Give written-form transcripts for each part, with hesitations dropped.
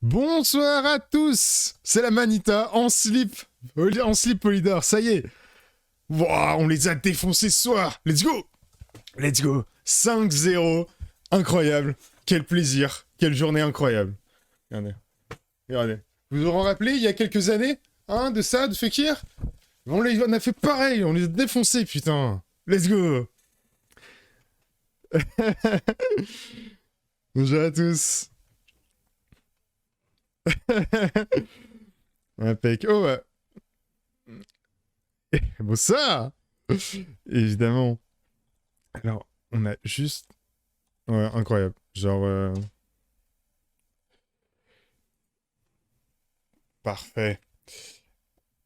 Bonsoir à tous. C'est la Manita en slip. En slip Polydor, ça y est. Wouah, on les a défoncés ce soir. Let's go. Let's go. 5-0. Incroyable. Quel plaisir. Quelle journée incroyable. Regardez. Regardez. Vous vous en rappelez il y a quelques années, hein, de ça, de Fekir. On a fait pareil. On les a défoncés, putain. Let's go. Bonjour à tous. Impec. Oh, bonsoir. Évidemment. Alors, on a juste... Ouais, incroyable. Genre... Parfait.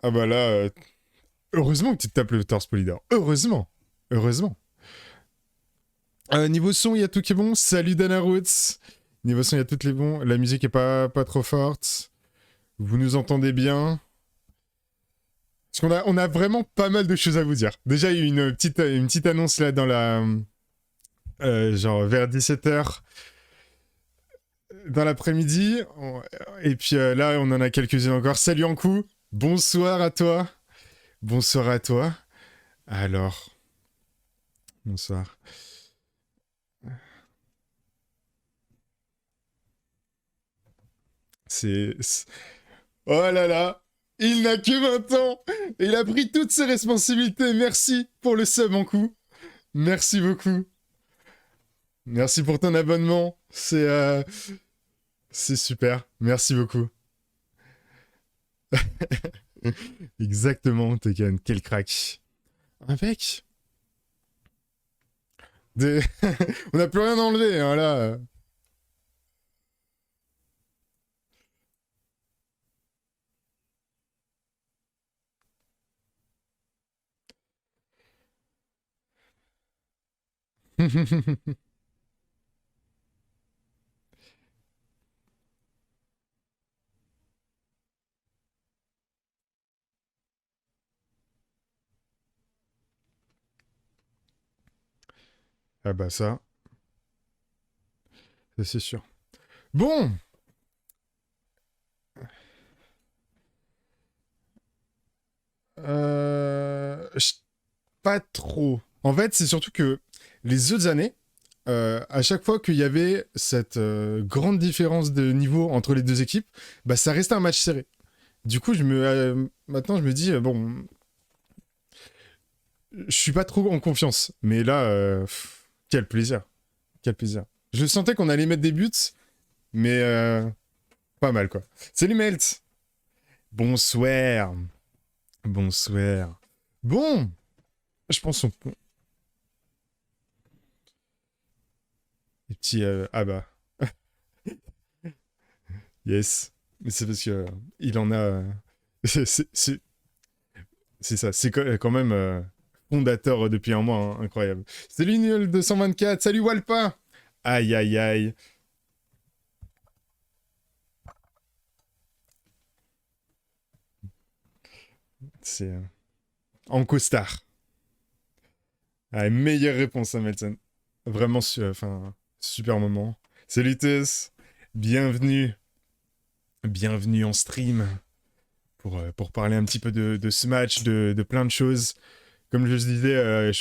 Ah bah là... Heureusement que tu te tapes le torse Polydor. Heureusement. Heureusement. Niveau son, il y a tout qui est bon. Salut Dana Roots. Niveau son, il y a tout qui est bon. La musique est pas trop forte. Vous nous entendez bien. Parce qu'on a vraiment pas mal de choses à vous dire. Déjà, il y a eu une petite annonce là dans la... genre vers 17h dans l'après-midi. Et puis là, on en a quelques-unes encore. Salut Ankou. Bonsoir à toi. Bonsoir à toi. Alors. Bonsoir. C'est... Oh là là. Il n'a que 20 ans. Et il a pris toutes ses responsabilités. Merci pour le sub Ankou. Merci beaucoup. Merci pour ton abonnement. C'est super. Merci beaucoup. Exactement, Tekken. Quel crack. Avec. On n'a plus rien enlevé, hein, là. Ah bah ça c'est sûr. Bon. Pas trop. En fait, c'est surtout que les autres années, à chaque fois qu'il y avait cette grande différence de niveau entre les deux équipes, bah ça restait un match serré. Du coup, maintenant je me dis bon, je suis pas trop en confiance. Mais là, quel plaisir, quel plaisir. Je sentais qu'on allait mettre des buts, mais pas mal quoi. Salut Melt. Bonsoir. Bonsoir. Bon, je pense qu'on... Les petits... Ah bah, yes. Mais c'est parce que il en a... c'est c'est ça, c'est quand même fondateur depuis un mois, hein, incroyable. Salut Nul 224, salut Walpa. Aïe aïe aïe. C'est... en costard. Ah, meilleure réponse à Melton. Vraiment, enfin, super moment. Salut Tess. Bienvenue. Bienvenue en stream. Pour parler un petit peu de ce match, de plein de choses. Comme je disais,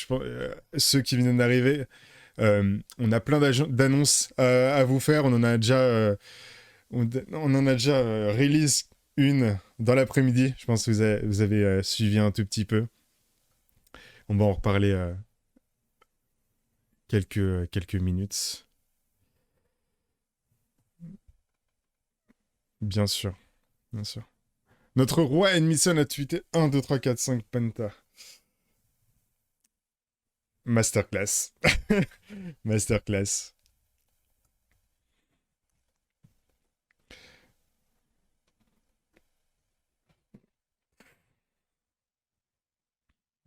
ceux qui viennent d'arriver, on a plein d'annonces à vous faire. On en a déjà, on en a déjà release une dans l'après-midi. Je pense que vous avez suivi un tout petit peu. On va en reparler quelques minutes. Bien sûr, bien sûr. Notre roi Edmison a tweeté 1, 2, 3, 4, 5 Penta. Masterclass. Masterclass.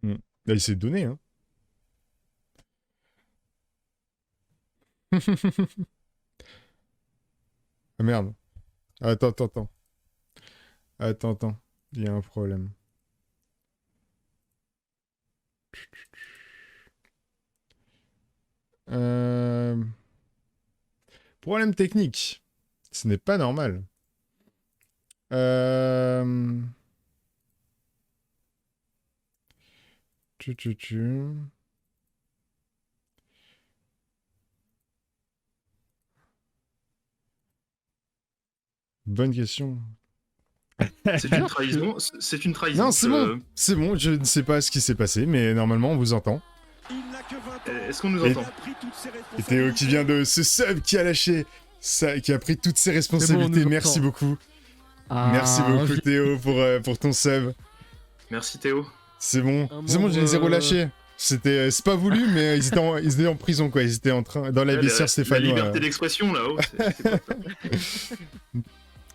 Mm. Là, il s'est donné, hein. Ah merde. Attends, attends, attends. Attends, attends. Il y a un problème. Euh... Problème technique. Ce n'est pas normal. Euh... Tu. Bonne question. C'est une trahison. C'est une trahison. Non, c'est bon. C'est bon, je ne sais pas ce qui s'est passé, mais normalement, on vous entend. Est-ce qu'on nous entend? Et Théo qui vient de ce sub qui a lâché, qui a pris toutes ses responsabilités. Bon, merci beaucoup. Merci beaucoup, Théo, pour ton sub. Merci, Théo. C'est bon. C'est bon, je les ai relâchés. C'est pas voulu, mais ils étaient en prison, quoi. Ils étaient en train, dans la vestiaire stéphanois. La liberté d'expression, là-haut.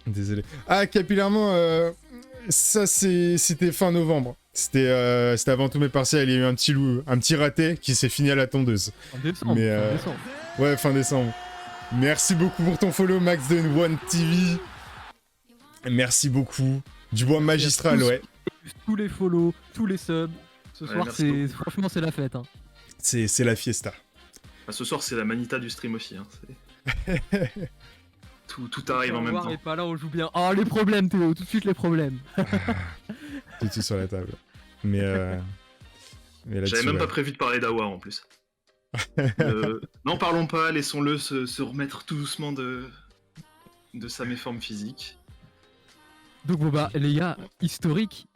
Désolé. Ah, capillairement, ça, c'était fin novembre. C'était avant tous mes partiels. Il y a eu un petit raté qui s'est fini à la tondeuse. Fin décembre. Ouais, fin décembre. Merci beaucoup pour ton follow, Max de One TV. Merci beaucoup. Du bois magistral, ouais. Tous les follows, tous les subs. Ce soir, franchement, c'est la fête. Hein. C'est la fiesta. Ah, ce soir, c'est la manita du stream aussi. Hein. Tout arrive en même temps. Et pas là, on joue bien. Oh, les problèmes, Théo, tout de suite les problèmes. Tout sur la table. Mais j'avais même pas prévu de parler d'Awa en plus. N'en parlons pas, laissons-le se remettre tout doucement de sa méforme physique. Donc bon bah les gars, historique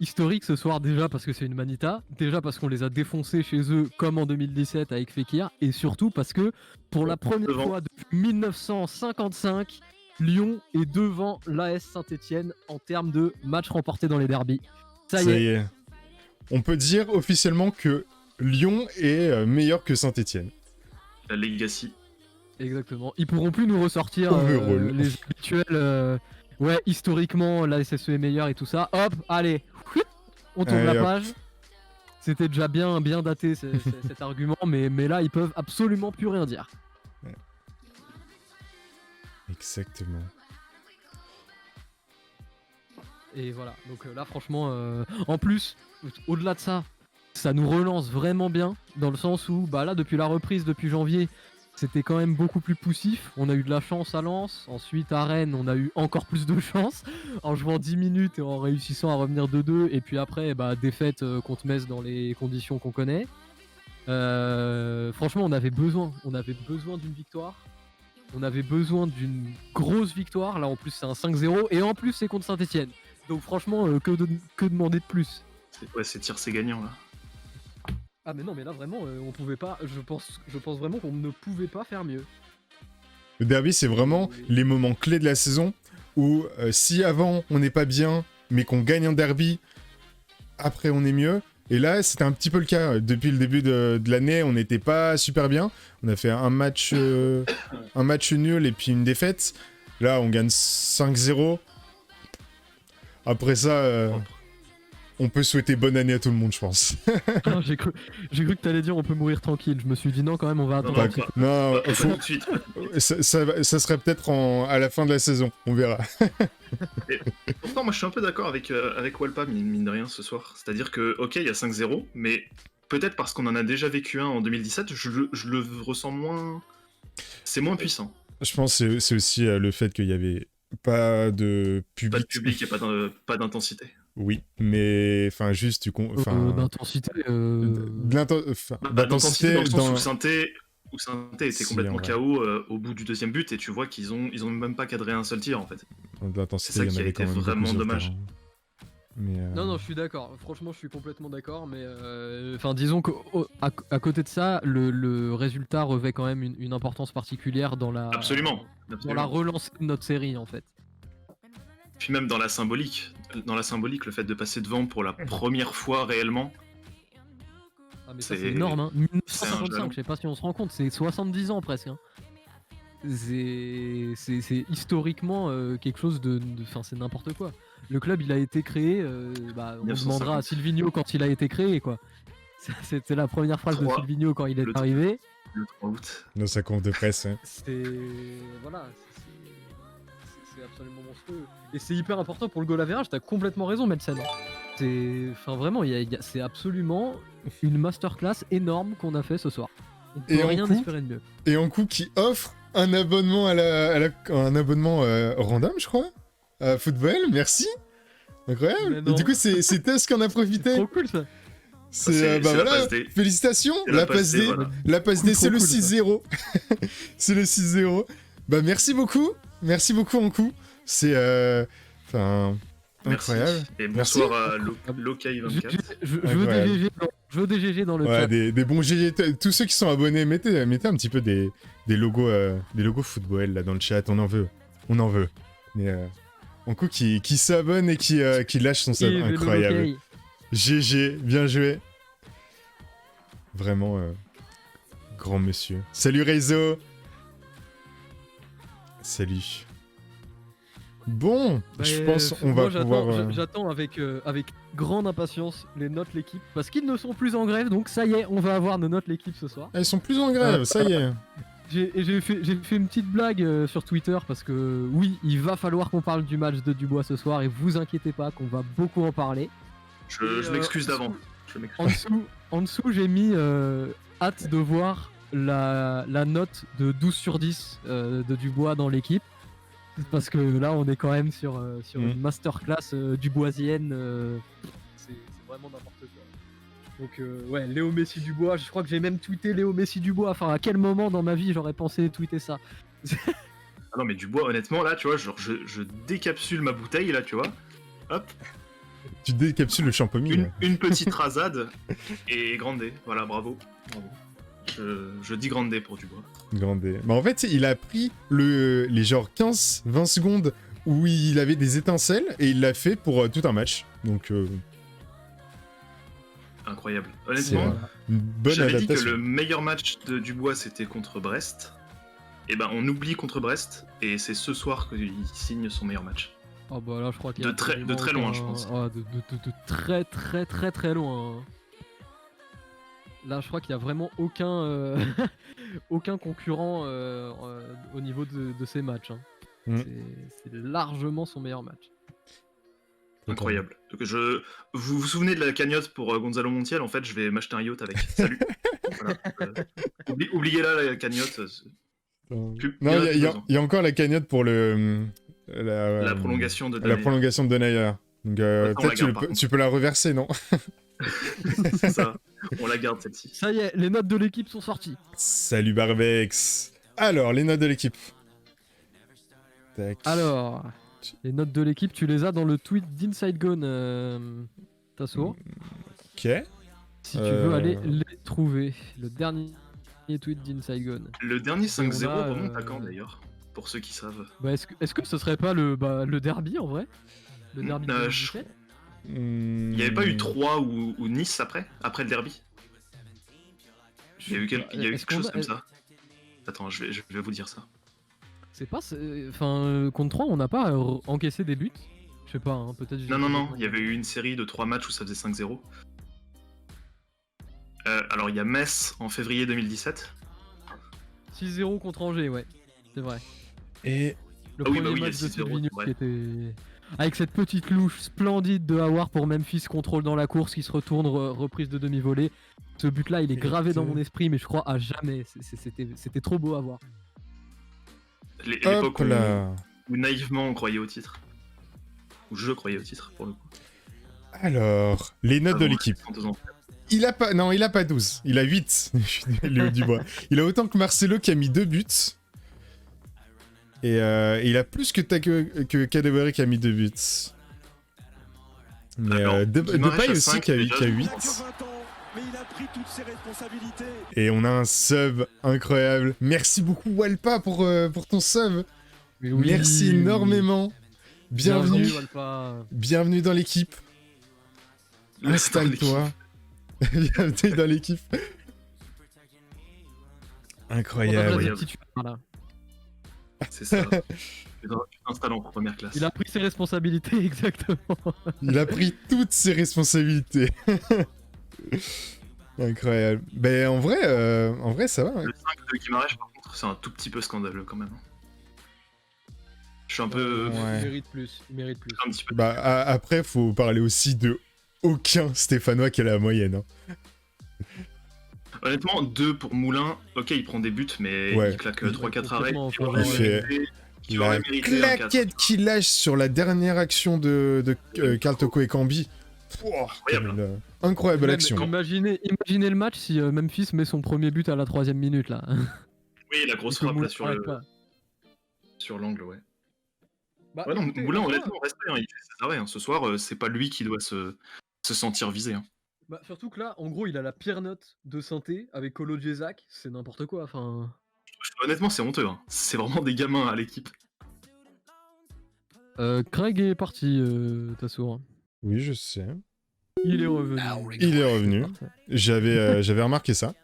ce soir déjà parce que c'est une manita, déjà parce qu'on les a défoncés chez eux comme en 2017 avec Fekir, et surtout parce que pour la première fois depuis 1955, Lyon est devant l'AS Saint-Etienne en termes de matchs remportés dans les derbies. Ça y est. On peut dire officiellement que Lyon est meilleur que Saint-Etienne. La Legacy. Exactement. Ils pourront plus nous ressortir les habituels... Ouais, historiquement, la SSE est meilleure et tout ça. Hop, allez, on tourne la page. C'était déjà bien daté cet argument, mais là, ils peuvent absolument plus rien dire. Ouais. Exactement. Et voilà, donc là, franchement, en plus, au-delà de ça, ça nous relance vraiment bien, dans le sens où, bah là, depuis la reprise, depuis janvier, c'était quand même beaucoup plus poussif. On a eu de la chance à Lens. Ensuite, à Rennes, on a eu encore plus de chance en jouant 10 minutes et en réussissant à revenir 2-2. Et puis après, bah, défaite contre Metz dans les conditions qu'on connaît. Franchement, on avait besoin d'une victoire. On avait besoin d'une grosse victoire. Là, en plus, c'est un 5-0. Et en plus, c'est contre Saint-Etienne. Donc franchement, que demander de plus? C'est tir, c'est gagnant, là. Ah mais non, mais là vraiment on pouvait pas, je pense vraiment qu'on ne pouvait pas faire mieux. Le derby, c'est vraiment les moments clés de la saison où si avant on n'est pas bien mais qu'on gagne un derby, après on est mieux. Et là c'était un petit peu le cas. Depuis le début de l'année, on n'était pas super bien. On a fait un match nul et puis une défaite. Là on gagne 5-0. Après ça... On peut souhaiter bonne année à tout le monde, je pense. Non, j'ai cru que t'allais dire on peut mourir tranquille. Je me suis dit non, quand même, on va attendre un petit peu. Non, tout de suite. Ça serait peut-être à la fin de la saison, on verra. Pourtant, moi je suis un peu d'accord avec Walpa, mine de rien, ce soir. C'est-à-dire que, ok, il y a 5-0, mais peut-être parce qu'on en a déjà vécu un en 2017, je le ressens moins. C'est moins puissant. Je pense que c'est aussi le fait qu'il y avait pas de public. Pas de public et pas d'intensité. Oui, mais enfin juste d'intensité. D'intensité dans le sens où Saint-Étienne était complètement KO au bout du deuxième but et tu vois qu'ils ont même pas cadré un seul tir en fait. C'est ça qui a été vraiment dommage. Non, je suis d'accord. Franchement, je suis complètement d'accord. Mais disons qu'à côté de ça, le résultat revêt quand même une importance particulière dans la relance de notre série en fait. Puis même dans la symbolique, le fait de passer devant pour la première fois réellement. Ah mais c'est énorme, hein. 1955, je sais pas si on se rend compte, c'est 70 ans presque. Hein. C'est historiquement quelque chose de... Enfin, c'est n'importe quoi. Le club, il a été créé, on demandera à Silvino quand il a été créé, quoi. C'était la première phrase de Silvino quand il est arrivé. Le 3 août. Dans sa conf de presse. Hein. Voilà, c'est absolument monstrueux. Et c'est hyper important pour le goal average, t'as complètement raison, Melsen. Enfin, vraiment, c'est absolument une masterclass énorme qu'on a fait ce soir. On peut rien espérer de mieux. Et en coup, qui offre un abonnement un abonnement random, je crois. Football, merci. Incroyable. Mais Et non. du coup, c'est Tess qui en a profité. Trop cool ça. C'est bah c'est la voilà, passe D. félicitations, C'est la passe D. voilà. La passe D, Trop c'est le cool, ça. 6-0. C'est le 6-0. Bah merci beaucoup Ankou. C'est enfin Merci. incroyable. Et Merci. bonsoir à Je, Lokai24. je veux des Incroyable. GG je veux des GG dans le Ouais, chat. des bons GG. Tous ceux qui sont abonnés, mettez un petit peu des logos football là dans le chat. On en veut. Mais Ankou qui s'abonne et qui lâche son sub, Et le incroyable. Lokai. GG, bien joué. Vraiment grand monsieur. Salut Reizo. Salut. Bon, Bah, je pense on moi, va pouvoir... j'attends avec grande impatience les notes l'équipe parce qu'ils ne sont plus en grève, donc ça y est, on va avoir nos notes l'équipe ce soir. Ah, ils sont plus en grève, ça y est. J'ai fait une petite blague sur Twitter parce que oui, il va falloir qu'on parle du match de Dubois ce soir et vous inquiétez pas qu'on va beaucoup en parler. Je m'excuse d'avant. En dessous, j'ai mis hâte de voir la note de 12 sur 10 de Dubois dans l'équipe. Parce que là, on est quand même sur une masterclass duboisienne. C'est vraiment n'importe quoi. Donc, ouais, Léo Messi Dubois. Je crois que j'ai même tweeté Léo Messi Dubois. Enfin, à quel moment dans ma vie j'aurais pensé tweeter ça? Ah non, mais Dubois, honnêtement, là, tu vois, genre, je décapsule ma bouteille, là, tu vois. Hop, Tu décapsules le champomis. une petite rasade et grande D. Voilà, bravo. Je dis grande D pour Dubois. Grandé. Bah en fait, il a pris les genre 15-20 secondes où il avait des étincelles et il l'a fait pour tout un match. Donc, Incroyable. c'est Honnêtement, une bonne j'avais dit que adaptation. le meilleur match de Dubois, c'était contre Brest. Et ben, on oublie contre Brest, et c'est ce soir qu'il signe son meilleur match. Oh bah là, je crois qu'il y De a très- de très loin, je pense. De très très très très loin. hein. Là, je crois qu'il y a vraiment aucun aucun concurrent au niveau de ces matchs. hein. Mm. C'est largement son meilleur match. Incroyable. Donc vous vous souvenez de la cagnotte pour Gonzalo Montiel? En fait, je vais m'acheter un yacht avec. Salut. Voilà. Oubliez-la, la cagnotte. Non, Plus- il plus besoin. y a encore la cagnotte pour La prolongation de la Daniel. prolongation de Denayer. Donc Attends, on peut-être la garde, par tu peux la reverser, non? C'est ça. On la garde celle-ci. Ça y est, les notes de l'équipe sont sorties. Salut Barbex. Alors, les notes de l'équipe. Tac. Alors, les notes de l'équipe, tu les as dans le tweet d'Inside Gone, Tasso. Ok. Si tu veux aller les trouver. Le dernier tweet d'Inside Gone. Le dernier 5-0 on a, remonte à quand d'ailleurs? Pour ceux qui savent. Bah, est-ce que ce serait pas le derby en vrai? Le derby de 2017? Il n'y avait pas eu 3 ou Nice après le derby? Il y a eu quelque chose comme ça. Attends, je vais vous dire ça. C'est pas. Enfin, contre 3, on n'a pas encaissé des buts. Je sais pas, hein, peut-être. Non, il y avait eu une série de 3 matchs où ça faisait 5-0. Alors il y a Metz en février 2017. 6-0 contre Angers, ouais. C'est vrai. Et Le Ah oui, premier bah oui, il y a match de 6-0, Sylvinus ouais. qui était. Avec cette petite louche splendide de Howard pour Memphis, contrôle dans la course qui se retourne, reprise de demi-volée. Ce but-là, il est gravé dans mon esprit, mais je crois à jamais. C'était trop beau à voir. hop L'époque là. où naïvement on croyait au titre. Où je croyais au titre pour le coup. Alors, les notes de Avant, l'équipe. 32 ans. Il a pas 12. Il a 8. Léo Dubois. Il a autant que Marcelo qui a mis 2 buts. Et il a plus que Kadewere qui a mis 2 buts. Mais Alors, Depay Guimarães à aussi 5, qui a déjà. 8. Mais il a pris toutes ses responsabilités. Et on a un sub incroyable. Merci beaucoup Walpa pour ton sub. Mais oui, Merci énormément. Bienvenue. Walpa. Bienvenue dans l'équipe. Installe-toi. Bienvenue dans l'équipe. On a Incroyable. des petits tueurs, là. C'est ça. Tu t'installes en première classe. Il a pris ses responsabilités, exactement. Il a pris toutes ses responsabilités. Incroyable. Ben en vrai ça va. hein. Le 5 de Guimarães, par contre, c'est un tout petit peu scandaleux quand même. Je suis un peu. Ouais. Il mérite plus. Il mérite plus. Un petit peu. Bah après faut parler aussi de aucun Stéphanois qui a la moyenne. hein. Honnêtement, 2 pour Moulin. Ok, il prend des buts, mais Ouais. il claque 3-4 arrêts. Complètement, Qui franchement, il fait- Qui aurait La mérité un 4. claquette qu'il lâche sur la dernière action de Karl Toko et Kambi. Incroyable. Incroyable Même, action. imaginez le match si Memphis met son premier but à la 3ème minute là. Oui, la grosse Que frappe là Moulin arrête pas. sur l'angle, ouais. Bah, Ouais, non, écoutez, Moulin, en soi, honnêtement, respect, hein, il fait ses arrêts. Hein. Ce soir, c'est pas lui qui doit se sentir visé. Hein. bah, surtout que là, en gros, il a la pire note de synthé avec Kolo Jezak, c'est n'importe quoi. Enfin, Honnêtement, c'est honteux. Hein. C'est vraiment des gamins à l'équipe. Craig est parti, Tassour. Oui, je sais. Il est revenu. Il est revenu. J'avais remarqué ça.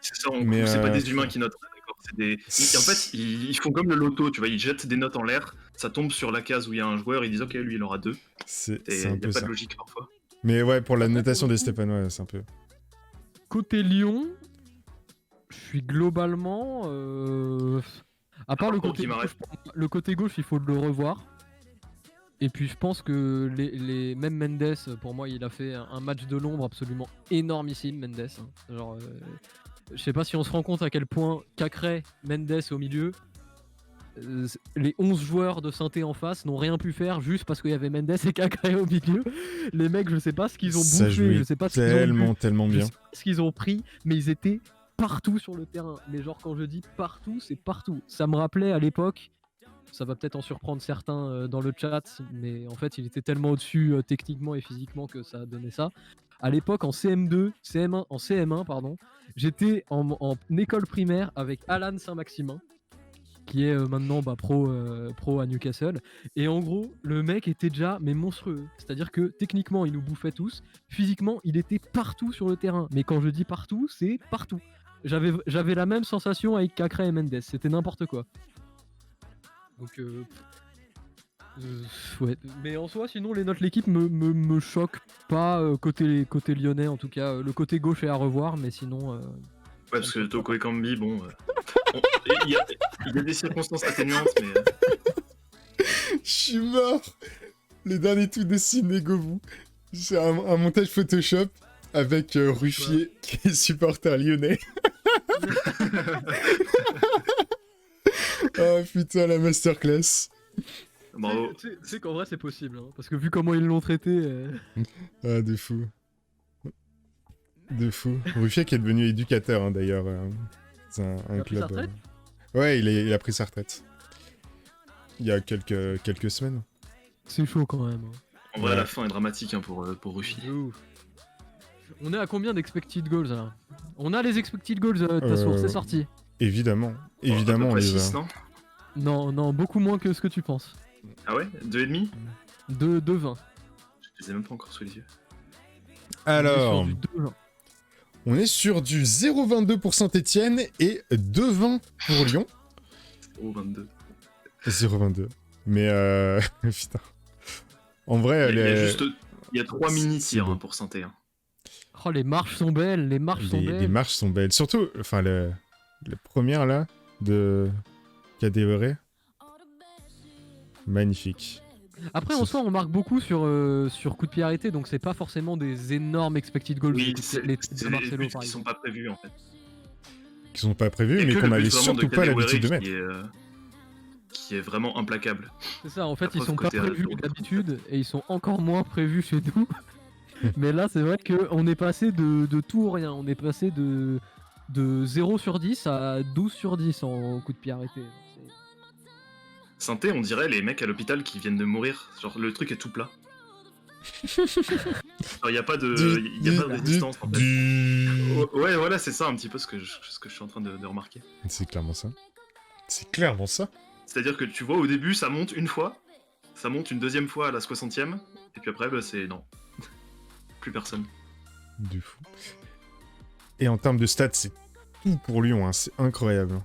C'est ça, Mais, c'est pas des humains qui notent. D'accord. En fait, ils font comme le loto, tu vois, ils jettent des notes en l'air, ça tombe sur la case où il y a un joueur, ils disent ok, lui il aura 2. C'est Il un n'y a peu pas ça. de logique parfois. Mais ouais, pour la En fait, notation pour le des coup- Stéphanois, c'est un peu. Côté Lyon, je suis globalement. À part part le pour côté, Guimaraes. le côté gauche, il faut le revoir. Et puis je pense que même Mendes, pour moi, il a fait un match de l'ombre absolument énormissime, Mendes. Hein. Genre, je sais pas si on se rend compte à quel point Cacré, Mendes au milieu, les 11 joueurs de synthé en face n'ont rien pu faire juste parce qu'il y avait Mendes et Cacré au milieu. Les mecs, je sais pas ce qu'ils ont Ça bouffé, jouait je sais pas ce qu'ils ont bu, tellement je bien. sais pas ce qu'ils ont pris, mais ils étaient partout sur le terrain. Mais genre quand je dis partout, c'est partout. Ça me rappelait à l'époque, ça va peut-être en surprendre certains dans le chat, mais en fait il était tellement au-dessus techniquement et physiquement que ça a donné ça. À l'époque en CM2, en CM1 pardon, j'étais en école primaire avec Alan Saint-Maximin, qui est maintenant pro à Newcastle. Et en gros, le mec était déjà mais monstrueux. C'est-à-dire que techniquement, il nous bouffait tous. Physiquement, il était partout sur le terrain. Mais quand je dis partout, c'est partout. J'avais la même sensation avec Cacré et Mendes. C'était n'importe quoi. Donc, ouais. Mais en soi, sinon, les notes de l'équipe me choquent pas côté lyonnais. En tout cas, le côté gauche est à revoir. Mais sinon... Ouais, parce que Toko et Kambi, bon. Il y a des circonstances atténuantes, mais. Je suis mort. Les derniers tweets de Sidney Govou. C'est un montage Photoshop avec Ruffier, qui est supporter lyonnais. Oh putain, la masterclass. Bravo. Tu sais qu'en vrai, c'est possible. Hein, parce que vu comment ils l'ont traité... Ah, de fou. De fou. Ruffier qui est devenu éducateur, hein, d'ailleurs. C'est un Il a pris sa club. retraite Ouais, il a pris sa retraite. Il y a quelques semaines. C'est chaud quand même. Hein. En vrai, Ouais. la fin est dramatique hein, pour Ruffy. De ouf. On est à combien d'expected goals là? On a les expected goals, ta source, c'est sorti. Évidemment. Évidemment, on les a. 6, non Non, beaucoup moins que ce que tu penses. Ah ouais 2,5 De 20. Je les ai même pas encore sous les yeux. Alors, On est sur du 2,20. on est sur du 0,22 pour Saint-Etienne et 2,20 pour Lyon. Oh, 22. 0,22. Mais putain. En vrai, Il y a 3 mini-tirs beau. hein, pour Saint-Étienne. Hein. Oh, les marches sont belles, les marches sont les belles. marches sont belles. Surtout, enfin, la première là, de Cadéveré. Magnifique. Après, en soi, on marque beaucoup sur coup de pied arrêté, donc c'est pas forcément des énormes expected goals. Oui, les c'est de Marcelo, buts par qui sont exemple. pas prévus en fait. Qui sont pas prévus, Il y a mais que qu'on le avait but vraiment surtout de pas Kadewere l'habitude de mettre. qui est vraiment implacable. C'est ça, en fait, La ils preuve sont pas côté prévus Alto. d'habitude et ils sont encore moins prévus chez nous. Mais là, c'est vrai qu'on est passé de tout ou rien. On est passé de 0 sur 10 à 12 sur 10 en coup de pied arrêté. Saint-Étienne, on dirait les mecs à l'hôpital qui viennent de mourir. Genre, le truc est tout plat. Il n'y a pas de résistance en fait. Ouais, voilà, c'est ça un petit peu ce que je suis en train de remarquer. C'est clairement ça. C'est clairement ça. C'est-à-dire que tu vois, au début, ça monte une fois, ça monte une deuxième fois à la 60e, et puis après, bah, c'est non. Plus personne. Du fou. Et en termes de stats, c'est tout pour Lyon, hein. C'est incroyable.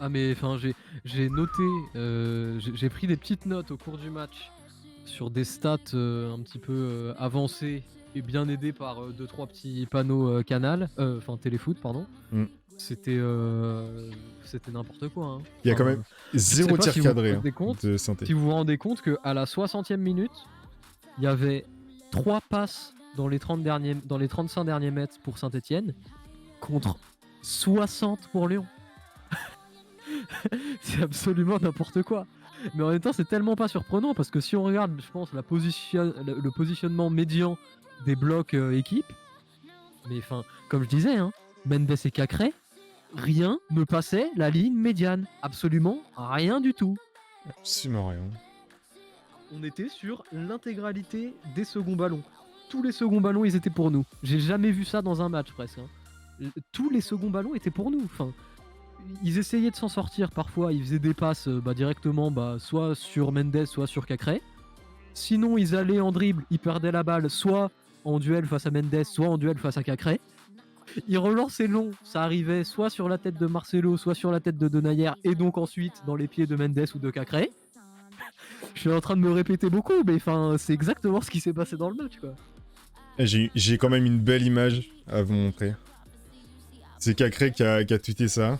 Ah mais enfin j'ai noté, j'ai pris des petites notes au cours du match sur des stats un petit peu avancées et bien aidées par 2-3 petits panneaux canal, enfin téléfoot pardon. Mm. C'était n'importe quoi. Hein. Il y a quand même zéro sais pas tir si vous vous cadré rendez hein, compte, de Saint-Étienne. Si vous vous rendez compte qu'à la 60e minute, il y avait 3 passes dans les 35 derniers mètres pour Saint-Etienne contre 60 pour Lyon. C'est absolument n'importe quoi. Mais en même temps, c'est tellement pas surprenant parce que si on regarde, je pense, le positionnement médian des blocs équipes, mais enfin, comme je disais, hein, Mendes et Cacré, rien ne passait la ligne médiane. Absolument rien du tout. Absolument rien. On était sur l'intégralité des seconds ballons. Tous les seconds ballons, ils étaient pour nous. J'ai jamais vu ça dans un match presque. Hein. Tous les seconds ballons étaient pour nous. Enfin, ils essayaient de s'en sortir parfois. Ils faisaient des passes directement, soit sur Mendes, soit sur Cacré. Sinon, ils allaient en dribble, ils perdaient la balle, soit en duel face à Mendes, soit en duel face à Cacré. Ils relançaient long, ça arrivait soit sur la tête de Marcelo, soit sur la tête de Denayer, et donc ensuite dans les pieds de Mendes ou de Cacré. Je suis en train de me répéter beaucoup, mais enfin, c'est exactement ce qui s'est passé dans le match, quoi. J'ai quand même une belle image à vous montrer. C'est Cacré qui a tweeté ça.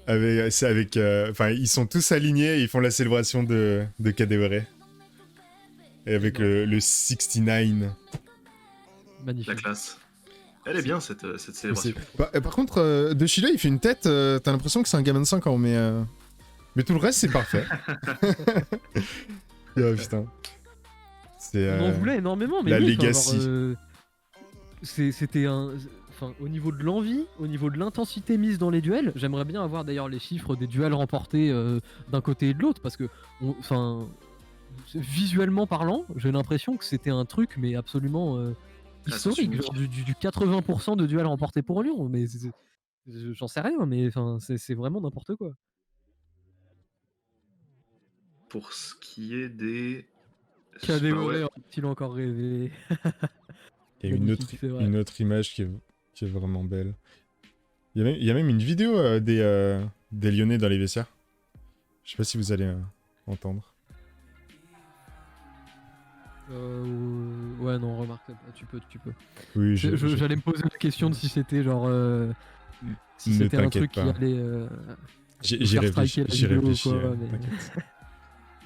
Enfin, ils sont tous alignés et ils font la célébration de Kadewere. Et avec le 69. Magnifique. La classe. Elle est bien cette célébration. Par contre, De Chile, il fait une tête, t'as l'impression que c'est un gamin de 5 ans, mais tout le reste, c'est parfait. Oh, putain. On en voulait énormément, mais la oui, legacy. C'était un... Enfin, au niveau de l'envie, au niveau de l'intensité mise dans les duels, j'aimerais bien avoir d'ailleurs les chiffres des duels remportés d'un côté et de l'autre, parce que, visuellement parlant, j'ai l'impression que c'était un truc, mais absolument historique, genre du 80% de duels remportés pour Lyon, mais j'en sais rien, mais c'est vraiment n'importe quoi. Pour ce qui est des... Kadewere a-t-il encore rêvé? Il y a une autre image qui est vraiment belle. Il y a même une vidéo des Lyonnais dans les vestiaires. Je sais pas si vous allez entendre. Ouais, non, remarque, tu peux. Oui, j'allais me poser la question de si c'était genre... si c'était un truc qui allait... J'ai réfléchi, quoi, mais...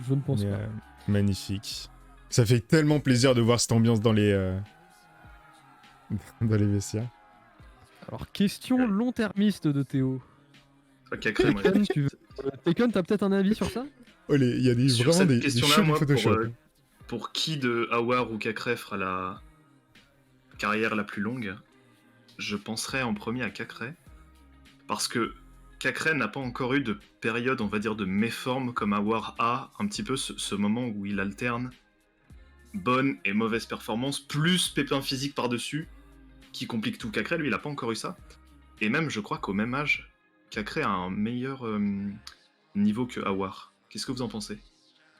Je ne pense pas. Magnifique. Ça fait tellement plaisir de voir cette ambiance dans les vestiaires. Alors, question long-termiste de Théo. Cacré, Taken, t'as peut-être un avis sur ça? Il y a vraiment des questions-là, moi, Photoshop. Pour qui de Aouar ou Cacré fera la carrière la plus longue, je penserais en premier à Cacré. Parce que Cacré n'a pas encore eu de période, on va dire, de méforme comme Aouar a, un petit peu ce moment où il alterne bonne et mauvaise performance, plus pépin physique par-dessus, qui complique tout. Cacré, lui, il a pas encore eu ça. Et même, je crois qu'au même âge, Cacré a un meilleur niveau que Aouar. Qu'est-ce que vous en pensez?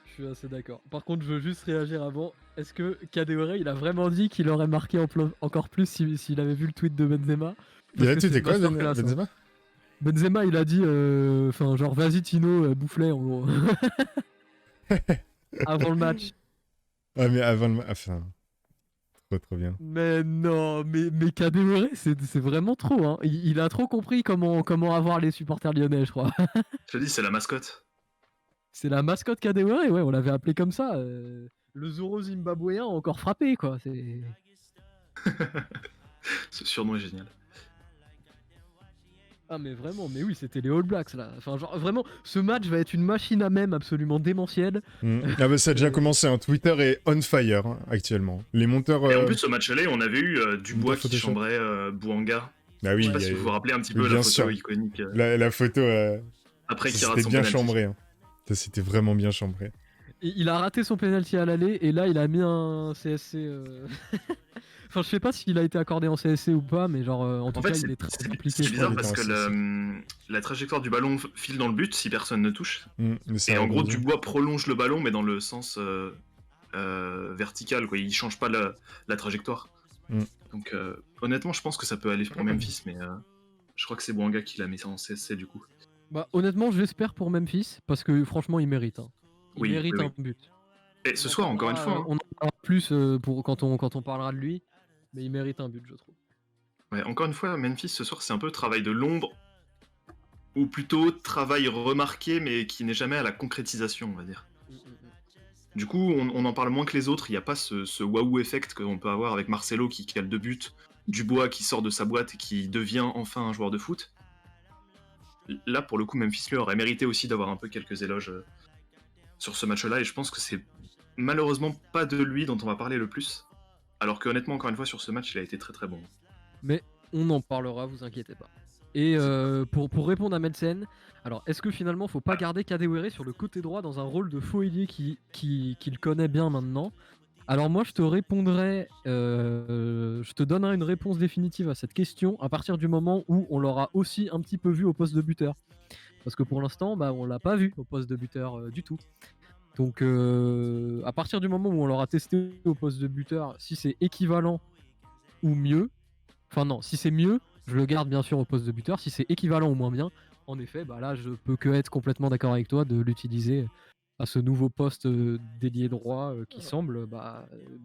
Je suis assez d'accord. Par contre, je veux juste réagir avant. Est-ce que Kadewere, il a vraiment dit qu'il aurait marqué encore plus s'il avait vu le tweet de Benzema? C'était quoi, Benzema? Benzema, il a dit, genre, vas-y Tino, bouffe-les, en gros. Avant le match. Ah, mais avant le match, enfin... Trop bien. Mais non, mais Kadewere, c'est vraiment trop, hein. Il a trop compris comment avoir les supporters lyonnais, je crois. Je te dis, c'est la mascotte. C'est la mascotte Kadewere, ouais, on l'avait appelé comme ça. Le Zoro zimbabwéen a encore frappé, quoi. Ce surnom est génial. Ah mais vraiment, mais oui, c'était les All Blacks là. Enfin genre vraiment, ce match va être une machine à mème absolument démentielle. Ah bah ça a déjà commencé, hein. Twitter est on fire hein, actuellement. Les monteurs... Et en plus, au match aller, on avait eu Dubois qui chambrait Bouanga. Ah oui, je sais pas si vous vous rappelez un petit peu la photo iconique. La photo... Après qu'il rate son bien penalty. chambré. Hein. C'était vraiment bien chambré. Et il a raté son penalty à l'aller et là il a mis un CSC... Enfin, je sais pas s'il a été accordé en CSC ou pas, mais genre, en tout cas, il est très compliqué. C'est bizarre parce que la trajectoire du ballon file dans le but si personne ne touche. Et en gros, Dubois prolonge le ballon, mais dans le sens vertical, quoi. Il change pas la trajectoire. Donc, honnêtement, je pense que ça peut aller pour Memphis, mais je crois que c'est Bouanga qui l'a mis ça en CSC du coup. Bah, honnêtement, j'espère pour Memphis, parce que franchement, il mérite. Hein. Il mérite un but. Et ce soir, encore une fois. On en parlera plus quand on parlera de lui. Mais il mérite un but, je trouve. Ouais, encore une fois, Memphis, ce soir, c'est un peu travail de l'ombre, ou plutôt travail remarqué, mais qui n'est jamais à la concrétisation, on va dire. Du coup, on en parle moins que les autres, il n'y a pas ce waouh effect qu'on peut avoir avec Marcelo qui cale 2 buts, Dubois qui sort de sa boîte et qui devient enfin un joueur de foot. Là, pour le coup, Memphis lui aurait mérité aussi d'avoir un peu quelques éloges sur ce match-là, et je pense que c'est malheureusement pas de lui dont on va parler le plus. Alors que honnêtement, encore une fois, sur ce match, il a été très très bon. Mais on en parlera, vous inquiétez pas. Et pour répondre à Melsen, alors est-ce que finalement faut pas garder Kadewere sur le côté droit dans un rôle de faux ailier qu'il connaît bien maintenant? Alors moi je te répondrai, je te donnerai une réponse définitive à cette question à partir du moment où on l'aura aussi un petit peu vu au poste de buteur. Parce que pour l'instant, bah, on l'a pas vu au poste de buteur du tout. Donc à partir du moment où on l'aura testé au poste de buteur, si c'est équivalent ou mieux, enfin non, si c'est mieux, je le garde bien sûr au poste de buteur. Si c'est équivalent ou moins bien, en effet, bah là je peux que être complètement d'accord avec toi de l'utiliser à ce nouveau poste d'ailier droit qui semble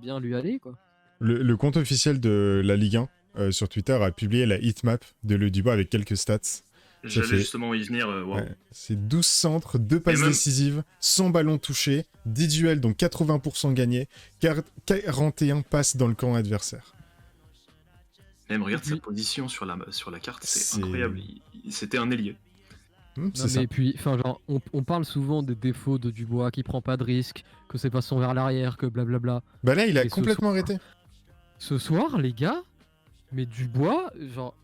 bien lui aller, quoi. Le compte officiel de la Ligue 1 sur Twitter a publié la heatmap de Le Dubois avec quelques stats. J'allais fait- justement y venir. Waouh. Ouais, c'est 12 centres, 2 passes même- décisives, 100 ballons touchés, 10 duels, donc 80% gagnés, 41 passes dans le camp adversaire. Même regarde sa Oui. position sur la carte, c'est C'est- incroyable. C'était un ailier. C'est Non, ça. mais puis, enfin, genre, on parle souvent des défauts de Dubois, qui prend pas de risques, que c'est passant vers l'arrière, que blablabla. Bah là, il a Et ce complètement soir- arrêté. Ce soir, les gars, mais Dubois, genre,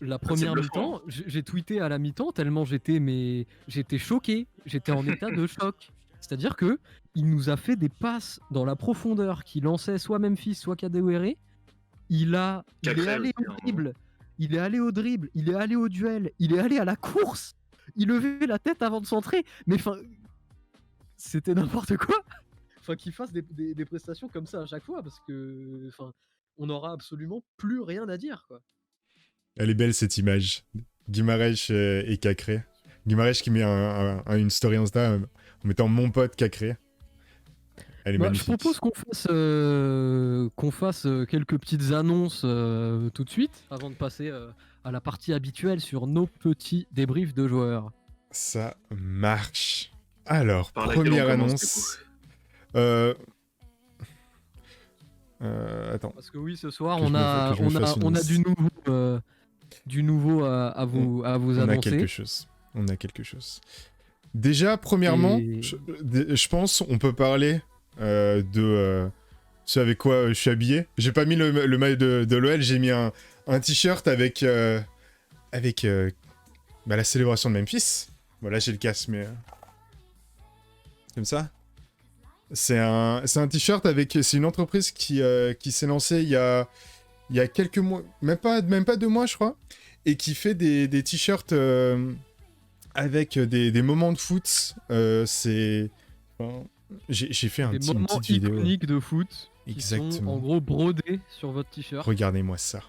la première bluffant. mi-temps, j'ai tweeté à la mi-temps tellement j'étais choqué, j'étais en état de choc. C'est-à-dire que il nous a fait des passes dans la profondeur qui lançait soit Memphis, soit Kadewere. Il est Cacré allé aussi, au à un dribble, il est allé au dribble, il est allé au duel, il est allé à la course. Il levait la tête avant de centrer. Mais enfin, c'était n'importe quoi. Enfin, qu'il fasse des prestations comme ça à chaque fois, parce que, enfin, on n'aura absolument plus rien à dire, quoi. Elle est belle cette image. Guimarães et Cacré. Guimarães qui met une story Insta en mettant mon pote Cacré. Elle est Bah, je magnifique. propose qu'on fasse quelques petites annonces tout de suite, avant de passer à la partie habituelle sur nos petits débriefs de joueurs. Ça marche. Alors, Par laquelle première on commence, annonce. Attends. Parce que oui, ce soir, Que je me fasse une on a liste. du nouveau à vous On a annoncer. quelque chose. On a quelque chose. Déjà, premièrement, Et- je pense on peut parler de ce avec quoi je suis habillé. J'ai pas mis le maillot de l'OL, j'ai mis un t-shirt avec la célébration de Memphis. Voilà, j'ai le casque, mais comme ça. C'est un t-shirt avec. C'est une entreprise qui s'est lancée il y a quelques mois, même pas 2 mois, je crois, et qui fait des t-shirts avec des moments de foot. C'est. Enfin, j'ai fait une Des moments petite vidéo. iconiques de foot qui sont Exactement. en gros brodés sur votre t-shirt. Regardez-moi ça.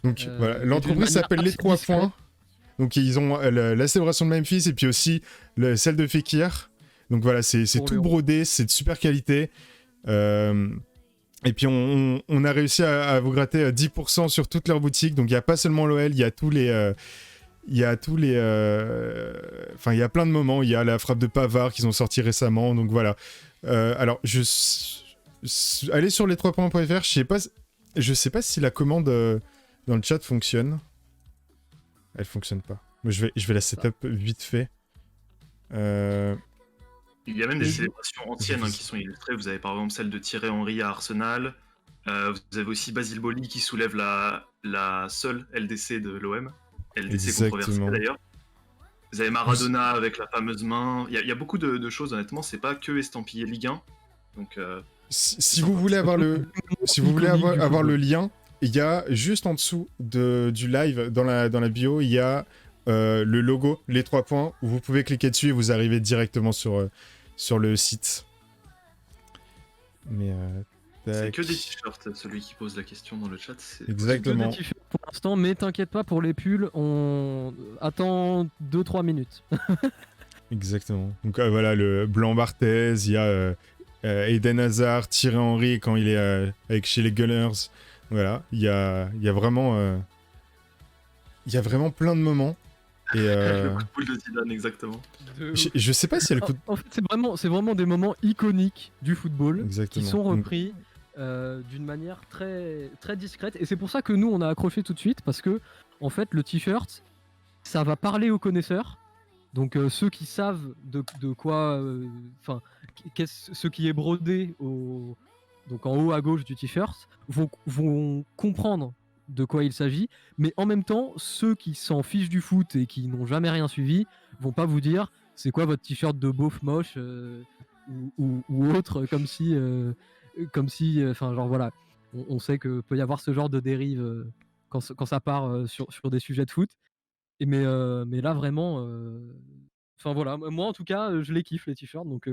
Donc voilà, et d'une l'entreprise manière s'appelle Les assez Trois discrète. Points. Donc ils ont la célébration de Memphis et puis aussi celle de Fekir. Donc voilà, c'est Pour tout Léon. brodé, c'est de super qualité. Et puis on a réussi à vous gratter 10% sur toutes leurs boutiques. Donc il n'y a pas seulement l'OL, il y a tous les... Enfin, il y a plein de moments. Il y a la frappe de Pavard qu'ils ont sorti récemment. Donc voilà. Alors, allez sur les3points.fr. Je sais pas si la commande dans le chat fonctionne. Elle fonctionne pas. Moi, je vais la setup vite fait. Il y a même des Et- célébrations anciennes qui sont illustrées. Vous avez par exemple celle de Thierry Henry à Arsenal. Vous avez aussi Basile Boli qui soulève la seule LDC de l'OM. LDC controversée Exactement. d'ailleurs. Vous avez Maradona avec la fameuse main. Il y a beaucoup de choses, honnêtement. C'est pas que estampillé Ligue 1. Donc, Si vous voulez avoir si vous voulez Iconique du avoir le football. lien, il y a juste en dessous du live, dans la bio, il y a le logo, les 3 points, où vous pouvez cliquer dessus et vous arrivez directement sur le site. Mais c'est tac. que des t-shirts. Celui qui pose la question dans le chat, c'est Exactement. Que des t-shirts pour l'instant, mais t'inquiète pas pour les pulls, on attend 2-3 minutes. Exactement. Donc voilà, le Blanc Barthez, il y a Eden Hazard, Thierry Henry quand il est chez les Gunners. Voilà, il y a vraiment plein de moments. Et le coup de boule de Zidane, exactement. je sais pas si elle coûte. En fait, c'est vraiment des moments iconiques du football Exactement. qui sont repris d'une manière très, très discrète. Et c'est pour ça que nous, on a accroché tout de suite, parce que, en fait, le t-shirt, ça va parler aux connaisseurs, Donc ceux qui savent de quoi, enfin, ce qui est brodé donc en haut à gauche du t-shirt vont comprendre de quoi il s'agit, mais en même temps, ceux qui s'en fichent du foot et qui n'ont jamais rien suivi vont pas vous dire c'est quoi votre t-shirt de beauf moche ou autre, comme si, enfin genre voilà, on sait que peut y avoir ce genre de dérive quand ça part sur des sujets de foot. Mais là vraiment, enfin voilà, moi en tout cas, je les kiffe les t-shirts, donc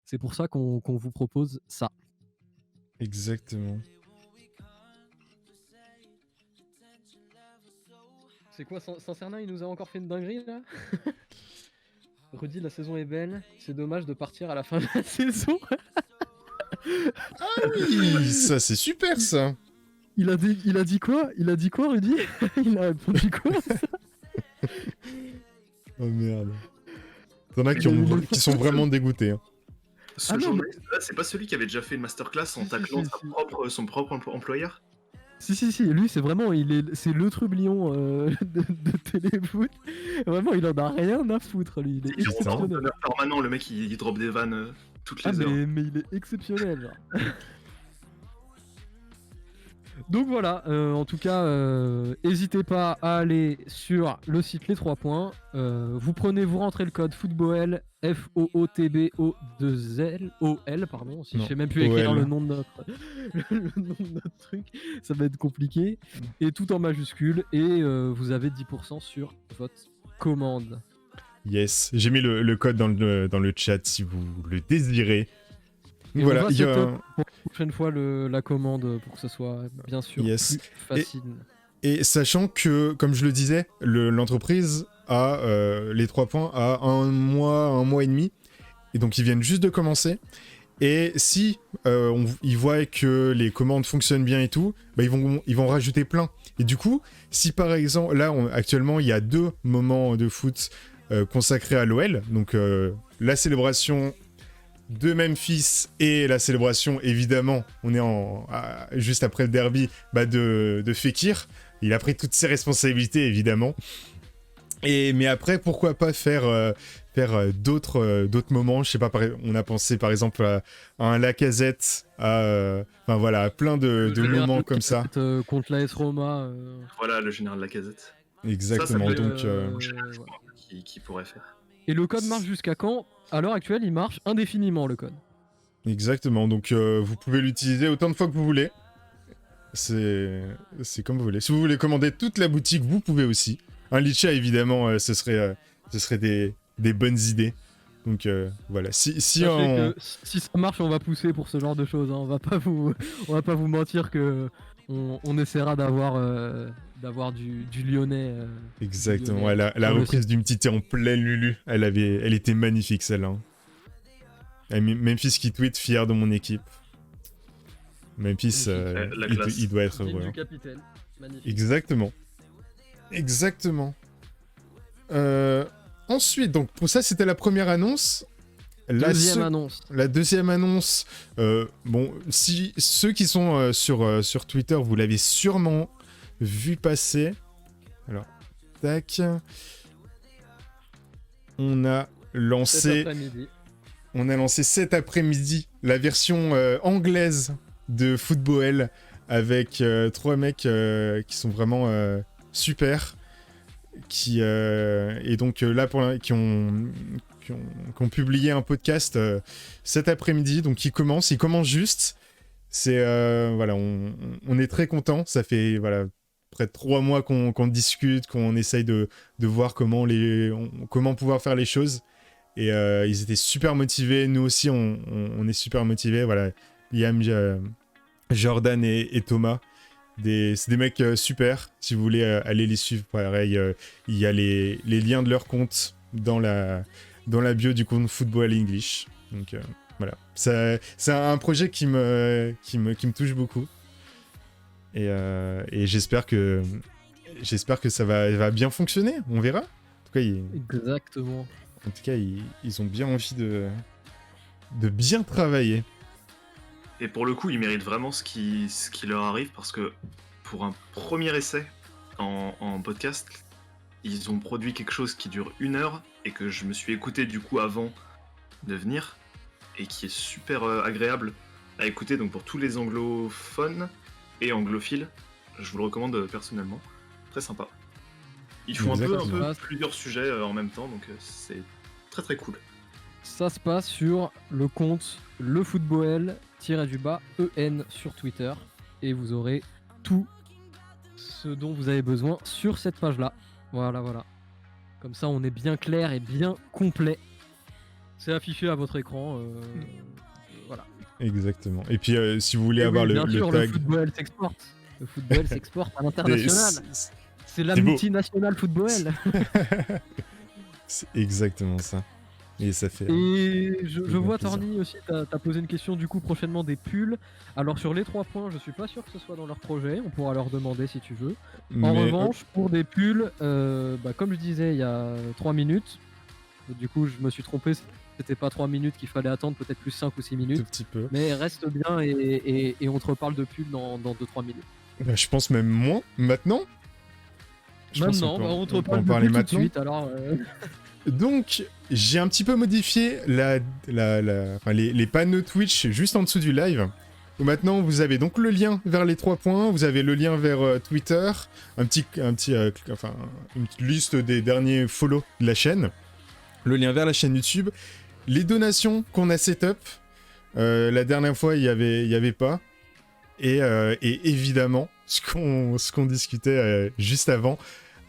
c'est pour ça qu'on vous propose ça. Exactement. C'est quoi, Saint-Cernin, il nous a encore fait une dinguerie là. Rudy, la saison est belle, c'est dommage de partir à la fin de la saison. Oui, ça c'est super ça. Il a dit quoi, Rudy? Il a répondu quoi? Oh merde. T'en as qui sont vraiment dégoûtés. Hein. Ce Ah non, journaliste-là, c'est pas celui qui avait déjà fait une masterclass en taclant son propre employeur? Si, lui c'est vraiment, c'est le trublion de téléfoot. Vraiment, il en a rien à foutre, lui. Il est C'est exceptionnel. permanent, le mec il drop des vannes toutes les heures. Mais il est exceptionnel, genre. Donc voilà, en tout cas, n'hésitez pas à aller sur le site Les 3 points. Vous rentrez le code FOOTBOL, FOOTBO2LOL, pardon. Si Non, je sais même plus écrire OL. le nom de notre truc, ça va être compliqué. Et tout en majuscule, et vous avez 10% sur votre commande. Yes, j'ai mis le code dans le chat si vous le désirez. Et Voilà, on va il y a setup pour la prochaine fois la commande pour que ce soit bien sûr Yes. plus facile. Et sachant que, comme je le disais, l'entreprise a les 3 points à un mois et demi. Et donc ils viennent juste de commencer. Et si ils voient que les commandes fonctionnent bien et tout, bah, ils vont rajouter plein. Et du coup, si par exemple, là actuellement il y a 2 moments de foot consacrés à l'OL. Donc la célébration de Memphis et la célébration, évidemment, on est juste après le derby de Fekir. Il a pris toutes ses responsabilités, évidemment. Mais après, pourquoi pas faire d'autres moments. Je sais pas, on a pensé par exemple à un Lacazette, enfin voilà, à plein de moments comme ça. Contre l'AS Roma. Voilà, le général Lacazette. Exactement, Ça donc... qui pourrait faire. Et le code marche jusqu'à quand? À l'heure actuelle, il marche indéfiniment, le code. Exactement, donc vous pouvez l'utiliser autant de fois que vous voulez. C'est comme vous voulez. Si vous voulez commander toute la boutique, vous pouvez aussi. Un Licha, évidemment, ce serait des bonnes idées. Donc voilà. Si ça marche, on va pousser pour ce genre de choses. Hein. On va pas vous mentir que on essaiera d'avoir du lyonnais. Exactement. Du lyonnais. La reprise du petit thé en pleine Lulu, elle était magnifique celle-là. Memphis qui tweet fier de mon équipe. Memphis, il doit être heureux. Du capitaine. Magnifique. Exactement. Ensuite, donc pour ça, c'était la première annonce. La deuxième annonce, bon, si ceux qui sont sur Twitter, vous l'avez sûrement vu passer. Alors, tac. On a lancé cet après-midi la version anglaise de Football avec 3 mecs qui sont vraiment super. Et donc là, qui ont publié un podcast cet après-midi, donc il commence juste. C'est voilà, on est très content. Ça fait voilà près de 3 mois qu'on discute, qu'on essaye de voir comment pouvoir faire les choses. Et ils étaient super motivés. Nous aussi, on est super motivés. Voilà, Liam, Jordan et Thomas. C'est des mecs super. Si vous voulez aller les suivre, pareil, il y a les liens de leur compte dans la bio du compte Football English. Donc voilà, c'est un projet qui me touche beaucoup. Et j'espère que ça va bien fonctionner. On verra. En tout cas, Exactement. En tout cas, ils ont bien envie de bien travailler. Et pour le coup, ils méritent vraiment ce qui leur arrive parce que pour un premier essai en podcast, ils ont produit quelque chose qui dure 1 heure et que je me suis écouté du coup avant de venir et qui est super agréable à écouter. Donc pour tous les anglophones et anglophiles, je vous le recommande personnellement. Très sympa. Ils font un Exactement. peu plusieurs sujets en même temps, donc c'est très très cool. Ça se passe sur le compte lefootball-EN sur Twitter et vous aurez tout ce dont vous avez besoin sur cette page-là. Voilà. Comme ça, on est bien clair et bien complet. C'est affiché à votre écran. Voilà. Exactement. Et puis, si vous voulez Et avoir oui, le bien sûr, tag... le football s'exporte. Le football s'exporte à l'international. C'est C'est la c'est beau. multinationale football. c'est exactement ça. Et ça fait... Et je grand vois, plaisir. Torny, aussi, t'as posé une question du coup prochainement des pulls. Alors sur les 3 points, je suis pas sûr que ce soit dans leur projet, on pourra leur demander si tu veux. En Mais, revanche, pour des pulls, comme je disais il y a 3 minutes, du coup je me suis trompé, c'était pas 3 minutes qu'il fallait attendre, peut-être plus 5 ou 6 tout minutes. petit peu. Mais reste bien et on te reparle de pulls dans 2-3 minutes. Bah, je pense même moins maintenant. Je pense Maintenant, qu'on peut- on te on peut en reparle de parler pulls tout de maintenant. suite, alors... Donc, j'ai un petit peu modifié enfin, les panneaux Twitch juste en dessous du live. Où maintenant, vous avez donc le lien vers les 3 points, vous avez le lien vers Twitter, enfin, une petite liste des derniers follow de la chaîne, le lien vers la chaîne YouTube, les donations qu'on a setup. La dernière fois, il y avait pas. Et évidemment, ce qu'on discutait juste avant,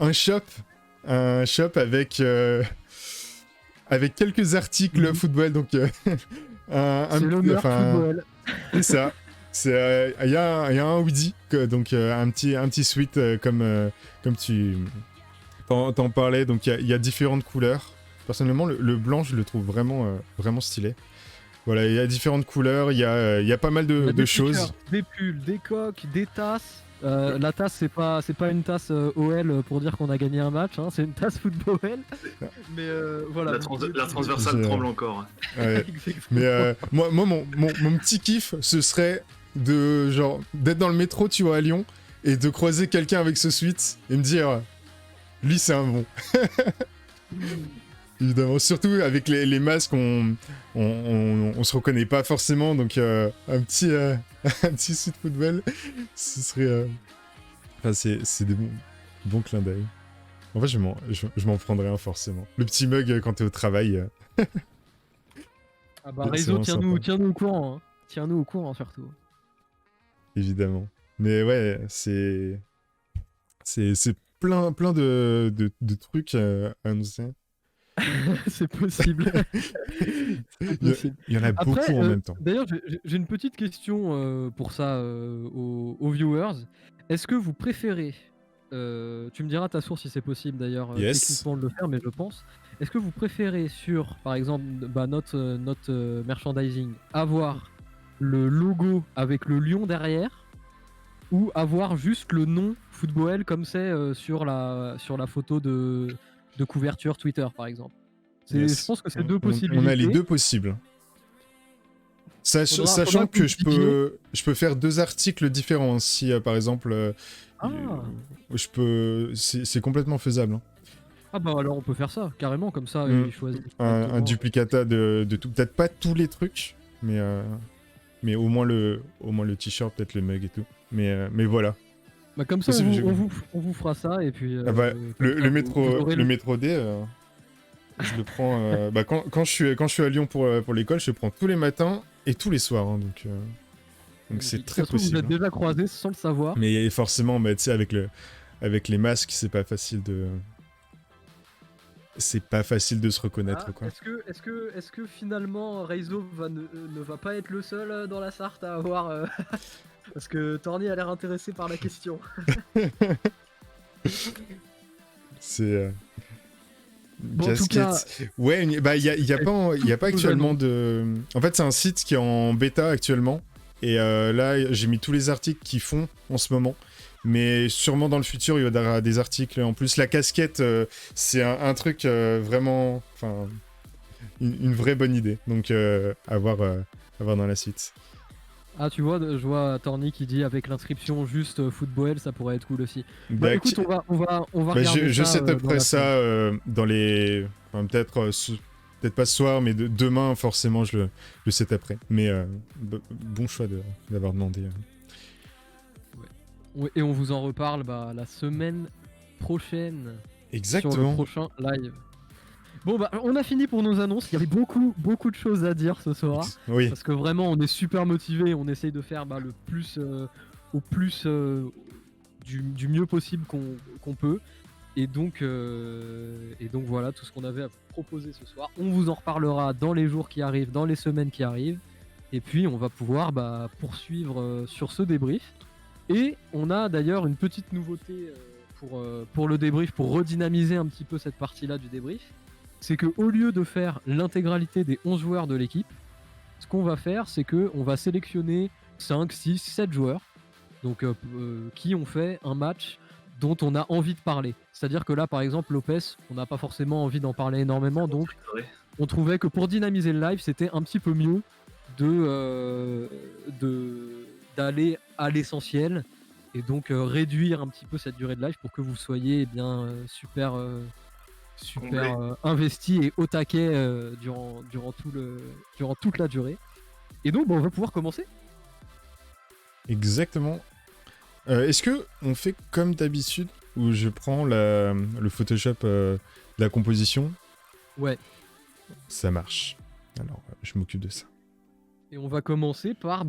un shop avec quelques articles football, donc C'est l'honneur football. c'est ça. Il y a un hoodie, donc un petit sweat comme tu t'en parlais, donc il y a différentes couleurs. Personnellement, le blanc, je le trouve vraiment stylé. Voilà, il y a différentes couleurs, il y a pas mal Il y a de des choses. t-shirts, des pulls, des coques, des tasses. La tasse, c'est pas une tasse OL pour dire qu'on a gagné un match, hein, c'est une tasse football. Mais voilà. La transversale J'ai- tremble encore. Ouais. Exactement. Mais moi mon petit kiff, ce serait d'être dans le métro, tu vois, à Lyon, et de croiser quelqu'un avec ce sweat et me dire, lui c'est un bon. Évidemment, surtout avec les masques, on se reconnaît pas forcément, donc un petit sweat football, ce serait... Enfin, c'est des bons clins d'œil. En fait, je m'en prendrais un forcément. Le petit mug quand t'es au travail. Ah bah c'est Réseau, vraiment tiens-nous au courant. Hein. Tiens-nous au courant surtout. Évidemment. Mais ouais, c'est plein de trucs à annoncer. C'est possible. C'est possible. Il y en a Après, beaucoup en même temps. D'ailleurs, j'ai une petite question pour ça aux viewers. Est-ce que vous préférez, tu me diras ta source si c'est possible d'ailleurs Yes. techniquement de le faire, mais je pense. Est-ce que vous préférez sur, par exemple, notre merchandising, avoir le logo avec le lion derrière, ou avoir juste le nom Football comme c'est sur la photo de couverture Twitter par exemple. Yes. Je pense que c'est deux On possibilités. a les deux possibles. Faudra Sachant que que vous diviez. je peux faire 2 articles différents. Si par exemple, Ah. c'est complètement faisable. Hein. Ah bah alors on peut faire ça carrément comme ça. Mm. Il choisit Un directement. duplicata de tout. Peut-être pas tous les trucs, mais au moins le t-shirt, peut-être le mug et tout. Mais voilà. Bah comme ça Possible, on vous fera ça et puis. Ah bah, comme le ça, métro, vous aurez le métro D, je le prends. Quand je suis à Lyon pour l'école, je le prends tous les matins et tous les soirs. Hein, donc c'est Ça très se trouve, possible. Vous êtes déjà croisés sans le savoir. Mais forcément, tu sais, avec les masques, c'est pas facile de. C'est pas facile de se reconnaître, Ah, quoi. Est-ce que finalement Reizo ne va pas être le seul dans la Sarthe à avoir parce que Torny a l'air intéressé par la question. C'est. Bon, en tout cas, Ouais, il y a pas actuellement de. En fait, c'est un site qui est en bêta actuellement. Et là, j'ai mis tous les articles qu'ils font en ce moment. Mais sûrement dans le futur, il y aura des articles. En plus, la casquette, c'est un truc vraiment. Enfin, une vraie bonne idée. Donc, à voir dans la suite. Ah, tu vois, je vois Torny qui dit avec l'inscription juste football, ça pourrait être cool aussi. Bah Bah, écoute, on va bah, regarder je ça sais à peu dans près la ça semaine. dans les. Enfin, peut-être pas ce soir, mais demain, forcément, je le sais après. Mais bon choix d'avoir demandé. Ouais, et on vous en reparle bah, la semaine prochaine sur le Exactement. prochain live. Bon bah on a fini pour nos annonces, il y avait beaucoup de choses à dire ce soir. Oui, Parce que vraiment on est super motivé, on essaye de faire bah, le plus au plus du mieux possible qu'on peut. Et donc voilà tout ce qu'on avait à vous proposer ce soir. On vous en reparlera dans les jours qui arrivent, dans les semaines qui arrivent. Et puis on va pouvoir bah, poursuivre sur ce débrief. Et on a d'ailleurs une petite nouveauté pour le débrief, pour redynamiser un petit peu cette partie-là du débrief. C'est qu'au lieu de faire l'intégralité des 11 joueurs de l'équipe, ce qu'on va faire, c'est qu'on va sélectionner 5, 6, 7 joueurs donc, qui ont fait un match dont on a envie de parler. C'est-à-dire que là, par exemple, Lopez, on n'a pas forcément envie d'en parler énormément, donc on trouvait que pour dynamiser le live, c'était un petit peu mieux d'aller à l'essentiel et donc réduire un petit peu cette durée de live pour que vous soyez bien super investi et au taquet durant toute la durée. Et donc, bah, on va pouvoir commencer. exactement. Est-ce que on fait comme d'habitude où je prends le Photoshop de la composition? Ouais. Ça marche. Alors, je m'occupe de ça. Et on va commencer par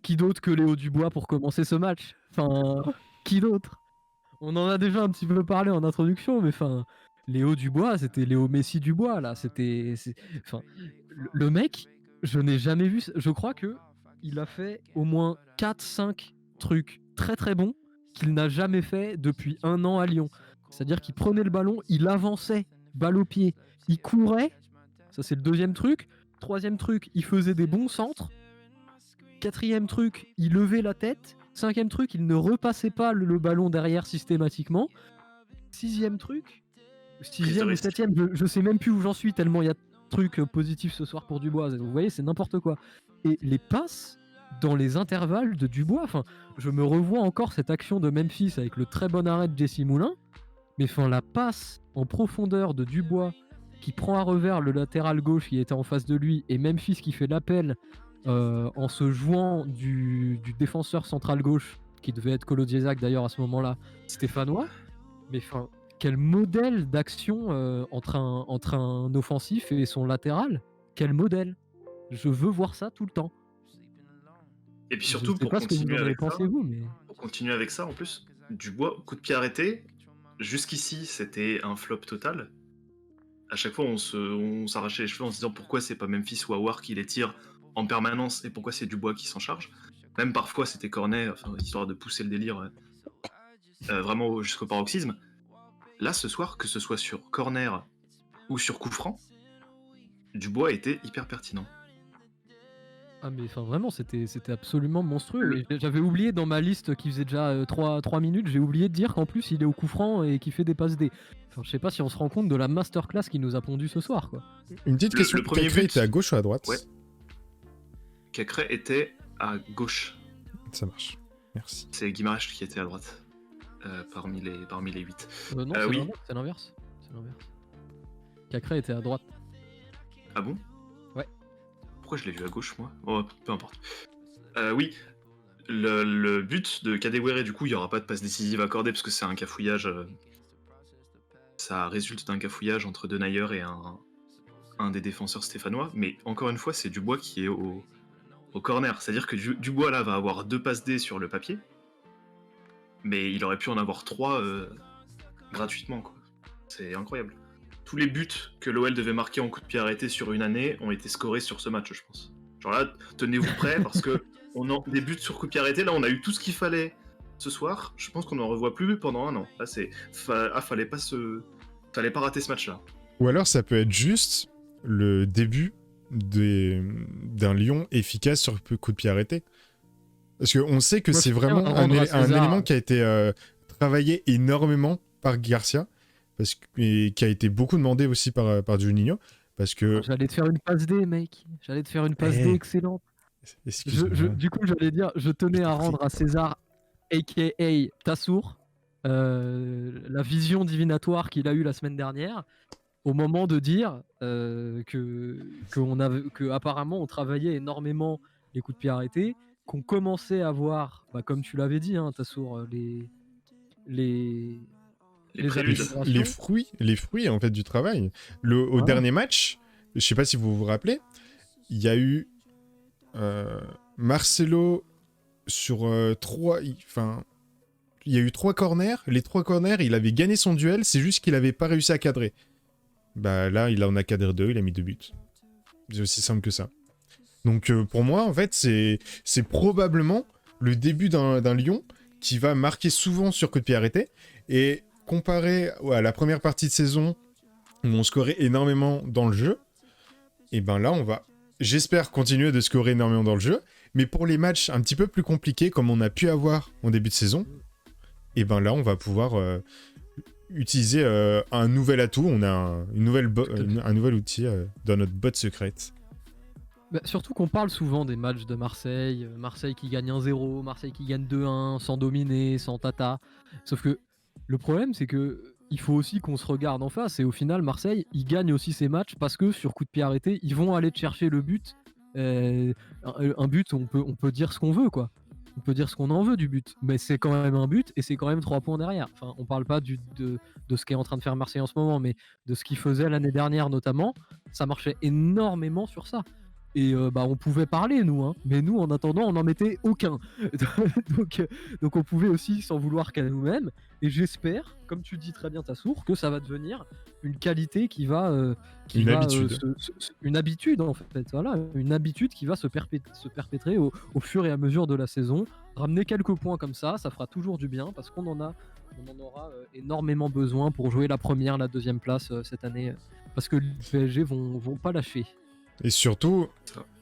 qui d'autre que Léo Dubois pour commencer ce match? Enfin, qui d'autre? On en a déjà un petit peu parlé en introduction, mais enfin, Léo Dubois, c'était Léo Messi Dubois là. Enfin, le mec, je n'ai jamais vu. Je crois que il a fait au moins 4-5 trucs très très bons qu'il n'a jamais fait depuis 1 an à Lyon. C'est-à-dire qu'il prenait le ballon, il avançait, balle au pied, il courait. Ça c'est le deuxième truc. Troisième truc, il faisait des bons centres. Quatrième truc, il levait la tête. Cinquième truc, il ne repassait pas le ballon derrière systématiquement. Sixième truc, sixième ou septième, je sais même plus où j'en suis tellement il y a de trucs positifs ce soir pour Dubois. Vous voyez, c'est n'importe quoi. Et les passes dans les intervalles de Dubois, enfin, je me revois encore cette action de Memphis avec le très bon arrêt de Jesse Moulin. Mais enfin, la passe en profondeur de Dubois qui prend à revers le latéral gauche qui était en face de lui et Memphis qui fait l'appel en se jouant du défenseur central gauche qui devait être Kolo Diezac d'ailleurs à ce moment-là, stéphanois. Mais enfin, quel modèle d'action entre un offensif et son latéral. Quel modèle. Je veux voir ça tout le temps. Et puis surtout, pour continuer avec ça, en plus, Dubois, coup de pied arrêté, jusqu'ici, c'était un flop total. À chaque fois, on s'arrachait les cheveux en se disant pourquoi c'est pas Memphis ou Aouar qui les tire en permanence et pourquoi c'est Dubois qui s'en charge. Même parfois, c'était Cornet, enfin, histoire de pousser le délire vraiment jusqu'au paroxysme. Là, ce soir, que ce soit sur corner ou sur coup franc, Dubois était hyper pertinent. Ah mais enfin vraiment c'était absolument monstrueux. J'avais oublié dans ma liste qui faisait déjà 3 minutes, j'ai oublié de dire qu'en plus il est au coup franc et qu'il fait des passes D. Enfin je sais pas si on se rend compte de la masterclass qu'il nous a pondu ce soir quoi. Une petite question, Cacré était à gauche ou à droite? Ouais. Cacré était à gauche. Ça marche, merci. C'est Guimaraes qui était à droite, parmi les 8. Non, c'est l'inverse. Cacré était à droite. Ah bon? Ouais. Pourquoi je l'ai vu à gauche, moi? Oh, peu importe. Oui, le but de Kadewere, du coup, il n'y aura pas de passe décisive accordée parce que c'est un cafouillage. Ça résulte d'un cafouillage entre Denayer et un des défenseurs stéphanois. Mais encore une fois, c'est Dubois qui est au corner. C'est-à-dire que Dubois, là, va avoir 2 passes D sur le papier. Mais il aurait pu en avoir 3 gratuitement, quoi. C'est incroyable. Tous les buts que l'OL devait marquer en coup de pied arrêté sur une année ont été scorés sur ce match, je pense. Genre là, tenez-vous prêts, parce que on a des buts sur coup de pied arrêté, là on a eu tout ce qu'il fallait ce soir. Je pense qu'on n'en revoit plus pendant 1 an. Là, fallait pas rater ce match-là. Ou alors ça peut être juste le début d'un Lyon efficace sur coup de pied arrêté. Parce qu'on sait que c'est vraiment un élément qui a été travaillé énormément par Garcia. Et qui a été beaucoup demandé aussi par Juninho, parce que... J'allais te faire une passe D, mec. J'allais te faire une passe D excellente. Excuse-moi. Du coup, j'allais dire, je tenais à rendre à César, a.k.a. Tassour, la vision divinatoire qu'il a eue la semaine dernière, au moment de dire que apparemment on travaillait énormément les coups de pied arrêtés, qu'on commençait à voir, bah, comme tu l'avais dit, hein, Tassour, les Les préludes. améliorations. Les fruits en fait du travail. Au Voilà. dernier match, je sais pas si vous vous rappelez, il y a eu Marcelo sur enfin, il y a eu 3 corners. Les 3 corners, il avait gagné son duel, c'est juste qu'il avait pas réussi à cadrer. Bah là, il en a cadré 2, il a mis 2 buts. C'est aussi simple que ça. Donc pour moi, en fait, c'est probablement le début d'un Lyon qui va marquer souvent sur coup de pied arrêté. Et comparé à la première partie de saison où on scorait énormément dans le jeu, et ben là, on va, j'espère, continuer de scorer énormément dans le jeu. Mais pour les matchs un petit peu plus compliqués, comme on a pu avoir en début de saison, et ben là, on va pouvoir utiliser un nouvel atout. On a un nouvel outil dans notre botte secrète. Bah, surtout qu'on parle souvent des matchs de Marseille, Marseille qui gagne 1-0, Marseille qui gagne 2-1, sans dominer, sans tata. Sauf que le problème, c'est que il faut aussi qu'on se regarde en face. Et au final, Marseille, ils gagnent aussi ces matchs parce que sur coup de pied arrêté, ils vont aller chercher le but. Un but, on peut dire ce qu'on veut, quoi. On peut dire ce qu'on en veut du but, mais c'est quand même un but et c'est quand même 3 points derrière. Enfin, on parle pas de ce qu'est en train de faire Marseille en ce moment, mais de ce qu'il faisait l'année dernière notamment. Ça marchait énormément sur ça. Et bah, on pouvait parler, nous, hein, mais nous, en attendant, on n'en mettait aucun. donc on pouvait aussi s'en vouloir qu'à nous-mêmes. Et j'espère, comme tu dis très bien, Tassour, que ça va devenir une qualité qui va. Une habitude. Une habitude, en fait. Voilà, une habitude qui va se perpétrer au fur et à mesure de la saison. Ramener quelques points comme ça fera toujours du bien parce qu'on en aura énormément besoin pour jouer la première, la deuxième place cette année. Parce que les PSG vont pas lâcher. Et surtout,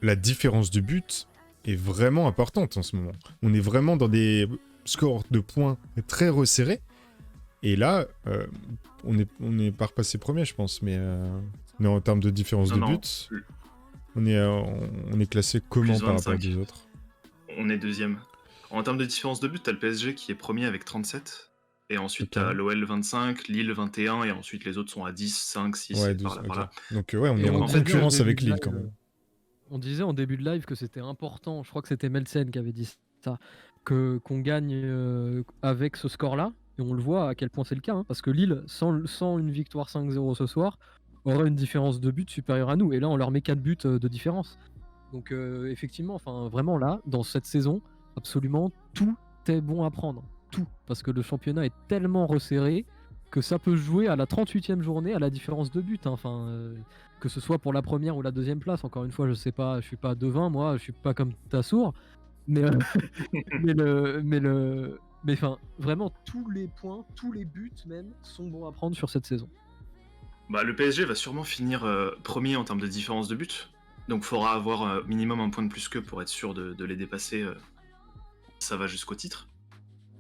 la différence de but est vraiment importante en ce moment. On est vraiment dans des scores de points très resserrés. Et là, on est pas repassé premier, je pense. Mais en termes de différence de but, on est classé comment par rapport aux autres? On est deuxième. En termes de différence de but, t'as le PSG qui est premier avec 37. Et ensuite, t'as l'OL 25, Lille 21, et ensuite les autres sont à 10, 5, 6, ouais, par là, par là. Donc ouais, on Et est en concurrence avec Lille live, quand même. On disait en début de live que c'était important, je crois que c'était Melsen qui avait dit ça, qu'on gagne avec ce score-là, et on le voit à quel point c'est le cas, hein, parce que Lille, sans une victoire 5-0 ce soir, aurait une différence de but supérieure à nous, et là on leur met 4 buts de différence. Donc effectivement, enfin vraiment là, dans cette saison, absolument tout est bon à prendre. Tout. Parce que le championnat est tellement resserré que ça peut jouer à la 38e journée à la différence de but. Hein. Enfin, que ce soit pour la première ou la deuxième place. Encore une fois, je sais pas, je suis pas devin, moi, je suis pas comme Tassour. Mais, mais enfin, vraiment, tous les points, tous les buts même, sont bons à prendre sur cette saison. Bah, le PSG va sûrement finir premier en termes de différence de but. Donc, faudra avoir minimum un point de plus qu'eux pour être sûr de les dépasser. Ça va jusqu'au titre.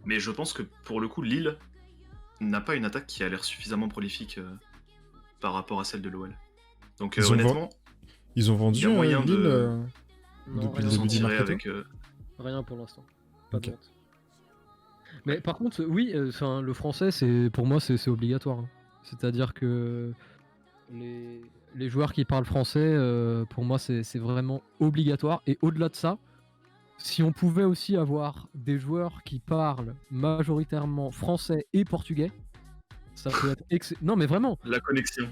Mais je pense que pour le coup, Lille n'a pas une attaque qui a l'air suffisamment prolifique par rapport à celle de l'OL. Donc honnêtement, ils ont vendu il y a moyen Lille Non, depuis le début du mercato avec rien pour l'instant. Pas de Ok. vente. Mais par contre, oui, le français, pour moi, c'est obligatoire. Hein. C'est-à-dire que les joueurs qui parlent français, pour moi, c'est vraiment obligatoire. Et au-delà de ça, si on pouvait aussi avoir des joueurs qui parlent majoritairement français et portugais, ça peut être non mais vraiment. la connexion.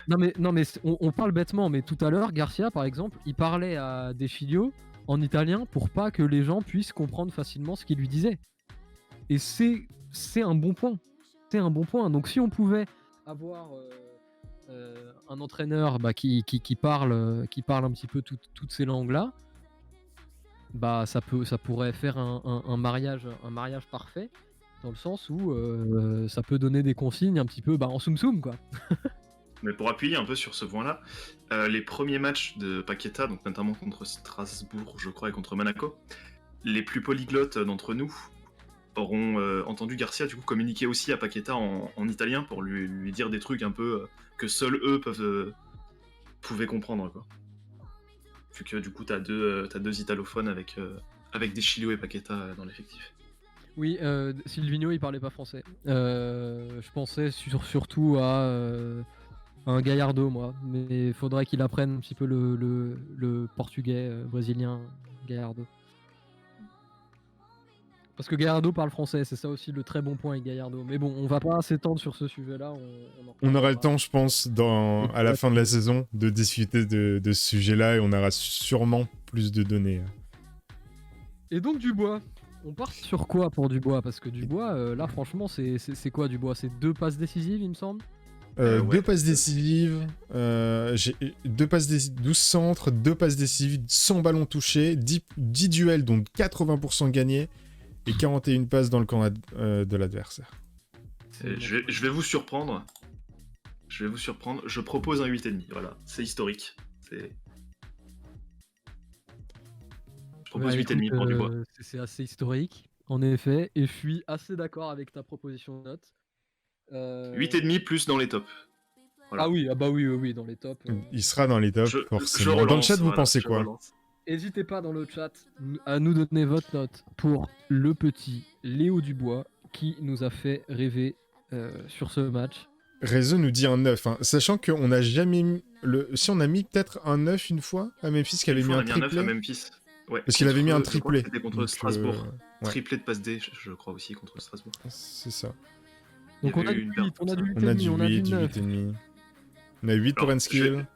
Non mais on parle bêtement, mais tout à l'heure Garcia par exemple, il parlait à des filios en italien pour pas que les gens puissent comprendre facilement ce qu'il lui disait. Et c'est un bon point. C'est un bon point. Donc si on pouvait avoir un entraîneur qui parle un petit peu toutes ces langues là, bah ça pourrait faire un mariage parfait, dans le sens où ça peut donner des consignes un petit peu en soum-soum quoi. Mais pour appuyer un peu sur ce point-là, les premiers matchs de Paqueta, donc notamment contre Strasbourg, je crois, et contre Monaco, les plus polyglottes d'entre nous auront entendu Garcia du coup communiquer aussi à Paqueta en italien pour lui dire des trucs un peu que seuls eux pouvaient comprendre, quoi. vu que du coup t'as deux italophones avec Deschilio et Paqueta dans l'effectif. Oui, Silvino, il parlait pas français. Je pensais surtout à un Gallardo, moi. Mais il faudrait qu'il apprenne un petit peu le portugais brésilien, Gallardo. Parce que Gallardo parle français, c'est ça aussi le très bon point avec Gallardo. Mais bon, on va pas s'étendre sur ce sujet-là. On aura le temps, je pense, à la fin de la saison, de discuter de ce sujet-là et on aura sûrement plus de données. Et donc Dubois, on part sur quoi pour Dubois? Parce que Dubois, là franchement, c'est quoi Dubois? C'est 2 passes décisives, il me semble. Ouais. 2 passes décisives, 12 centres, 2 passes décisives, 100 ballons touchés, 10 duels, donc 80% gagnés, et 41 passes dans le camp de l'adversaire. Je vais vous surprendre. Je propose un 8,5. Voilà, c'est historique. Je propose 8,5 pour Dubois. C'est assez historique, en effet, et je suis assez d'accord avec ta proposition de note. 8,5 plus dans les tops. Voilà. Ah oui, oui, dans les tops. Il sera dans les tops, forcément. Relance, Dans le chat, vous pensez quoi? N'hésitez pas dans le chat à nous donner votre note pour le petit Léo Dubois qui nous a fait rêver sur ce match. Réseau nous dit un 9, hein, sachant qu'on n'a jamais mis... Si on a mis peut-être un 9 une fois à Memphis, qui avait mis un triplé. À Memphis. Ouais, parce qu'il avait mis un triplé. C'était contre Strasbourg. Ouais. Triplé de passe D, je crois aussi, contre Strasbourg. C'est ça. Donc on a du 8, on a du 8,5, on a du 9. On a 8 pour Enskill.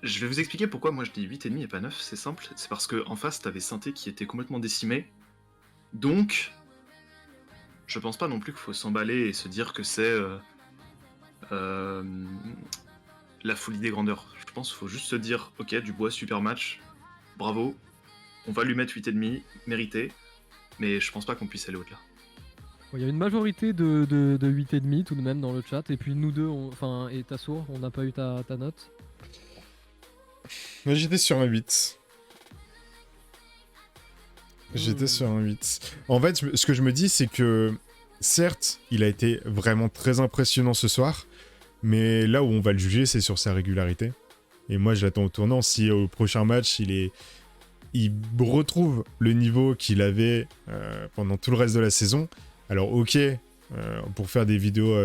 Je vais vous expliquer pourquoi moi je dis 8,5 et pas 9, c'est simple. C'est parce qu'en face, t'avais Sainté qui était complètement décimé. Donc, je pense pas non plus qu'il faut s'emballer et se dire que c'est la folie des grandeurs. Je pense qu'il faut juste se dire, ok, Dubois, super match, bravo, on va lui mettre 8,5, mérité, mais je pense pas qu'on puisse aller au-delà. Il y a une majorité de 8,5 tout de même dans le chat, et puis nous deux, et Tasso, on n'a pas eu ta note. Moi j'étais sur un 8. J'étais sur un 8. En fait, ce que je me dis, c'est que, certes, il a été vraiment très impressionnant ce soir, mais là où on va le juger, c'est sur sa régularité. Et moi, je l'attends au tournant. Si au prochain match, il retrouve le niveau qu'il avait pendant tout le reste de la saison, alors ok, pour faire des vidéos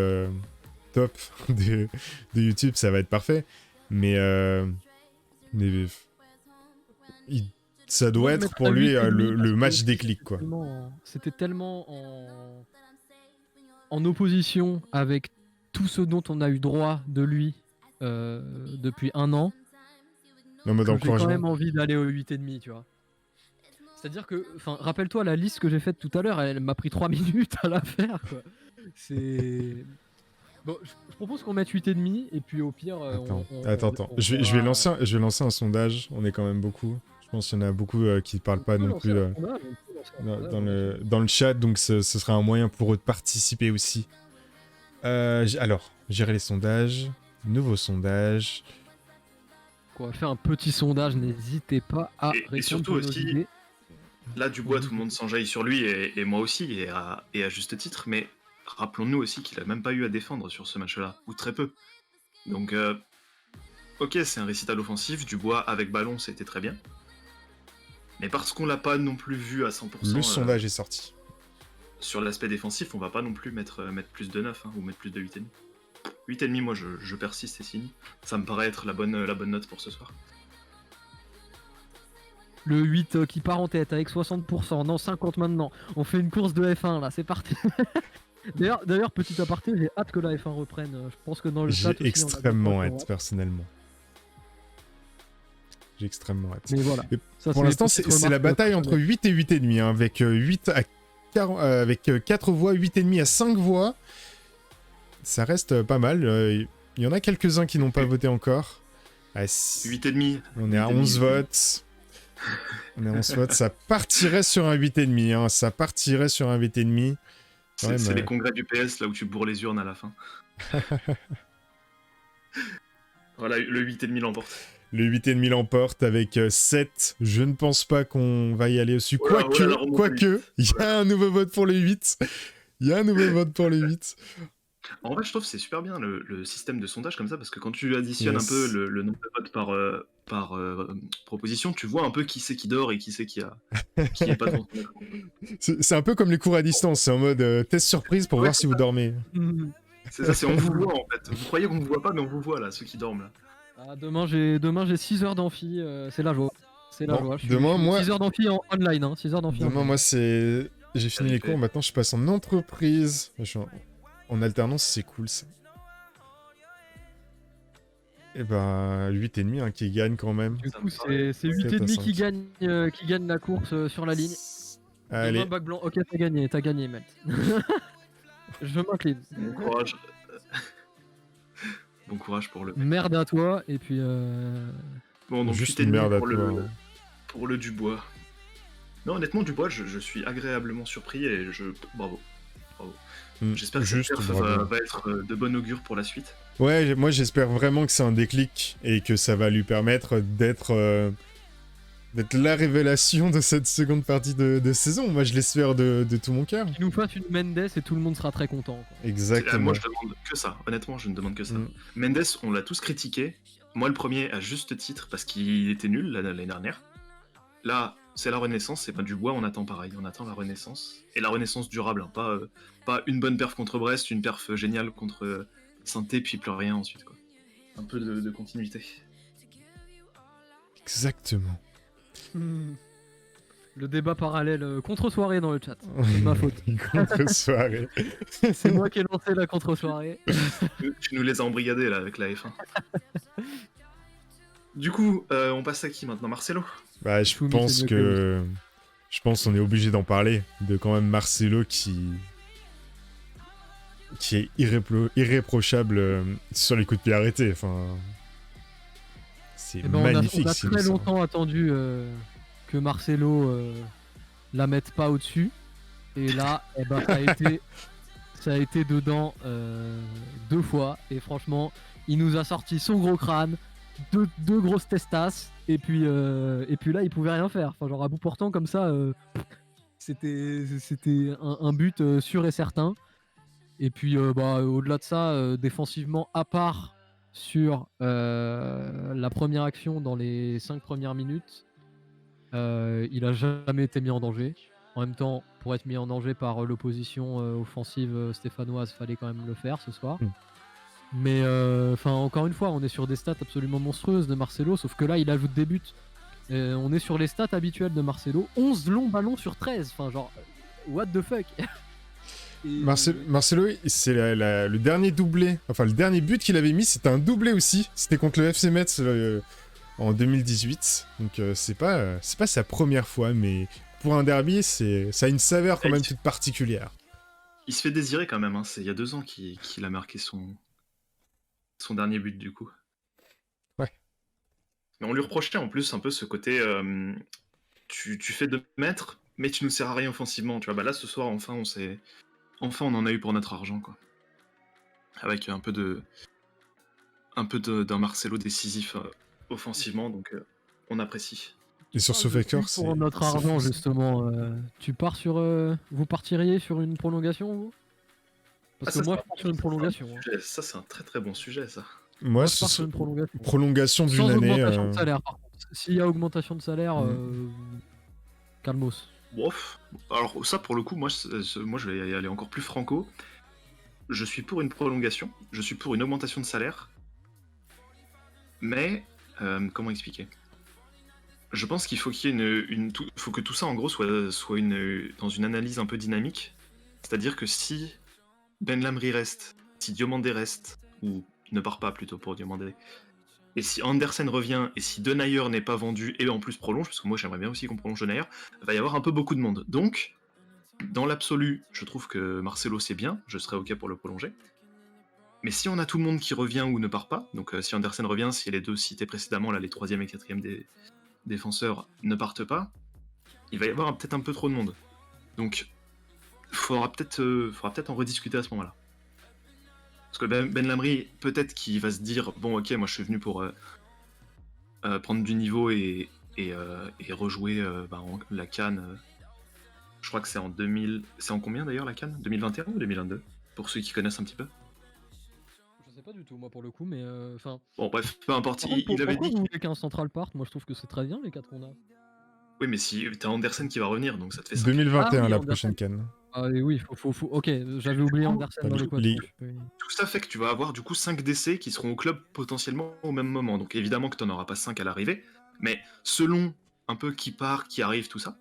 top de YouTube, ça va être parfait, mais ça doit être pour lui le match déclic, quoi. C'était tellement en opposition avec tout ce dont on a eu droit de lui depuis un an. Non, mais j'ai quand même envie d'aller au 8,5, tu vois. C'est-à-dire que, rappelle-toi la liste que j'ai faite tout à l'heure, elle m'a pris 3 minutes à la faire, quoi. C'est... Bon, je propose qu'on mette 8,5 et puis au pire... Attends. Je vais lancer un sondage, on est quand même beaucoup. Je pense qu'il y en a beaucoup qui ne parlent pas non plus dans le chat, donc ce sera un moyen pour eux de participer aussi. Alors, gérer les sondages, nouveau sondage. On va faire un petit sondage, n'hésitez pas à répondre. Et surtout aussi, là Dubois, tout le monde s'enjaille sur lui, et moi aussi, et à juste titre, mais rappelons-nous aussi qu'il a même pas eu à défendre sur ce match-là, ou très peu. Donc, ok, c'est un récital offensif, Dubois avec ballon, c'était très bien. Mais parce qu'on l'a pas non plus vu à 100%... Le sondage est sorti. Sur l'aspect défensif, on va pas non plus mettre plus de 9, ou mettre plus de 8,5. 8,5, moi je persiste et signe. Ça me paraît être la bonne note pour ce soir. Le 8 qui part en tête avec 60%, non 50 maintenant. On fait une course de F1 là, c'est parti. D'ailleurs, petit aparté, j'ai hâte que la F1 reprenne. Je pense que dans le chat... J'ai extrêmement hâte, personnellement. J'ai extrêmement hâte. Mais voilà. Pour l'instant, c'est la bataille entre 8 et 8,5, hein, avec 4 voix, 8,5 à 5 voix. Ça reste pas mal. Il y en a quelques-uns qui n'ont pas voté encore. 8,5. On est à 11 votes. Ça partirait sur un 8,5. Hein. Ça partirait sur un 8,5. C'est les congrès du PS, là où tu bourres les urnes à la fin. Voilà, le 8,5 l'emporte. Le 8,5 l'emporte avec 7. Je ne pense pas qu'on va y aller dessus. Quoique, il y a un nouveau vote pour le 8. En vrai, je trouve que c'est super bien le système de sondage comme ça, parce que quand tu additionnes un peu Yes. le nombre de votes par proposition, tu vois un peu qui c'est qui dort et qui c'est qui est pas devant son écran. C'est un peu comme les cours à distance, c'est en mode test surprise pour Ouais, voir si vous dormez. c'est ça, c'est on vous voit en fait. Vous croyez qu'on vous voit pas, mais on vous voit là, ceux qui dorment là. Ah, demain j'ai 6 heures d'amphi, c'est la joie. C'est la Bon, joie. demain, moi, 6 heures d'amphi en online, hein. 6 heures d'amphi demain, online. moi, c'est... J'ai fini les Vérité. cours, maintenant je passe en entreprise. Je suis en alternance, c'est cool ça. Et ben, 8,5 hein, qui gagne quand même. Du Ça coup, me paraît. c'est 7 à 8,5 5. qui gagne la course sur la ligne. Demain, Allez, bac blanc. Ok, t'as gagné, Melt. Je m'incline. Bon courage. Bon courage pour le. Merde à toi, et puis Bon, donc juste 8,5 une merde à pour toi. le, hein. pour le Dubois. Non, honnêtement, Dubois, je suis agréablement surpris et je. Bravo. Bravo. J'espère que cette Juste, perf bravo. va être de bon augure pour la suite. Ouais, moi j'espère vraiment que c'est un déclic et que ça va lui permettre d'être la révélation de cette seconde partie de saison. Moi je l'espère de tout mon cœur. qu'il nous fasse une Mendes et tout le monde sera très content, quoi. Exactement. Moi, je demande que ça. Honnêtement, je ne demande que ça. Mm. Mendes, on l'a tous critiqué. Moi, le premier, à juste titre, parce qu'il était nul l'année dernière. Là, c'est la renaissance. Et ben Dubois, on attend pareil. On attend la renaissance. Et la renaissance durable. Hein. Pas une bonne perf contre Brest, une perf géniale contre Saint-Étienne, puis plus rien ensuite. Quoi. Un peu de continuité. Exactement. Le débat parallèle contre-soirée dans le chat. C'est de ma faute. Contre soirée. C'est moi qui ai lancé la contre-soirée. Tu nous les as embrigadés là avec la F1. Du coup, on passe à qui maintenant? Marcelo? Bah, je Choumi, pense c'est mieux que. Je pense qu'on est obligé d'en parler. De quand même Marcelo qui est irréprochable sur les coups de pied arrêtés. Enfin. C'est Eh ben, magnifique. on a s'il très nous sort. longtemps attendu que Marcelo la mette pas au-dessus. Et là, eh ben, ça a été dedans 2 fois. Et franchement, il nous a sorti son gros crâne, deux grosses testasses. Et puis là, il pouvait rien faire. Enfin, genre à bout portant comme ça, c'était un but sûr et certain. Et puis au-delà de ça, défensivement, à part sur la première action dans les 5 premières minutes, il a jamais été mis en danger. En même temps, pour être mis en danger par l'opposition offensive stéphanoise, fallait quand même le faire ce soir. Mais encore une fois, on est sur des stats absolument monstrueuses de Marcelo, sauf que là, il ajoute des buts. On est sur les stats habituelles de Marcelo. 11 longs ballons sur 13. Enfin, genre, what the fuck. Et- Marcelo, c'est le dernier doublé, enfin le dernier but qu'il avait mis, c'était un doublé aussi. C'était contre le FC Metz en 2018. Donc c'est pas sa première fois, mais pour un derby, ça a une saveur quand même toute particulière. Il se fait désirer quand même. Hein. C'est il y a 2 ans qu'il a marqué son dernier but du coup. Ouais. Mais on lui reprochait en plus un peu ce côté tu fais 2 mètres, mais tu nous sers à rien offensivement. Tu vois, bah là ce soir enfin on en a eu pour notre argent quoi. Avec un peu d'un Marcelo décisif offensivement, donc on apprécie. Et sur ce facteur, c'est pour notre c'est argent fou, ça. justement, tu pars sur, vous partiriez sur une prolongation vous? Parce que ça, moi c'est je pars sur une prolongation. Hein. Ça c'est un très très bon sujet ça. Moi, Moi, je ce pars sur serait une prolongation. prolongation d'une Sans année. augmentation de salaire par contre. S'il y a augmentation de salaire, calmos. Bof. Alors ça pour le coup moi je vais y aller encore plus franco. Je suis pour une prolongation, je suis pour une augmentation de salaire, mais comment expliquer? Je pense qu'il faut qu'il y ait faut que tout ça en gros soit dans une analyse un peu dynamique. C'est-à-dire que si Ben Lamry reste, si Diomandé reste, ou ne part pas plutôt pour Diomandé, et si Andersen revient, et si Denayer n'est pas vendu, et en plus prolonge, parce que moi j'aimerais bien aussi qu'on prolonge Denayer, il va y avoir un peu beaucoup de monde. Donc, dans l'absolu, je trouve que Marcelo c'est bien, je serais ok pour le prolonger. Mais si on a tout le monde qui revient ou ne part pas, donc si Andersen revient, si les 2 cités précédemment, là les 3e et 4e défenseurs ne partent pas, il va y avoir peut-être un peu trop de monde. Donc, faudra peut-être en rediscuter à ce moment-là. Parce que Ben Lamry, peut-être qu'il va se dire bon, ok, moi je suis venu pour prendre du niveau et rejouer la CAN. Je crois que c'est en 2000. C'est en combien d'ailleurs la CAN? 2021 ou 2022? Pour ceux qui connaissent un petit peu. pas du tout, moi, pour le coup, mais enfin. Bon, bref, peu importe. Par contre, Il avait pourquoi dit. vous voulez qu'un central parte? Moi, je trouve que c'est très bien les 4 qu'on a. Oui, mais si t'as Andersen qui va revenir, donc ça te fait 5. 2021, Ah oui, la Andersen. prochaine canne. Ah et oui, ok, j'avais oublié Andersen Enfin, dans du coup, l'équation. les- Tout ça fait que tu vas avoir du coup 5 décès qui seront au club potentiellement au même moment. Donc évidemment que tu n'en auras pas 5 à l'arrivée, mais selon un peu qui part, qui arrive, tout ça,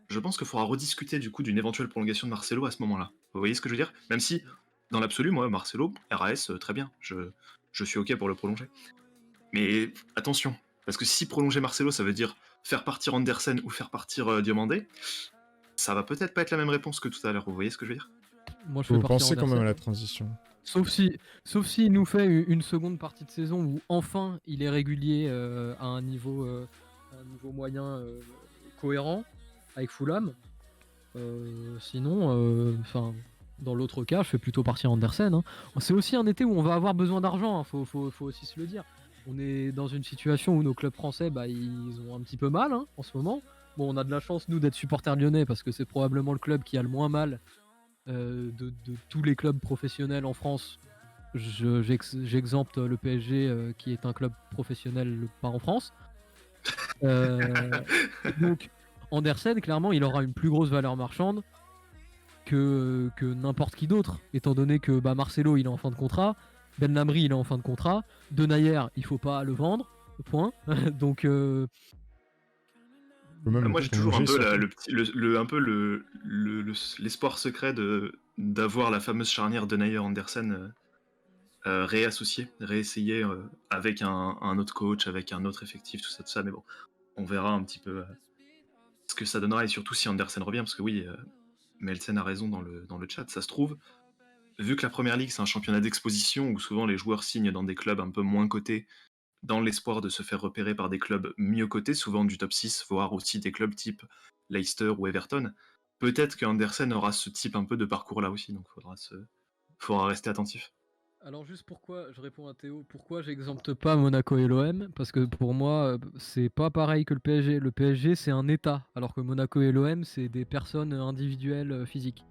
je pense qu'il faudra rediscuter du coup d'une éventuelle prolongation de Marcelo à ce moment-là. Vous voyez ce que je veux dire? Même si, dans l'absolu, moi, Marcelo, RAS, très bien. Je suis OK pour le prolonger. Mais attention, parce que si prolonger Marcelo, ça veut dire faire partir Andersen ou faire partir Diomandé, ça va peut-être pas être la même réponse que tout à l'heure. Vous voyez ce que je veux dire? Moi, je fais Vous partir pensez quand même à Andersen. la transition. Sauf s'il nous fait une seconde partie de saison où enfin il est régulier à un niveau moyen cohérent avec Fulham. Sinon, dans l'autre cas, je fais plutôt partir Andersen. Hein. C'est aussi un été où on va avoir besoin d'argent, hein, faut aussi se le dire. On est dans une situation où nos clubs français, ils ont un petit peu mal en ce moment. Bon, on a de la chance, nous, d'être supporters lyonnais parce que c'est probablement le club qui a le moins mal de tous les clubs professionnels en France. J'exempte le PSG qui est un club professionnel pas en France. Donc Andersen, clairement, il aura une plus grosse valeur marchande que n'importe qui d'autre, étant donné que Marcelo, il est en fin de contrat, Ben Lamry, il est en fin de contrat, Denayer, il faut pas le vendre, point. Donc Peut même Moi, le j'ai toujours un prolonger, peu surtout. le petit, un peu l'espoir secret d'avoir la fameuse charnière Denayer-Andersen réassociée, réessayée avec un autre coach, avec un autre effectif, tout ça, mais bon, on verra un petit peu ce que ça donnera, et surtout si Andersen revient, parce que oui, Melsen a raison dans le chat, ça se trouve, vu que la Première Ligue, c'est un championnat d'exposition, où souvent les joueurs signent dans des clubs un peu moins cotés, dans l'espoir de se faire repérer par des clubs mieux cotés, souvent du top 6, voire aussi des clubs type Leicester ou Everton. Peut-être qu'Andersen aura ce type un peu de parcours-là aussi, donc faudra rester attentif. alors juste pourquoi, je réponds à Théo, pourquoi j'exempte pas Monaco et l'OM? Parce que pour moi, c'est pas pareil que le PSG. Le PSG, c'est un État, alors que Monaco et l'OM, c'est des personnes individuelles physiques.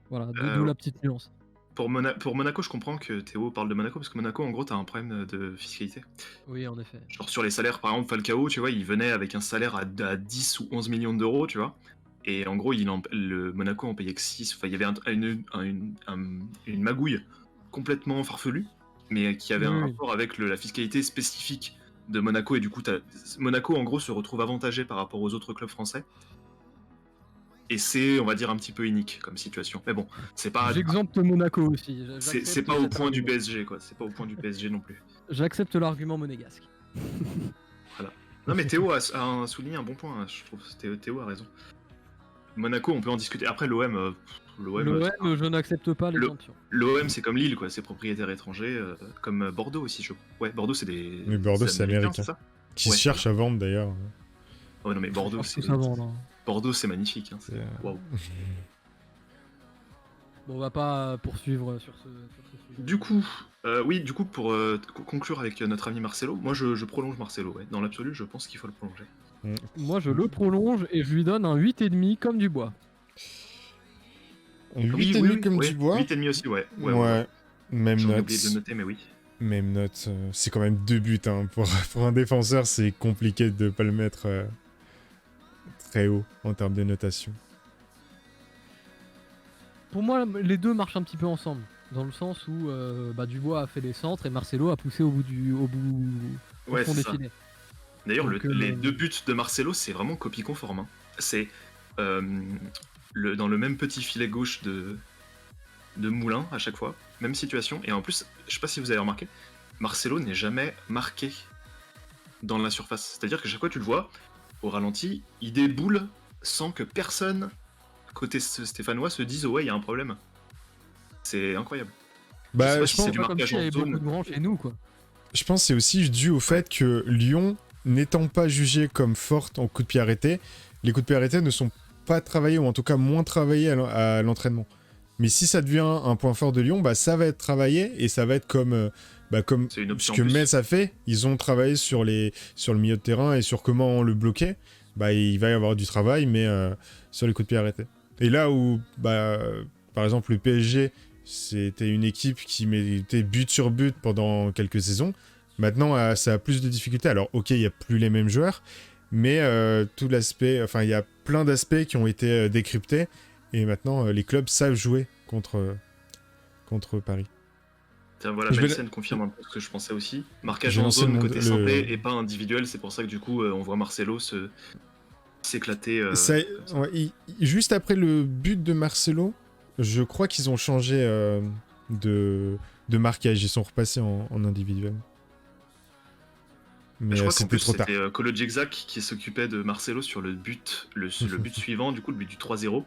Voilà, d'où Euh, la petite nuance. pour Monaco, je comprends que Théo parle de Monaco, parce que Monaco, en gros, t'as un problème de fiscalité. Oui, en effet. Genre sur les salaires, par exemple, Falcao, tu vois, il venait avec un salaire à 10 ou 11 millions d'euros, tu vois. Et en gros, le Monaco en payait que 6. Enfin, il y avait une magouille complètement farfelue, mais qui avait un Oui. rapport avec la fiscalité spécifique de Monaco. Et du coup, Monaco, en gros, se retrouve avantagé par rapport aux autres clubs français. Et c'est, on va dire, un petit peu unique comme situation. Mais bon, c'est pas, J'exempte Monaco aussi. c'est pas au point du PSG, quoi. C'est pas au point du PSG non plus. J'accepte l'argument monégasque. Non, mais Théo a souligné un bon point, hein, je trouve. Théo a raison. Monaco, on peut en discuter. Après, l'OM, Je n'accepte pas l'exemption. l'OM, c'est comme Lille, quoi. C'est propriétaire étranger, comme Bordeaux aussi, je crois. Ouais, Bordeaux, c'est des. Mais Bordeaux, c'est américain. c'est ça? Qui Ouais. se cherche à vendre d'ailleurs. Oh non, mais Bordeaux, Tout c'est. ça vendre, hein. Bordeaux, c'est magnifique. Hein. C'est, Waouh. Bon, on va pas poursuivre sur ce sujet. Du coup, pour conclure avec notre ami Marcelo, moi je prolonge Marcelo. Ouais. Dans l'absolu, je pense qu'il faut le prolonger. Moi, je le prolonge et je lui donne un 8,5 comme du bois. 8,5 comme du bois. 8,5 aussi, ouais. Ouais. Même J'en ai note. oublié de noter, mais oui. Même note. C'est quand même 2 buts. Hein. Pour un défenseur, c'est compliqué de pas le mettre très haut en termes de notation. Pour moi, les deux marchent un petit peu ensemble. Dans le sens où Dubois a fait des centres et Marcelo a poussé au Ouais, fond c'est des ça. filets. D'ailleurs, Donc, les deux buts de Marcelo, c'est vraiment copie conforme. Hein. C'est dans le même petit filet gauche de Moulin à chaque fois, même situation. Et en plus, je sais pas si vous avez remarqué, Marcelo n'est jamais marqué dans la surface. C'est-à-dire que chaque fois tu le vois, au ralenti, il déboule sans que personne, côté stéphanois, se dise « Ouais, il y a un problème ». C'est incroyable. Bah, je je sais pense, pas si c'est du Pas comme marquage s'il y en avait beaucoup zone. de grands chez nous, quoi. je pense que c'est aussi dû au fait que Lyon, n'étant pas jugée comme forte en coups de pied arrêtés, les coups de pied arrêtés ne sont pas travaillés, ou en tout cas moins travaillés à l'entraînement. Mais si ça devient un point fort de Lyon, bah, ça va être travaillé, et ça va être comme C'est une ce option que en plus. Metz a fait. Ils ont travaillé sur le milieu de terrain et sur comment le bloquer. Bah, il va y avoir du travail, mais sur les coups de pied arrêtés. Et là où, par exemple, le PSG C'était une équipe qui mettait but sur but pendant quelques saisons. Maintenant, ça a plus de difficultés. Alors, ok, il n'y a plus les mêmes joueurs, mais tout l'aspect... Enfin, il y a plein d'aspects qui ont été décryptés, et maintenant, les clubs savent jouer contre Paris. Tiens, voilà, Je vais Melsen confirme un peu ce que je pensais aussi. Marquage J'ai en lancé zone le- côté santé et pas individuel, c'est pour ça que du coup on voit Marcelo s'éclater. Comme ça. Juste après le but de Marcelo, je crois qu'ils ont changé de marquage. Ils sont repassés en individuel. Mais Je crois qu'en c'était plus trop tard. c'était Kolo Djekzak qui s'occupait de Marcelo sur le but, le but suivant, du coup le but du 3-0.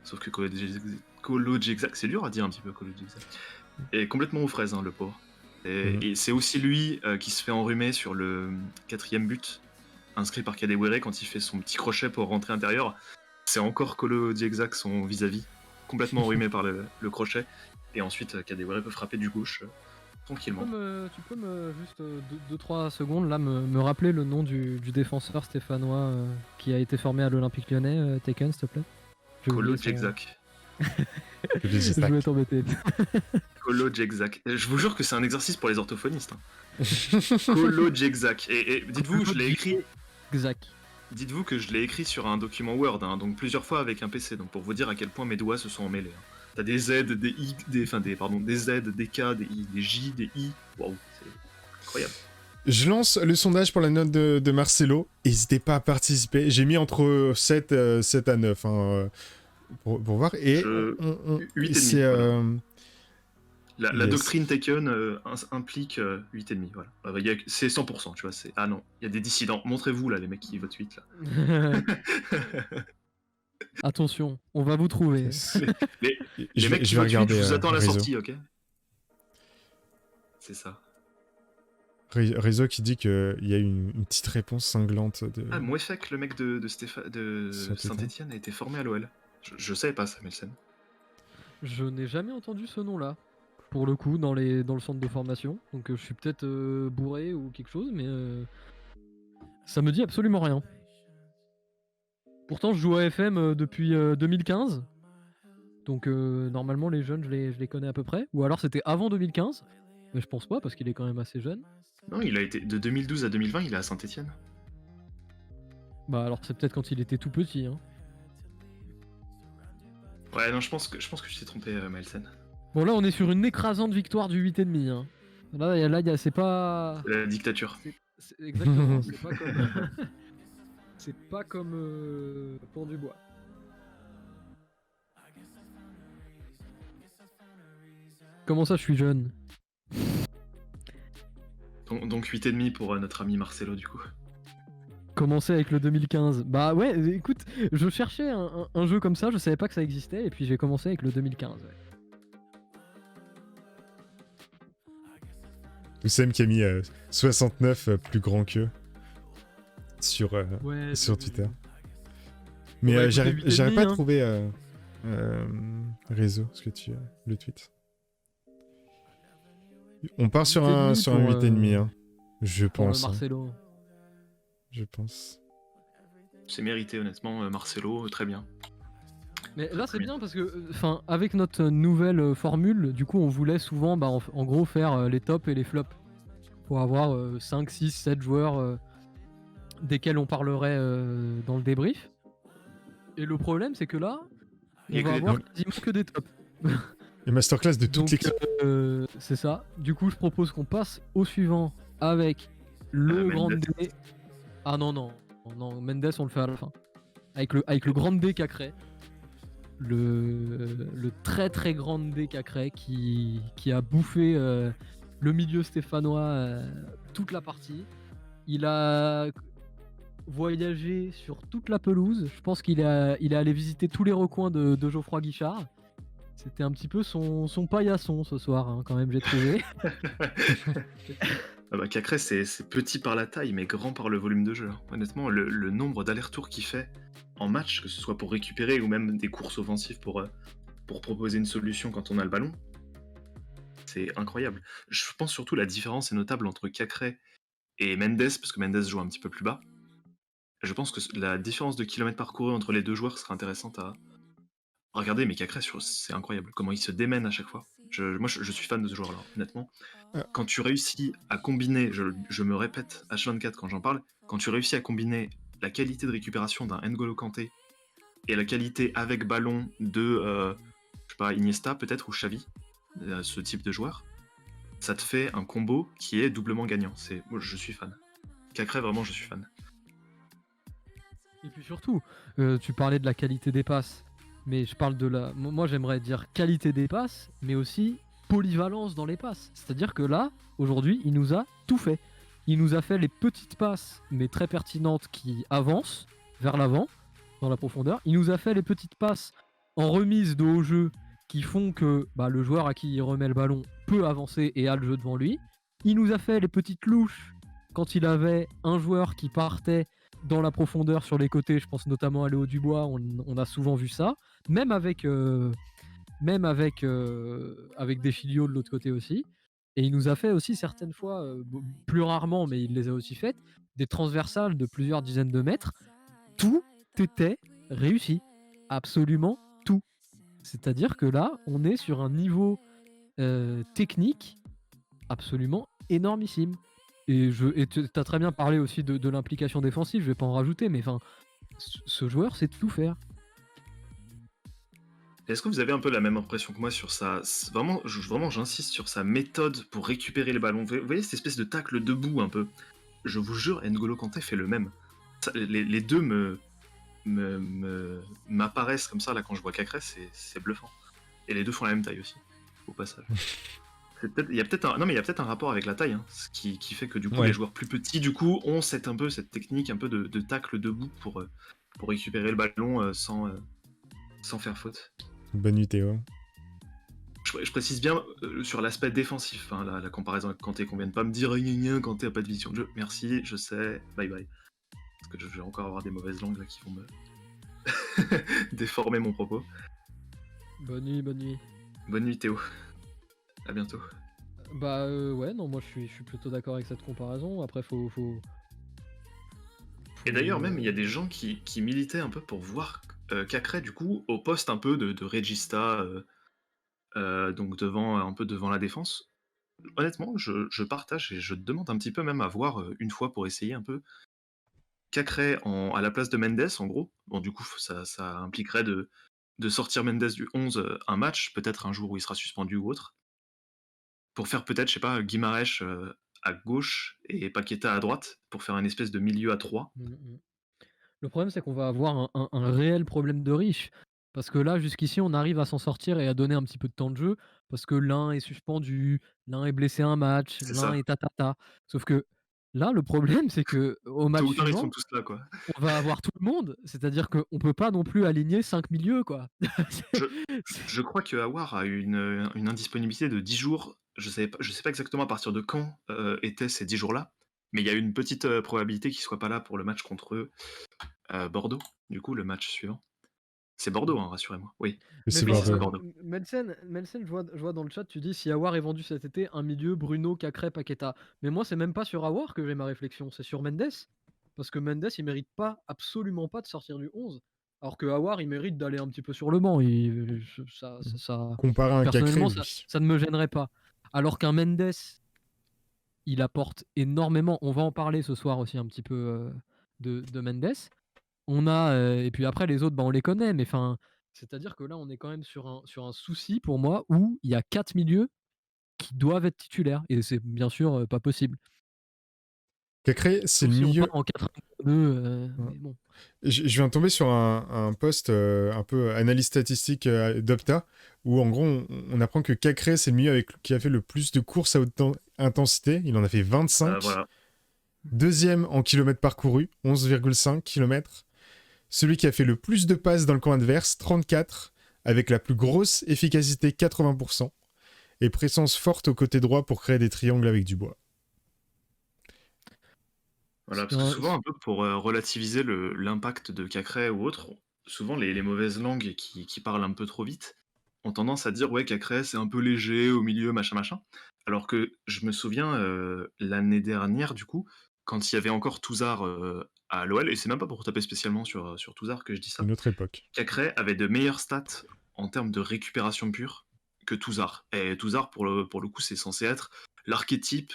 Sauf que Kolo Djekzak, c'est dur à dire un petit peu Kolo Djekzak. est complètement aux fraises, hein, le pauvre. Et c'est aussi lui qui se fait enrhumer sur le 4e but inscrit par Kadewere quand il fait son petit crochet pour rentrer intérieur. C'est encore Kolo Djekzak, son vis-à-vis, complètement enrhumé par le crochet. Et ensuite, Kadewere peut frapper du gauche tranquillement. Tu peux me juste 2-3 secondes là me rappeler le nom du défenseur stéphanois qui a été formé à l'Olympique Lyonnais, Taken, s'il te plaît. Kolo Djekzak. Je voulais t'embêter. Kolo Djekzak. Je vous jure que c'est un exercice pour les orthophonistes. Hein. Kolo Djekzak. Et dites-vous, je l'ai écrit. Exact. Dites-vous que je l'ai écrit sur un document Word, hein, donc plusieurs fois avec un PC, donc pour vous dire à quel point mes doigts se sont emmêlés. Hein. T'as des Z, des I, des Z, des K, des I, des J, des I. Waouh, c'est incroyable. Je lance le sondage pour la note de Marcelo. N'hésitez pas à participer. J'ai mis entre 7 à 9 hein, pour voir. Et 8,5, c'est... La yes. doctrine Taken implique 8,5, voilà. C'est 100%, tu vois. Ah non, il y a des dissidents. Montrez-vous là, les mecs qui votent 8 là. Attention, on va vous trouver. Les mecs qui votent 8, je vous attends à la Réseau. sortie, ok? C'est ça. Réseau qui dit qu'il y a une petite réponse cinglante de... Ah, Mouefek, le mec de Saint-Etienne, a été formé à l'OL. Je savais pas ça, Melsen. Je n'ai jamais entendu ce nom-là, pour le coup, dans le centre de formation. Donc je suis peut-être bourré ou quelque chose, mais ça me dit absolument rien. Pourtant, je joue à FM depuis 2015. Donc normalement, les jeunes, je les connais à peu près. Ou alors c'était avant 2015. Mais je pense pas, parce qu'il est quand même assez jeune. Non, il a été de 2012 à 2020, il est à Saint-Etienne. Bah alors c'est peut-être quand il était tout petit. Hein. Ouais, non, je pense que je t'ai trompé, Melsen. Bon, là, on est sur une écrasante victoire du 8,5. Hein. Là, c'est pas... La dictature. Exactement, c'est pas comme... c'est pas comme Pont du Bois. Comment ça, je suis jeune? Donc 8,5 pour notre ami Marcelo, du coup. Commencer avec le 2015. Bah ouais, écoute, je cherchais un jeu comme ça, je savais pas que ça existait, et puis j'ai commencé avec le 2015. Ouais. Oussem qui a mis 69 plus grand qu'eux sur Twitter. Mais Ouais, j'arrive pas à hein. trouver Réseau, ce que tu le tweet. On part sur un 8,5, hein, je pense. Marcelo. Je pense. C'est mérité, honnêtement, Marcelo, très bien. Mais là c'est bien parce que, avec notre nouvelle formule, du coup on voulait souvent, en gros, faire les tops et les flops. Pour avoir 5, 6, 7 joueurs desquels on parlerait dans le débrief. Et le problème c'est que là, on va avoir quasiment que des tops. Et masterclass de toute l'équipe. C'est ça. Du coup je propose qu'on passe au suivant avec le grand D. Ah non, Mendes on le fait à la fin. Avec le grand D Cacré. Le très très grand D Cacré qui a bouffé le milieu stéphanois toute la partie. Il a voyagé sur toute la pelouse. Je pense qu'il est allé visiter tous les recoins de Geoffroy Guichard. C'était un petit peu son paillasson ce soir, hein, quand même, j'ai trouvé. Cacré, c'est petit par la taille, mais grand par le volume de jeu. Honnêtement, le nombre d'allers-retours qu'il fait en match, que ce soit pour récupérer ou même des courses offensives pour proposer une solution quand on a le ballon, c'est incroyable. Je pense surtout la différence est notable entre Cacré et Mendes, parce que Mendes joue un petit peu plus bas. Je pense que la différence de kilomètres parcourus entre les deux joueurs sera intéressante à regarder, mais Cacré, c'est incroyable. Comment il se démène à chaque fois. Moi, je suis fan de ce joueur-là, honnêtement. Ah. Quand tu réussis à combiner, je me répète H24 quand j'en parle, quand tu réussis à combiner la qualité de récupération d'un N'Golo Kanté et la qualité avec ballon de, je sais pas, Iniesta peut-être ou Xavi, ce type de joueur, ça te fait un combo qui est doublement gagnant. Moi, je suis fan. Cacré, vraiment, je suis fan. Et puis surtout, tu parlais de la qualité des passes, mais je parle de la. Moi, j'aimerais dire qualité des passes, mais aussi polyvalence dans les passes. C'est-à-dire que là, aujourd'hui, il nous a tout fait. Il nous a fait les petites passes, mais très pertinentes, qui avancent vers l'avant, dans la profondeur. Il nous a fait les petites passes en remise de haut jeu qui font que le joueur à qui il remet le ballon peut avancer et a le jeu devant lui. Il nous a fait les petites louches quand il avait un joueur qui partait dans la profondeur sur les côtés. Je pense notamment à Léo Dubois, on a souvent vu ça. Même avec des filiaux de l'autre côté aussi. Et il nous a fait aussi certaines fois, plus rarement, mais il les a aussi faites, des transversales de plusieurs dizaines de mètres. Tout était réussi. Absolument tout. C'est-à-dire que là, on est sur un niveau technique absolument énormissime. Et tu as très bien parlé aussi de l'implication défensive, je vais pas en rajouter, mais enfin, ce joueur sait tout faire. Est-ce que vous avez un peu la même impression que moi sur vraiment, j'insiste sur sa méthode pour récupérer les ballons. Vous voyez cette espèce de tacle debout un peu. Je vous jure, N'Golo Kanté fait le même. Les deux m'apparaissent comme ça là quand je vois Cacré, c'est bluffant. Et les deux font la même taille aussi, au passage. Il y a peut-être un rapport avec la taille, hein, ce qui fait que du coup les joueurs plus petits du coup ont cette technique un peu de tacle debout pour récupérer le ballon sans faire faute. Bonne nuit Théo. Je précise bien sur l'aspect défensif, hein, la comparaison avec Kanté, qu'on vienne pas me dire Kanté a pas de vision de jeu. Merci, je sais, bye bye. Parce que je vais encore avoir des mauvaises langues là qui vont me déformer mon propos. Bonne nuit, bonne nuit. Bonne nuit Théo. À bientôt. Ouais, non, moi je suis plutôt d'accord avec cette comparaison. Après, faut... Et d'ailleurs, même, il y a des gens qui militaient un peu pour voir Cacré, du coup, au poste un peu de Regista, donc un peu devant la défense. Honnêtement, je partage et je demande un petit peu même à voir une fois pour essayer un peu Cacré à la place de Mendes, en gros. Bon, du coup, ça impliquerait de sortir Mendes du 11 un match, peut-être un jour où il sera suspendu ou autre, pour faire peut-être, je sais pas, Guimarães à gauche et Paqueta à droite, pour faire une espèce de milieu à 3. Le problème, c'est qu'on va avoir un réel problème de riche. Parce que là, jusqu'ici, on arrive à s'en sortir et à donner un petit peu de temps de jeu. Parce que l'un est suspendu, l'un est blessé un match, C'est l'un ça. est tatata. Sauf que là, le problème, c'est que au match Tôt ou tard, ils suivant, sont tous là, quoi. on va avoir tout le monde. C'est-à-dire qu'on peut pas non plus aligner 5 milieux, quoi. Je crois que Aouar a une indisponibilité de 10 jours. Je sais pas exactement à partir de quand étaient ces 10 jours-là, mais il y a une petite probabilité qu'il soit pas là pour le match contre Bordeaux, du coup, le match suivant. C'est Bordeaux, hein, rassurez-moi. Oui. C'est Mais c'est ça, Bordeaux. Bordeaux. Melsen, je vois dans le chat, tu dis si Awar est vendu cet été, un milieu, Bruno, Cacré, Paqueta. Mais moi, c'est même pas sur Awar que j'ai ma réflexion, c'est sur Mendes. Parce que Mendes, il mérite absolument pas de sortir du 11. Alors que Awar, il mérite d'aller un petit peu sur le banc. Comparé à un Cacré, personnellement, oui. ça ne me gênerait pas. Alors qu'un Mendes, il apporte énormément. On va en parler ce soir aussi un petit peu de Mendes. On a, et puis après les autres, on les connaît, mais enfin, c'est-à-dire que là, on est quand même sur un souci pour moi où il y a 4 milieux qui doivent être titulaires, et c'est bien sûr pas possible. Cacré, c'est Sauf le si milieu. on part en 4-1-2, mais bon. Je viens de tomber sur un post un peu analyse statistique d'Opta, où en gros, on apprend que Cacré, c'est le milieu qui a fait le plus de courses à haute intensité. Il en a fait 25. Voilà. Deuxième en kilomètres parcourus, 11,5 km. Celui qui a fait le plus de passes dans le camp adverse, 34, avec la plus grosse efficacité, 80%. Et présence forte au côté droit pour créer des triangles avec Dubois. Voilà, parce que souvent, un peu pour relativiser l'impact de Cacré ou autre, souvent les mauvaises langues qui parlent un peu trop vite ont tendance à dire ouais, Cacré c'est un peu léger au milieu, machin machin. Alors que je me souviens l'année dernière, du coup, quand il y avait encore Touzard à l'OL, et c'est même pas pour taper spécialement sur Touzard que je dis ça, Une autre époque. Cacré avait de meilleures stats en termes de récupération pure que Touzard. Et Touzard, pour le coup, c'est censé être l'archétype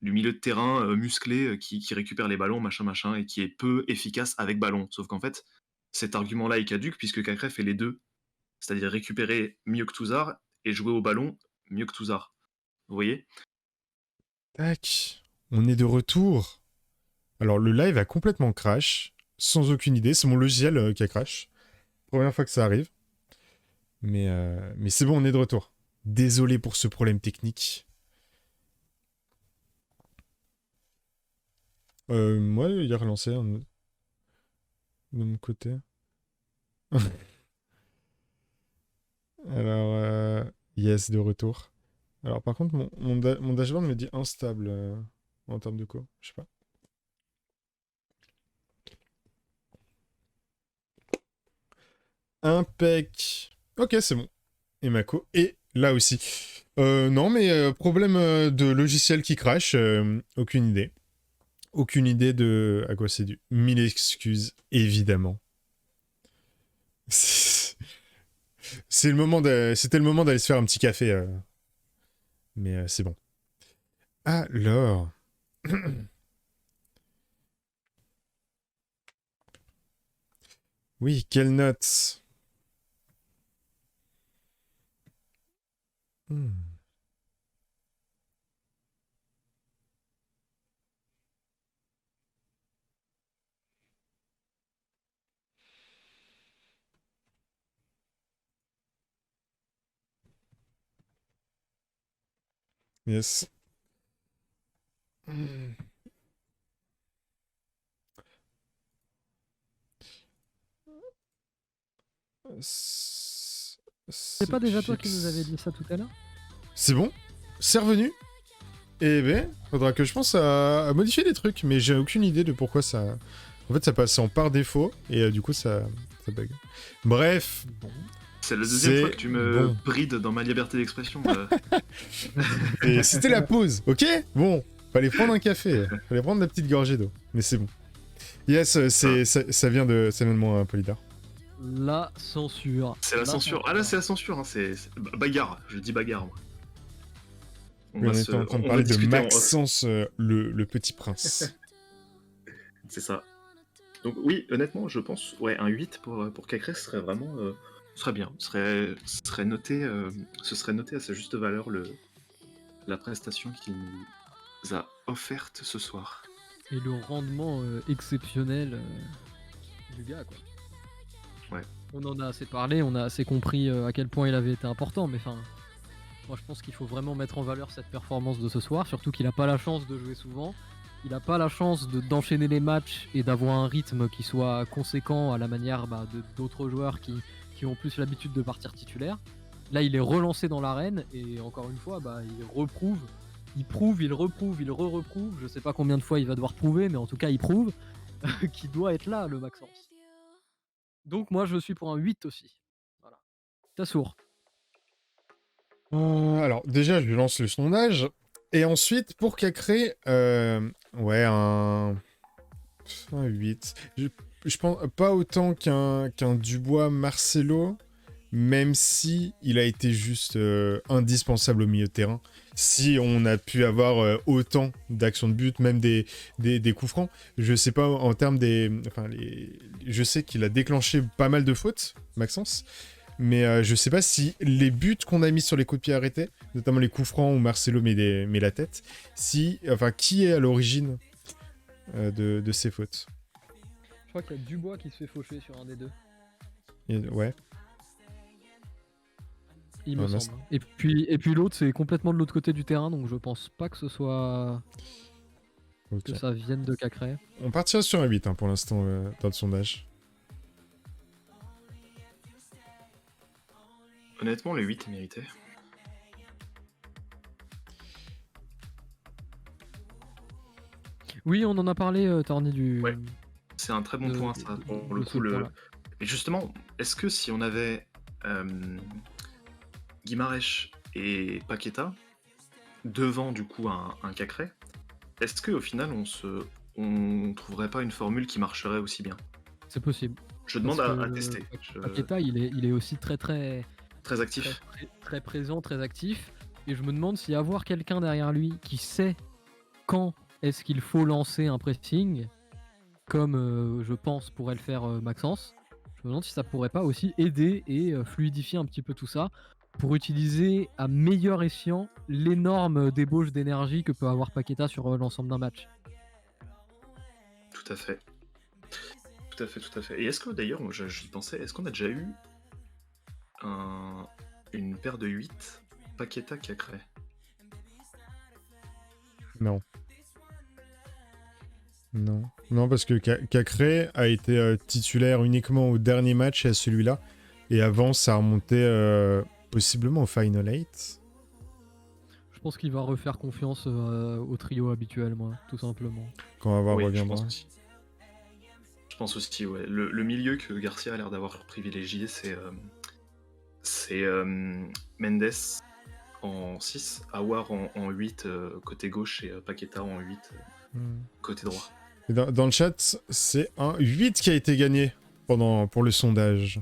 du milieu de terrain musclé qui récupère les ballons, machin, et qui est peu efficace avec ballon. Sauf qu'en fait, cet argument-là est caduque puisque Cacré fait les deux. C'est-à-dire récupérer mieux que Touzard et jouer au ballon mieux que Touzard. Vous voyez? Tac. On est de retour. Alors, le live a complètement crash. Sans aucune idée. C'est mon logiciel qui a crash. Première fois que ça arrive. Mais c'est bon, on est de retour. Désolé pour ce problème technique. Moi, il a relancé de mon côté. Alors, yes, de retour. Alors, par contre, mon dashboard me dit instable en termes de co. Je sais pas. Impec. Ok, c'est bon. Et Mako. Et là aussi. Non, mais problème de logiciel qui crash. Aucune idée. Aucune idée de à quoi c'est dû. Mille excuses, évidemment. C'était le moment d'aller se faire un petit café. Mais c'est bon. Alors. Oui, quelle note? Yes. C'est pas déjà toi qui nous avais dit ça tout à l'heure? C'est bon? C'est revenu? Eh ben, faudra que je pense à modifier des trucs, mais j'ai aucune idée de pourquoi ça... En fait, ça passe en par défaut, et du coup, ça bug. Bref. Bon. C'est la deuxième fois que tu me brides dans ma liberté d'expression. Et c'était la pause, ok? Bon, fallait prendre un café, fallait prendre la petite gorgée d'eau, mais c'est bon. Yes, ça vient de moi, Polydar. La censure. C'est la censure. Ah là, c'est la censure, hein. C'est bagarre. Je dis bagarre, moi. On était en train de parler de Maxence, le petit prince. C'est ça. Donc oui, honnêtement, je pense, ouais, un 8 pour Cacré, ce serait vraiment... ce serait bien. Ce serait noté à sa juste valeur la prestation qu'il nous a offerte ce soir. Et le rendement exceptionnel du gars, quoi. Ouais. On en a assez parlé, on a assez compris à quel point il avait été important, mais enfin... Moi je pense qu'il faut vraiment mettre en valeur cette performance de ce soir, surtout qu'il n'a pas la chance de jouer souvent. Il n'a pas la chance d'enchaîner les matchs et d'avoir un rythme qui soit conséquent à la manière d'autres joueurs qui ont plus l'habitude de partir titulaire. Là, il est relancé dans l'arène et encore une fois, il reprouve, il reprouve, il reprouve. Je sais pas combien de fois il va devoir prouver, mais en tout cas, il prouve qu'il doit être là, le Maxence. Donc moi, je suis pour un 8 aussi. Voilà. Tassour. Alors, déjà, je lance le sondage. Et ensuite, pour Cacré, ouais, un 8. Je pense pas autant qu'un Dubois Marcelo, même si il a été juste indispensable au milieu de terrain. Si on a pu avoir autant d'actions de but, même des coups francs, je sais pas en termes je sais qu'il a déclenché pas mal de fautes, Maxence. Mais je sais pas si les buts qu'on a mis sur les coups de pied arrêtés, notamment les coups francs où Marcelo met la tête, qui est à l'origine de ces fautes. Je crois qu'il y a Dubois qui se fait faucher sur un des deux. Ouais. Il me semble. Et puis l'autre, c'est complètement de l'autre côté du terrain, donc je pense pas que ce soit... Okay. Que ça vienne de Cacré. On partira sur un 8 pour l'instant dans le sondage. Honnêtement, le 8 est mérité. Oui, on en a parlé, Torny, du... Ouais, c'est un très bon point, ça, pour le coup. Mais justement, est-ce que si on avait Guimarães et Paqueta devant, du coup, un Cacré, est-ce qu'au final, on trouverait pas une formule qui marcherait aussi bien? C'est possible. Je demande à tester. Paqueta, il est aussi très très Très actif. très présent, très actif. Et je me demande si avoir quelqu'un derrière lui qui sait quand est-ce qu'il faut lancer un pressing, comme je pense pourrait le faire Maxence, je me demande si ça pourrait pas aussi aider et fluidifier un petit peu tout ça pour utiliser à meilleur escient l'énorme débauche d'énergie que peut avoir Paqueta sur l'ensemble d'un match. Tout à fait. Tout à fait, tout à fait. Et est-ce que d'ailleurs, moi, j'y pensais, est-ce qu'on a déjà eu une paire de 8 Paqueta Cacré? Non. Non, parce que Cacré a été titulaire uniquement au dernier match et à celui-là. Et avant, ça remontait possiblement au Final 8. Je pense qu'il va refaire confiance au trio habituel, moi, tout simplement. Quand Ava Oui, je reviendra. pense aussi. Je pense aussi, ouais. Le milieu que Garcia a l'air d'avoir privilégié, c'est Mendes en 6, Aouar en 8 côté gauche et Paqueta en 8 côté droit. Et dans le chat, c'est un 8 qui a été gagné pour le sondage.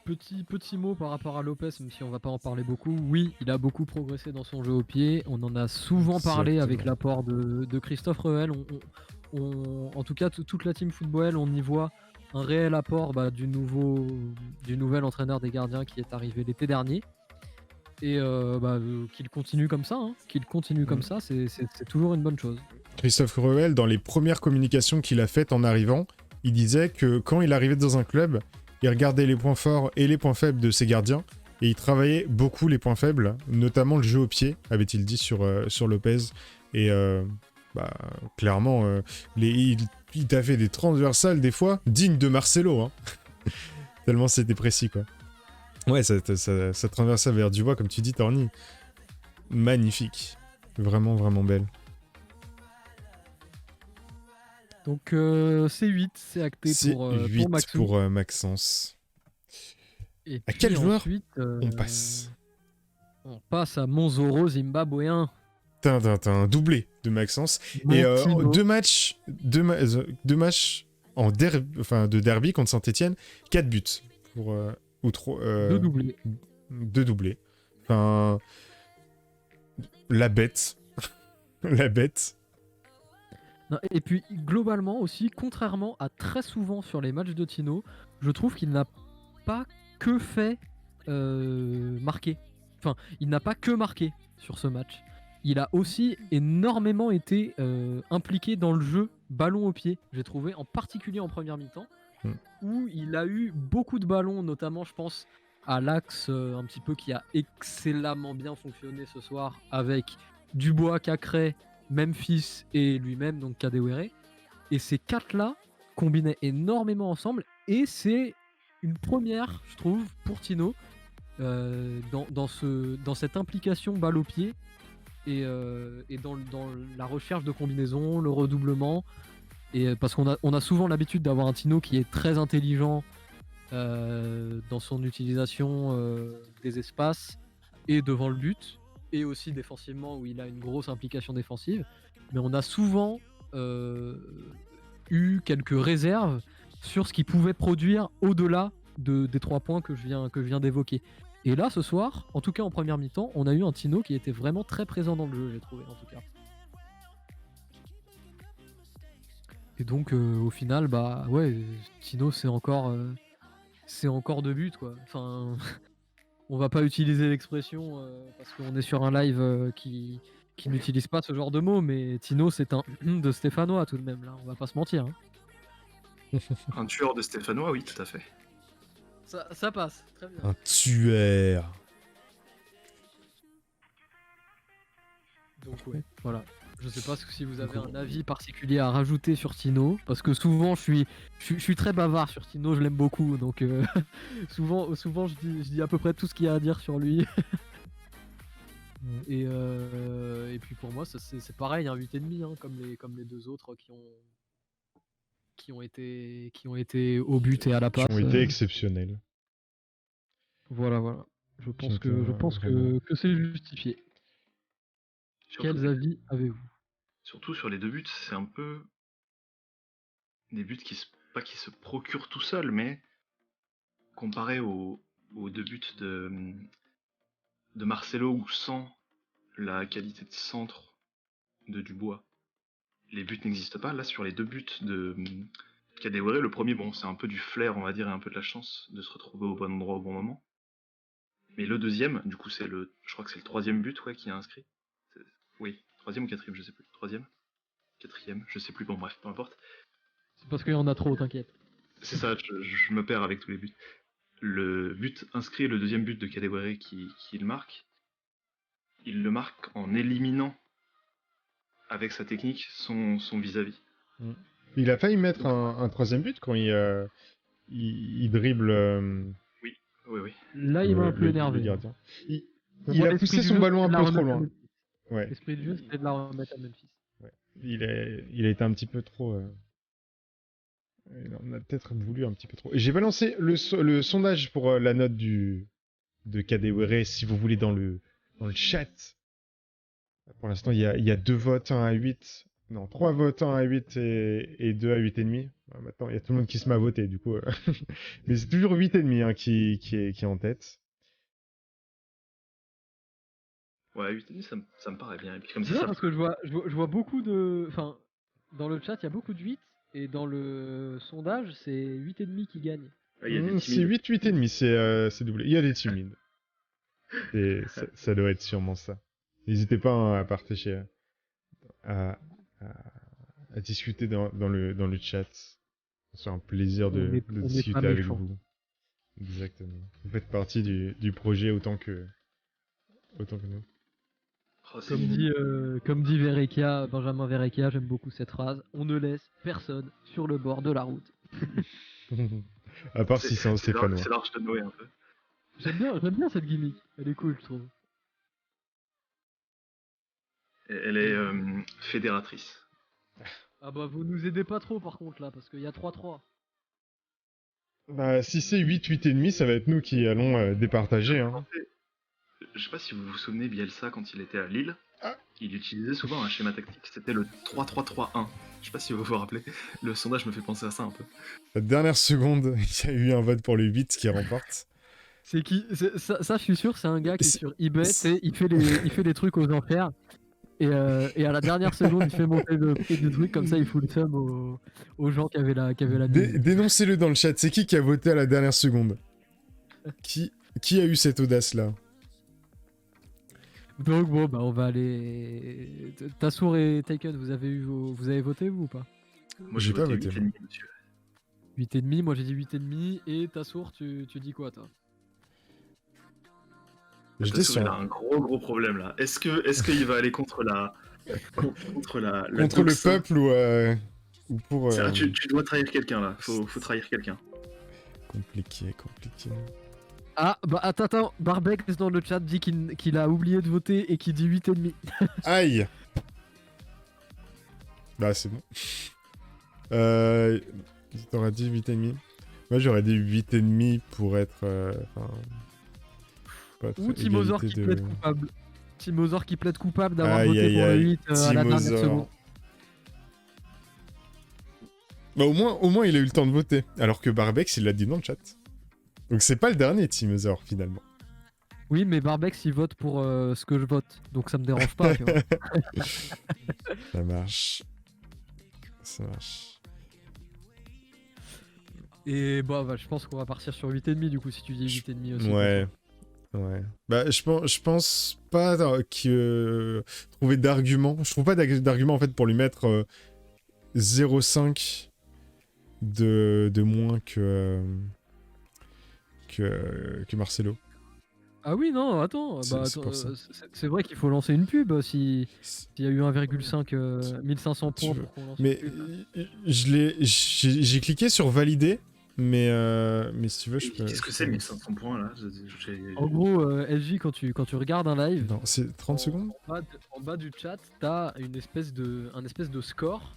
Petit mot par rapport à Lopez, même si on va pas en parler beaucoup. Oui, il a beaucoup progressé dans son jeu au pied. On en a souvent parlé avec l'apport de Christophe Reuel. En tout cas, toute la team football, on y voit un réel apport du nouvel entraîneur des gardiens qui est arrivé l'été dernier. Et qu'il continue comme ça, c'est toujours une bonne chose. Christophe Reuel, dans les premières communications qu'il a faites en arrivant, il disait que quand il arrivait dans un club, il regardait les points forts et les points faibles de ses gardiens, et il travaillait beaucoup les points faibles, notamment le jeu au pied, avait-il dit sur Lopez. Et clairement, il t'a fait des transversales des fois dignes de Marcelo, hein. Tellement c'était précis, quoi. Ouais, cette transversale vers Dubois, comme tu dis, Torny, magnifique. Vraiment, vraiment belle. Donc c'est 8, c'est acté pour 8 Maxou. pour Maxence. Et à quel joueur ensuite, on passe? On passe à Monzoro zimbabwéen. T'as un doublé de Maxence. Et deux matchs de derby contre Saint-Etienne, 4 buts. Deux doublés. Deux doublés. Enfin, la bête. La bête. Non, et puis globalement aussi, contrairement à très souvent sur les matchs de Tino, je trouve qu'il n'a pas que fait marquer. Enfin, il n'a pas que marqué sur ce match. Il a aussi énormément été impliqué dans le jeu ballon au pied, j'ai trouvé, en particulier en première mi-temps, où il a eu beaucoup de ballons, notamment je pense à l'axe un petit peu qui a excellemment bien fonctionné ce soir avec Dubois, Cacré, Memphis et lui-même, donc Kadewere. Et ces quatre-là combinaient énormément ensemble et c'est une première, je trouve, pour Tino dans cette implication balle au pied et dans la recherche de combinaison, le redoublement. Et parce qu'on a souvent l'habitude d'avoir un Tino qui est très intelligent dans son utilisation des espaces et devant le but, et aussi défensivement où il a une grosse implication défensive. Mais on a souvent eu quelques réserves sur ce qu'il pouvait produire au-delà des 3 points que je viens d'évoquer. Et là, ce soir, en tout cas en première mi-temps, on a eu un Tino qui était vraiment très présent dans le jeu, j'ai trouvé en tout cas. Et donc au final, Tino c'est encore 2 buts quoi. Enfin, on va pas utiliser l'expression parce qu'on est sur un live qui n'utilise pas ce genre de mots, mais Tino c'est un de Stéphanois tout de même là, on va pas se mentir. Hein. Un tueur de Stéphanois, oui, tout à fait. Ça passe, très bien. Un tueur. Donc ouais, voilà. Je sais pas si vous avez un avis particulier à rajouter sur Tino, parce que souvent je suis très bavard sur Tino, je l'aime beaucoup, donc souvent je dis à peu près tout ce qu'il y a à dire sur lui. Et puis pour moi c'est pareil, un 8,5 hein, comme les deux autres qui ont été au but et à la passe. Qui ont été exceptionnels. Voilà. Je pense que c'est justifié. Quels avis avez-vous? Surtout sur les 2 buts, c'est un peu des buts qui se procurent tout seuls, mais comparé aux deux buts de Marcelo, où sans la qualité de centre de Dubois, les buts n'existent pas. Là, sur les deux buts de Kadewere, le premier, bon, c'est un peu du flair, on va dire, et un peu de la chance de se retrouver au bon endroit au bon moment. Mais le deuxième, du coup, je crois que c'est le troisième but, ouais, qui est inscrit. Oui, troisième ou quatrième, je sais plus. Troisième, quatrième, je sais plus. Bon, bref, peu importe. C'est parce qu'il y en a trop, t'inquiète. C'est ça, je me perds avec tous les buts. Le but inscrit, le deuxième but de Kadewere qui le marque, il le marque en éliminant avec sa technique son vis-à-vis. Il a failli mettre un troisième but quand il dribble Oui. Là, il m'a un peu le énervé. gardien. Il Moi, a l'esprit poussé du son jeu, ballon un c'est de peu la trop remettre à loin. Memphis. Ouais. L'esprit du jeu, c'était de la remettre à Memphis. Il a été un petit peu trop. On a peut-être voulu un petit peu trop. J'ai balancé le sondage pour la note de Kadewere, si vous voulez, dans le chat. Pour l'instant, il y a 2 votes, 1 à 8. Non, 3 votes, 1 à 8 et 2 à 8,5. Maintenant, il y a tout le monde qui se met à voter, du coup. Mais c'est toujours 8,5 hein, qui est en tête. Ouais, 8,5, ça me paraît bien. Et puis comme C'est ça, bien parce que je vois beaucoup de. Enfin, dans le chat, il y a beaucoup de 8. Et dans le sondage, c'est 8,5 qui gagne. il y a des C'est timides. 8, 8,5, c'est doublé. Il y a des timides. Ça doit être sûrement ça. N'hésitez pas hein, à partager, à discuter dans le chat. C'est un plaisir de On est pas discuter avec méchants. vous. Exactement. Vous faites partie du projet autant que nous. Oh, c'est Comme dit Verrecchia, Benjamin Verrecchia, j'aime beaucoup cette phrase. On ne laisse personne sur le bord de la route. À part si c'est un Stéphanois. C'est l'Arche de Noé un peu. J'aime bien cette gimmick. Elle est cool, je trouve. Elle est fédératrice. Ah bah vous nous aidez pas trop par contre là, parce qu'il y a 3-3. Bah, si c'est 8, 8,5, ça va être nous qui allons départager. Hein. Je sais pas si vous vous souvenez, Bielsa, quand il était à Lille, Ah. il utilisait souvent un schéma tactique, c'était le 3-3-3-1. Je sais pas si vous vous rappelez, le sondage me fait penser à ça un peu. La dernière seconde, il y a eu un vote pour le 8 qui remporte. C'est qui ça, je suis sûr, c'est un gars qui est C'est- sur eBay, c'est- il fait des trucs aux enchères. Et à la dernière seconde, il fait monter le prix du truc, comme ça il fout le seum aux gens qui avaient la mise. Dénoncez-le dans le chat. C'est qui a voté à la dernière seconde? Qui a eu cette audace-là? Donc bon, bah on va aller. Tassour et Taken, vous avez voté vous ou pas? Moi J'ai pas voté, 8,5, monsieur. 8,5, moi j'ai dit 8,5. Et Tassour, tu dis quoi toi? J'étais Il a un gros problème là. Est-ce qu'il va aller contre la contre le doxa? peuple ou pour... Tu dois trahir quelqu'un là, faut trahir quelqu'un. Compliqué. Ah, bah attends, Barbex dans le chat dit qu'il a oublié de voter et qu'il dit 8,5. Aïe. Bah c'est bon. T'aurais dit 8,5. Moi j'aurais dit 8,5 pour être... Ou Timozor qui plaide coupable. Timozor qui plaide coupable d'avoir Aïe, voté aïe, pour le aïe. 8 à la dernière Timozor. seconde. Bah au moins il a eu le temps de voter. Alors que Barbex il l'a dit dans le chat. Donc c'est pas le dernier Timozor finalement. Oui, mais Barbex il vote pour ce que je vote. Donc ça me dérange pas, tu vois. Ça marche. Ça marche. Et bah, je pense qu'on va partir sur 8,5 du coup si tu dis 8,5 aussi. Ouais. Bah je pense pas que trouver d'arguments. Je trouve pas d'arguments en fait pour lui mettre 0,5 de moins que Marcelo. Ah oui, non, attends. C'est- Bah, c'est pour ça. c'est vrai qu'il faut lancer une pub s'il y a eu 1,5 1500 points pour qu'on lance Mais une pub. j'ai cliqué sur valider, mais si tu veux, je peux. Qu'est-ce que c'est 1500 points là? En gros, SJ, quand tu regardes un live, Non, c'est 30 secondes. en bas du chat, t'as un espèce de score.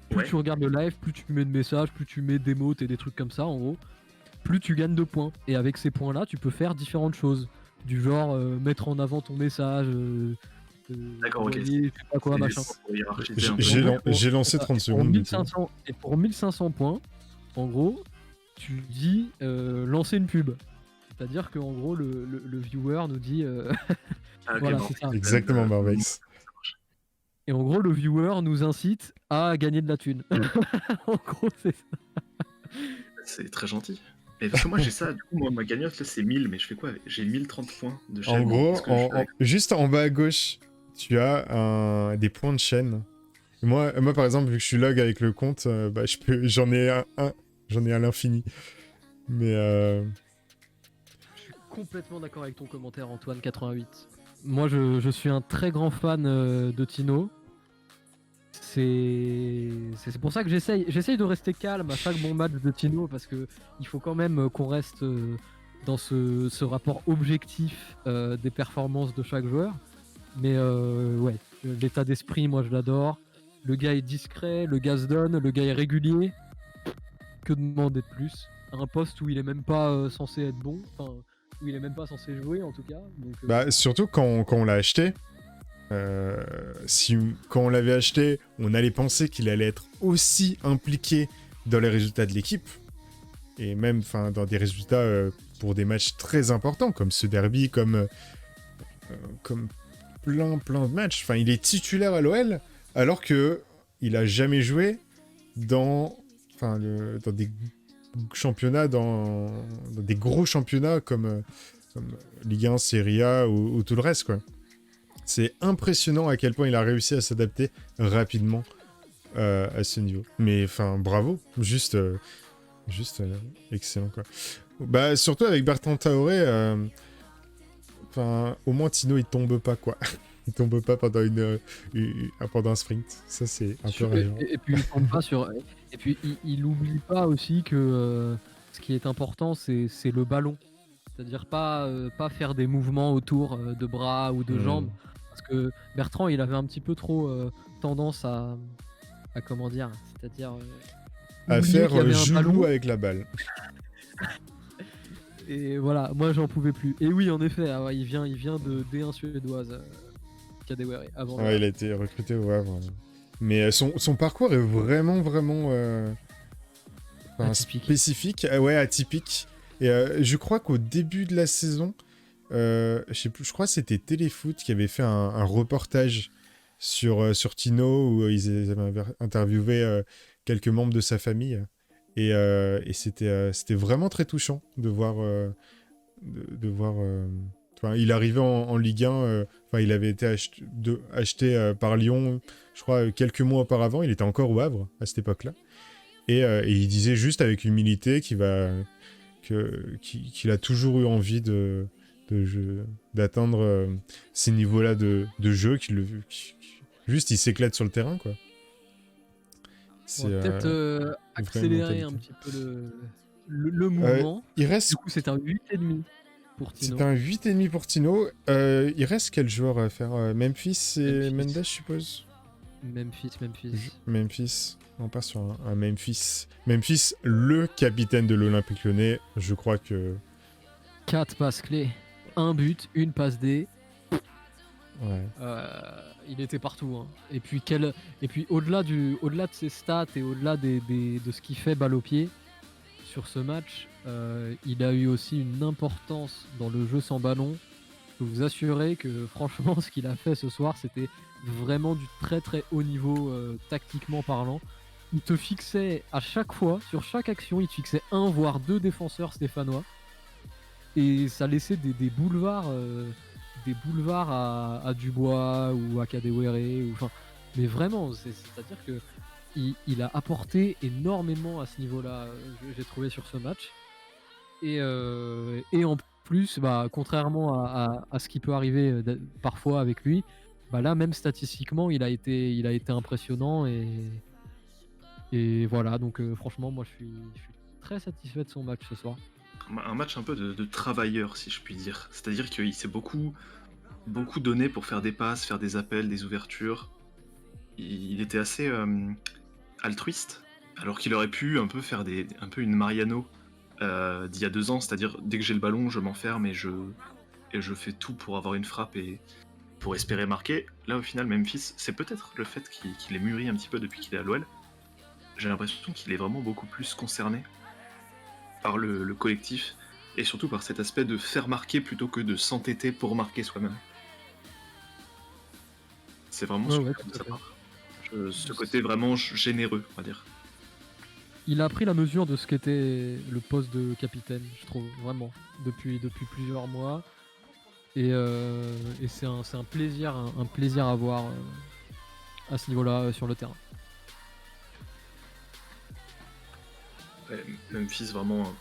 Plus Ouais. tu regardes le live, plus tu mets de messages, plus tu mets d'émotes et des trucs comme ça, en gros, plus tu gagnes de points. Et avec ces points-là, tu peux faire différentes choses. Du genre, mettre en avant ton message. D'accord, ok. gagner, je sais pas quoi, machin. J'ai lancé 30 secondes. Et pour 1500 points, en gros, tu dis lancer une pub. C'est-à-dire qu'en gros, le viewer nous dit. Ah, ok, Voilà, bon. c'est ça. Exactement, Barbex. Et en gros, le viewer nous incite à gagner de la thune. En gros, c'est ça. C'est très gentil. Mais parce que moi j'ai ça, du coup, moi, ma cagnotte là c'est 1000, mais je fais quoi? J'ai 1030 points de chaîne. En gros, Qu'est-ce que je fais avec juste en bas à gauche, tu as des points de chaîne. Moi, par exemple, vu que je suis log avec le compte, bah, j'en ai j'en ai à l'infini. Mais Je suis complètement d'accord avec ton commentaire, Antoine88. Moi, je suis un très grand fan de Tino. C'est pour ça que j'essaye de rester calme à chaque bon match de Tino, parce que il faut quand même qu'on reste dans ce rapport objectif des performances de chaque joueur. Mais ouais, l'état d'esprit, moi je l'adore. Le gars est discret, le gars se donne, le gars est régulier. Que demander de plus? Un poste où il est même pas censé être bon, enfin où il est même pas censé jouer en tout cas. Donc, bah, surtout quand on l'a acheté, quand on l'avait acheté, on allait penser qu'il allait être aussi impliqué dans les résultats de l'équipe. Et même dans des résultats pour des matchs très importants, comme ce derby, comme plein de matchs. Enfin, il est titulaire à l'OL, alors que il a jamais joué dans des championnats, dans des gros championnats comme Ligue 1, Serie A ou tout le reste, quoi. C'est impressionnant à quel point il a réussi à s'adapter rapidement à ce niveau. Mais enfin, bravo, juste excellent, quoi. Bah, surtout avec Bertrand Traoré, au moins Tino il tombe pas, quoi. Il tombe pas pendant pendant un sprint. Ça, c'est un peu rageant. et puis il tombe pas sur. Et puis il oublie pas aussi que ce qui est important, c'est le ballon. C'est-à-dire pas faire des mouvements autour de bras ou de jambes. Parce que Bertrand, il avait un petit peu trop tendance à comment dire, c'est-à-dire à oublier faire qu'il y avait un joujou ballon. avec la balle. Et voilà, moi j'en pouvais plus. Et oui, en effet, ah ouais, il vient de D1 suédoise, Kadewere, avant. Ouais, il a été recruté au Havre. Mais son parcours est vraiment Atypique. spécifique, ouais, atypique. Et je crois qu'au début de la saison, je sais plus, je crois que c'était Téléfoot qui avait fait un reportage sur Tino, où ils avaient interviewé quelques membres de sa famille. Et c'était vraiment très touchant de voir. Il arrivait en Ligue 1, il avait été acheté par Lyon, je crois, quelques mois auparavant. Il était encore au Havre à cette époque-là. Et il disait juste avec humilité qu'il a toujours eu envie d'atteindre ces niveaux-là de jeu, juste il s'éclate sur le terrain, quoi. On va peut-être accélérer un petit peu le mouvement. Il reste... Du coup, c'est un 8,5 pour Tino. C'est un 8,5 pour Tino. Il reste quel joueur à faire? Memphis et Mendes, je suppose. Memphis. On part sur un Memphis. Memphis, le capitaine de l'Olympique Lyonnais. Je crois que... 4 passes clés. 1 but, 1 passe D. Ouais. Il était partout. Hein. Et puis au-delà de ses stats et au-delà de ce qu'il fait balle au pied sur ce match, il a eu aussi une importance dans le jeu sans ballon. Je peux vous assurer que franchement, ce qu'il a fait ce soir, c'était vraiment du très très haut niveau tactiquement parlant. Il te fixait à chaque fois, sur chaque action, il te fixait 1 voire 2 défenseurs stéphanois. Et ça laissait des boulevards à Dubois ou à Kadewere. Mais vraiment, c'est-à-dire que il a apporté énormément à ce niveau-là, j'ai trouvé sur ce match. Et en plus, contrairement à ce qui peut arriver parfois avec lui, là même statistiquement, il a été impressionnant et voilà. Donc franchement, moi je suis très satisfait de son match ce soir. Un match un peu de travailleur, si je puis dire. C'est-à-dire qu'il s'est beaucoup donné pour faire des passes, faire des appels, des ouvertures. Il était assez altruiste, alors qu'il aurait pu un peu faire un peu une Mariano d'il y a 2 ans, c'est-à-dire dès que j'ai le ballon, je m'enferme et je fais tout pour avoir une frappe et pour espérer marquer. Là, au final, Memphis, c'est peut-être le fait qu'il ait mûri un petit peu depuis qu'il est à l'OL. J'ai l'impression qu'il est vraiment beaucoup plus concerné. par le collectif, et surtout par cet aspect de faire marquer plutôt que de s'entêter pour marquer soi-même. C'est vraiment Ouais, ouais, super de tout à sa fait. part. Ce côté vraiment généreux, on va dire. Il a pris la mesure de ce qu'était le poste de capitaine, je trouve, vraiment, depuis plusieurs mois. Et c'est un plaisir, un plaisir à voir à ce niveau-là sur le terrain. Ouais, Memphis, vraiment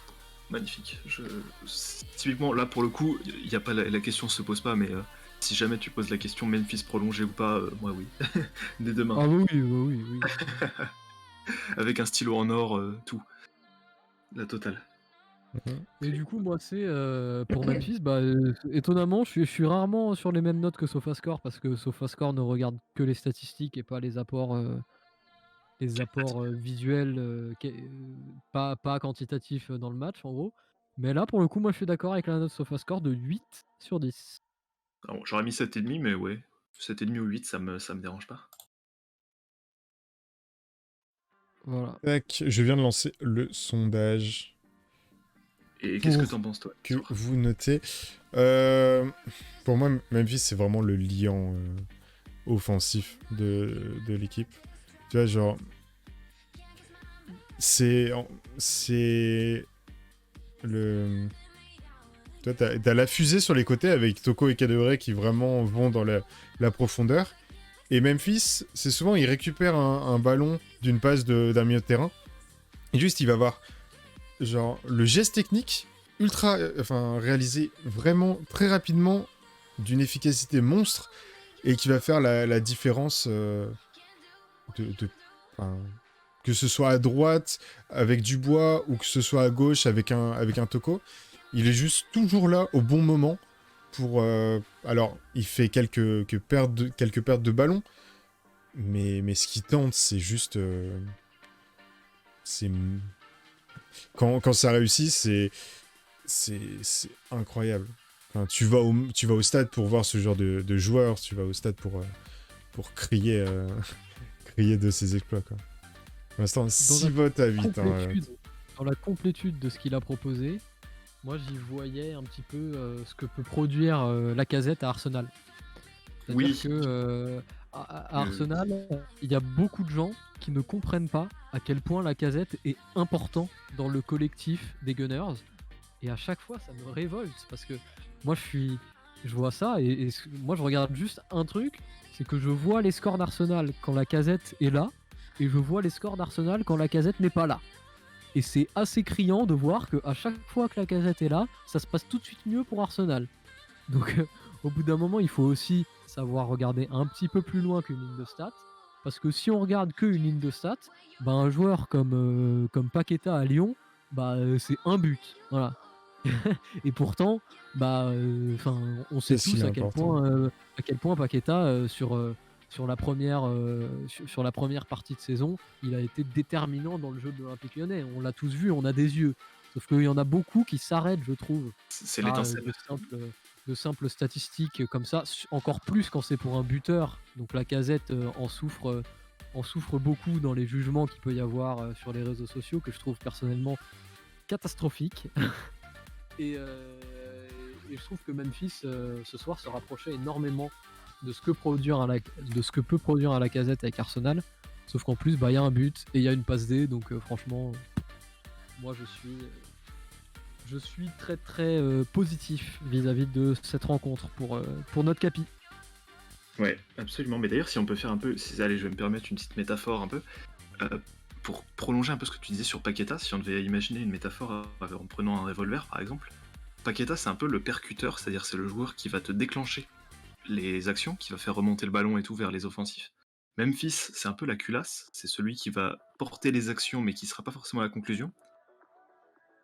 magnifique. Typiquement, là, pour le coup, il y a pas la question se pose pas, mais si jamais tu poses la question Memphis prolongé ou pas, moi oui. Dès demain. Ah oui, oui, oui, oui. Avec un stylo en or, tout. La totale. Et du coup, moi, c'est pour Memphis, bah, étonnamment, je suis rarement sur les mêmes notes que SofaScore parce que SofaScore ne regarde que les statistiques et pas les apports visuels, pas quantitatifs dans le match, en gros. Mais là, pour le coup, moi, je suis d'accord avec la note SofaScore de 8 sur 10. Alors, j'aurais mis 7,5, mais ouais. 7,5 ou 8, ça me dérange pas. Voilà. Tac, je viens de lancer le sondage Et qu'est-ce que pour t'en penses, toi que Soir vous notez. Pour moi, Memphis, c'est vraiment le liant offensif de l'équipe. Tu vois, genre, c'est le. Toi, t'as la fusée sur les côtés avec Toko et Kadewere qui vraiment vont dans la profondeur. Et Memphis, c'est souvent, il récupère un ballon d'une passe d'un milieu de terrain. Et juste, il va avoir, genre, le geste technique ultra, réalisé vraiment très rapidement, d'une efficacité monstre, et qui va faire la différence enfin, que ce soit à droite avec Dubois ou que ce soit à gauche avec un Toko. Il est juste toujours là au bon moment pour. Alors, il fait quelques pertes de ballon, mais ce qu'il tente, c'est juste. C'est quand ça réussit, c'est incroyable. Enfin, tu vas au stade pour voir ce genre de joueurs, tu vas au stade pour crier, crier de ses exploits, quoi. Pour l'instant, 6 votes à 8. Dans la complétude de ce qu'il a proposé, moi j'y voyais un petit peu ce que peut produire Lacazette à Arsenal. C'est-à-dire Oui. que à Arsenal, il y a beaucoup de gens qui ne comprennent pas à quel point Lacazette est important dans le collectif des Gunners. Et à chaque fois, ça me révolte parce que moi je vois ça et moi je regarde juste un truc, c'est que je vois les scores d'Arsenal quand Lacazette est là et je vois les scores d'Arsenal quand Lacazette n'est pas là. Et c'est assez criant de voir qu'à chaque fois que Lacazette est là, ça se passe tout de suite mieux pour Arsenal. Donc au bout d'un moment, il faut aussi savoir regarder un petit peu plus loin qu'une ligne de stats. Parce que si on regarde qu'une ligne de stats, bah, un joueur comme Paqueta à Lyon, bah, c'est un but. Voilà. Et pourtant, bah, on sait Qu'est-ce qu'il tous est important. à quel point Paqueta sur la première partie de saison, il a été déterminant dans le jeu de l'Olympique Lyonnais. On l'a tous vu, on a des yeux. Sauf qu'il y en a beaucoup qui s'arrêtent, je trouve, C'est à l'étincelle. de simples statistiques comme ça. Encore plus quand c'est pour un buteur. Donc la casette en souffre beaucoup dans les jugements qu'il peut y avoir sur les réseaux sociaux, que je trouve personnellement catastrophiques. Et je trouve que Memphis ce soir se rapprochait énormément de ce que peut produire un Lacazette avec Arsenal. Sauf qu'en plus, bah, y a un but et il y a une passe D. Donc franchement, moi je suis très très positif vis-à-vis de cette rencontre pour notre capi. Ouais, absolument. Mais d'ailleurs, si on peut faire un peu... Allez, je vais me permettre une petite métaphore un peu. Euh, pour prolonger un peu ce que tu disais sur Paqueta, si on devait imaginer une métaphore en prenant un revolver, par exemple, Paqueta, c'est un peu le percuteur, c'est-à-dire c'est le joueur qui va te déclencher les actions, qui va faire remonter le ballon et tout vers les offensifs. Memphis, c'est un peu la culasse, c'est celui qui va porter les actions mais qui sera pas forcément à la conclusion.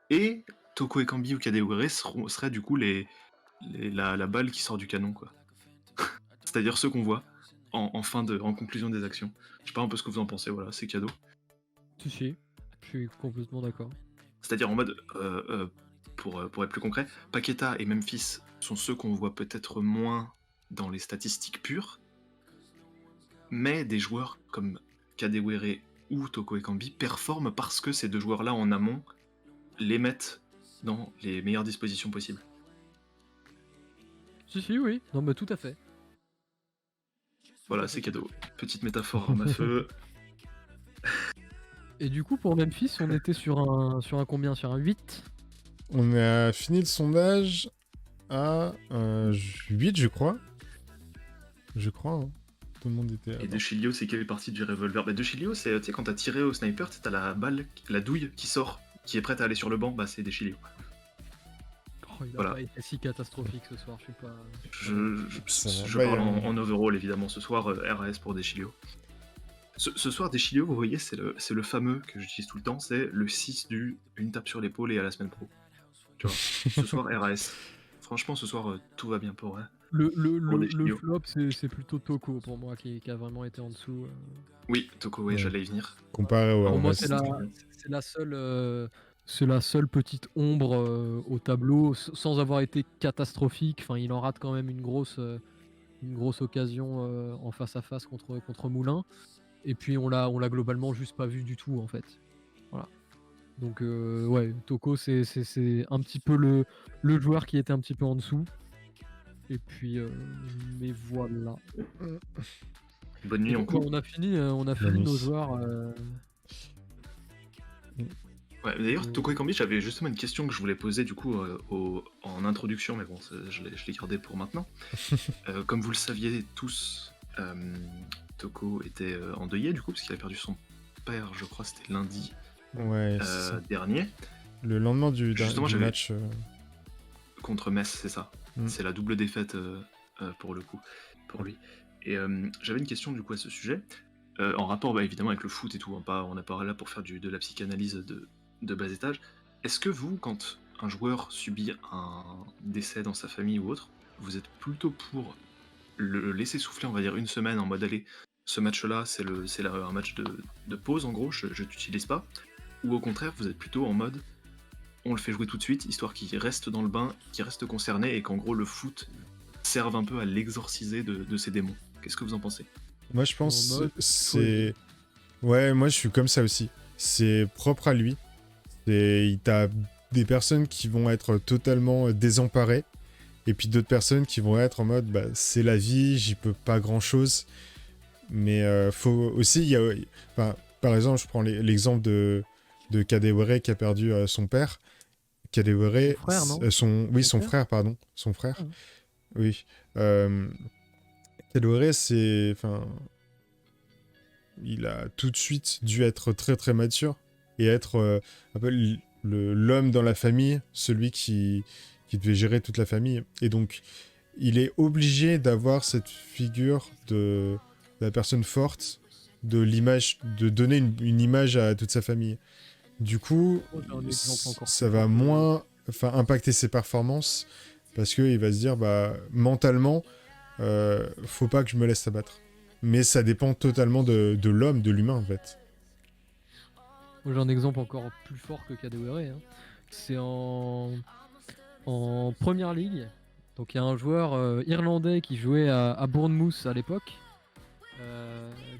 Et Toko Ekambi ou Kadewere seraient du coup la balle qui sort du canon, quoi. C'est-à-dire ceux qu'on voit en conclusion des actions. Je sais pas un peu ce que vous en pensez, voilà, c'est cadeau. Si, je suis complètement d'accord. C'est-à-dire en mode, pour être plus concret, Paqueta et Memphis sont ceux qu'on voit peut-être moins dans les statistiques pures, mais des joueurs comme Kadewere ou Toko Ekambi performent parce que ces deux joueurs-là en amont les mettent dans les meilleures dispositions possibles. Si, oui. Non, mais tout à fait. Voilà, c'est cadeau. Petite métaphore arme à feu. Et du coup, pour Memphis, on était sur un combien? Sur un 8? On a fini le sondage à 8, je crois. Hein. Tout le monde était... Et De Chilio, c'est quelle partie du revolver? Bah, De Chilio, c'est, tu sais, quand t'as tiré au sniper, t'as la balle, la douille qui sort, qui est prête à aller sur le banc, bah c'est De Chilio. Oh, il a Voilà. pas été si catastrophique ce soir, je sais pas. Je va, parle il y a- en overall, évidemment. Ce soir, RAS pour De Chilio. Ce soir, De Chilio, vous voyez, c'est le fameux que j'utilise tout le temps, c'est le 6 du une tape sur l'épaule et à la semaine pro. Tu vois, ce soir, RAS. Franchement, ce soir, tout va bien pour Le des Chilio. flop, c'est plutôt Toko pour moi qui a vraiment été en dessous. Oui, Toko, Ouais. j'allais y venir. Comparé au Pour moi, reste. c'est la seule petite ombre au tableau, sans avoir été catastrophique. Enfin, il en rate quand même une grosse occasion en face à face contre Moulin. Et puis on l'a globalement juste pas vu du tout en fait. Voilà. Donc ouais, Toko c'est un petit peu le joueur qui était un petit peu en dessous. Et puis mais voilà. Bonne nuit, on coupe. On a fini nuit. nos joueurs. Ouais, d'ailleurs, Toko et Kambi, j'avais justement une question que je voulais poser du coup en introduction, mais bon, je l'ai gardé pour maintenant. Comme vous le saviez tous, Toko était endeuillé du coup, parce qu'il a perdu son père, je crois, c'était lundi Ouais, c'est ça. dernier, Le lendemain du Justement, j'avais- match. contre Metz, c'est ça. Mm. C'est la double défaite pour le coup, pour lui. Et j'avais une question du coup à ce sujet, en rapport bah, évidemment avec le foot et tout, hein, on n'est pas là pour faire de la psychanalyse de bas étage. Est-ce que vous, quand un joueur subit un décès dans sa famille ou autre, vous êtes plutôt pour le laisser souffler, on va dire, une semaine en mode allez, ce match-là, c'est un match de pause en gros, je t'utilise pas, ou au contraire, vous êtes plutôt en mode on le fait jouer tout de suite, histoire qu'il reste dans le bain, qu'il reste concerné et qu'en gros le foot serve un peu à l'exorciser de ses démons. Qu'est-ce que vous en pensez? Moi, je pense En mode, c'est... Ouais, moi, je suis comme ça aussi. C'est propre à lui. T'as des personnes qui vont être totalement désemparées, et puis d'autres personnes qui vont être en mode, bah, c'est la vie, j'y peux pas grand-chose. Mais faut aussi... Enfin, par exemple, je prends l'exemple de Kadewere qui a perdu son père. Kadewere... Son frère, non Oui, Son son frère, pardon. Son frère. Ah. Oui. Kadewere, c'est... Enfin... Il a tout de suite dû être très très mature et être un peu l'homme dans la famille, celui qui devait gérer toute la famille. Et donc, il est obligé d'avoir cette figure de la personne forte, de l'image, de donner une image à toute sa famille. Du coup, Moi, j'ai un exemple encore ça plus va fort. moins impacter ses performances parce qu'il va se dire, bah, mentalement, faut pas que je me laisse abattre. Mais ça dépend totalement de l'homme, de l'humain, en fait. Moi, j'ai un exemple encore plus fort que Kadewere. Hein. C'est en première ligue. Donc il y a un joueur irlandais qui jouait à Bournemouth à l'époque.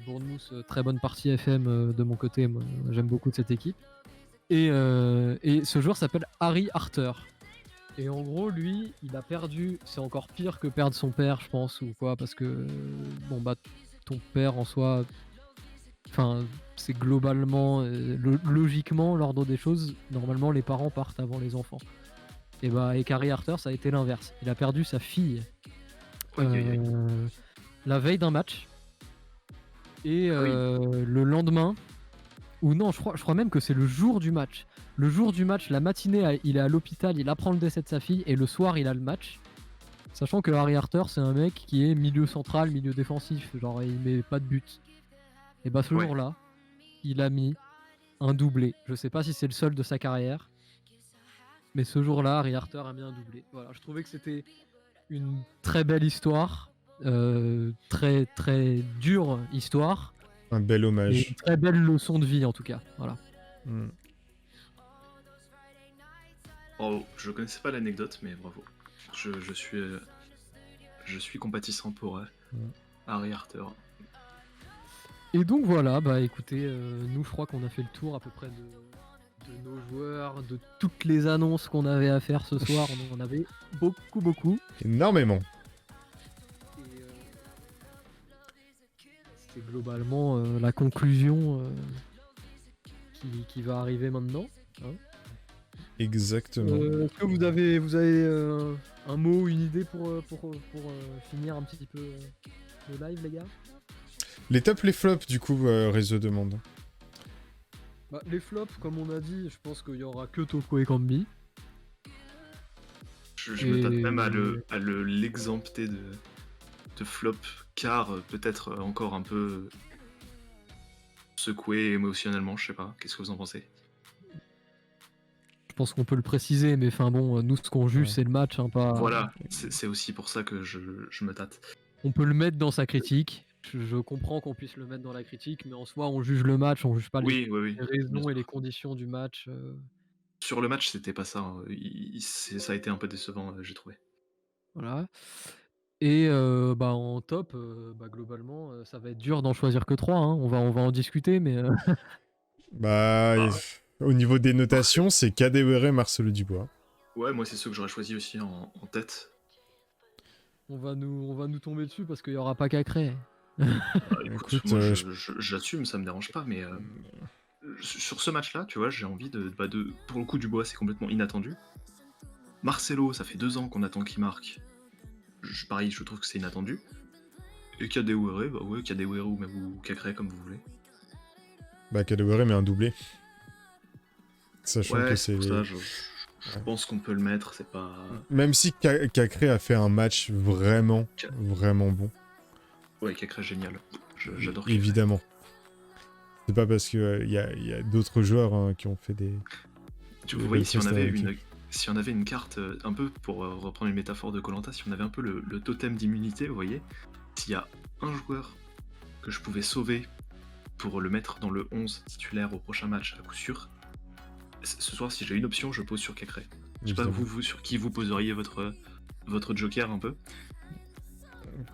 Bournemouth, très bonne partie FM de mon côté. Moi, j'aime beaucoup cette équipe. Et ce joueur s'appelle Harry Arter. Et en gros, lui, il a perdu. C'est encore pire que perdre son père, je pense, ou quoi, parce que bon bah ton père en soi, enfin, c'est globalement, logiquement, l'ordre des choses, normalement les parents partent avant les enfants. Et bah avec Harry Arter, ça a été l'inverse. Il a perdu sa fille la veille d'un match. Et le lendemain, ou non, je crois même que c'est le jour du match. Le jour du match, la matinée, il est à l'hôpital, il apprend le décès de sa fille, et le soir, il a le match. Sachant que Harry Arter, c'est un mec qui est milieu central, milieu défensif, genre il met pas de but. Et bah ce jour-là, il a mis un doublé. Je sais pas si c'est le seul de sa carrière, mais ce jour-là, Harry Arter a mis un doublé. Voilà, je trouvais que c'était une très belle histoire, très très dure histoire, Un bel et hommage. une très belle leçon de vie en tout cas. Voilà. Mm. Oh, je connaissais pas l'anecdote, mais bravo. Je suis compatissant pour Harry Arter. Et donc voilà, bah écoutez, nous je crois qu'on a fait le tour à peu près de nos joueurs, de toutes les annonces qu'on avait à faire ce soir. On en avait beaucoup. Énormément. Et c'est globalement la conclusion qui va arriver maintenant. Hein. Exactement. Est-ce que vous avez un mot, une idée pour finir un petit peu le live, les gars? Les tops, les flops, du coup, réseau demande. Bah, les flops, comme on a dit, je pense qu'il y aura que Toko et Kambi. Je me tâte même à l'exempter de flop, car peut-être encore un peu secoué émotionnellement, je sais pas. Qu'est-ce que vous en pensez? Je pense qu'on peut le préciser, mais enfin bon, nous ce qu'on juge Ouais. c'est le match, hein, pas. Voilà, c'est aussi pour ça que je me tâte. On peut le mettre dans sa critique. Je comprends qu'on puisse le mettre dans la critique, mais en soi on juge le match, on juge pas Oui, les bien raisons et sûr. les conditions du match. Sur le match, c'était pas ça. Hein. Ça a été un peu décevant, j'ai trouvé. Voilà. Et bah en top, bah globalement, ça va être dur d'en choisir que 3. Hein. On va en discuter, mais Bah, Ah, au niveau des notations, c'est Kadewere, Marcelo Dubois. ouais, moi c'est ceux que j'aurais choisi aussi en tête. on va nous tomber dessus parce qu'il y aura pas qu'à créer. Bah, écoute, Écoute, moi j'assume, ça me dérange pas, mais sur ce match-là, tu vois, j'ai envie pour le coup, Dubois, c'est complètement inattendu. Marcelo, ça fait 2 ans qu'on attend qu'il marque. Pareil, je trouve que c'est inattendu. Et Kadewere, bah ouais, Kadewere ou Cacré, comme vous voulez. Bah, Kadewere met un doublé. Sachant Ouais, que c'est c'est... pour ça, je pense qu'on peut le mettre, c'est pas... Même si Cacré a fait un match vraiment bon. Ouais, Cacré, génial. J'adore Cacré. Évidemment. C'est pas parce que y a d'autres joueurs hein, qui ont fait des... Vous voyez, si on avait une carte, un peu pour reprendre une métaphore de Koh-Lanta, si on avait un peu le totem d'immunité, vous voyez, s'il y a un joueur que je pouvais sauver pour le mettre dans le 11 titulaire au prochain match à coup sûr, ce soir, si j'ai une option, je pose sur Cacré. Je sais pas, vous sur qui vous poseriez votre joker un peu.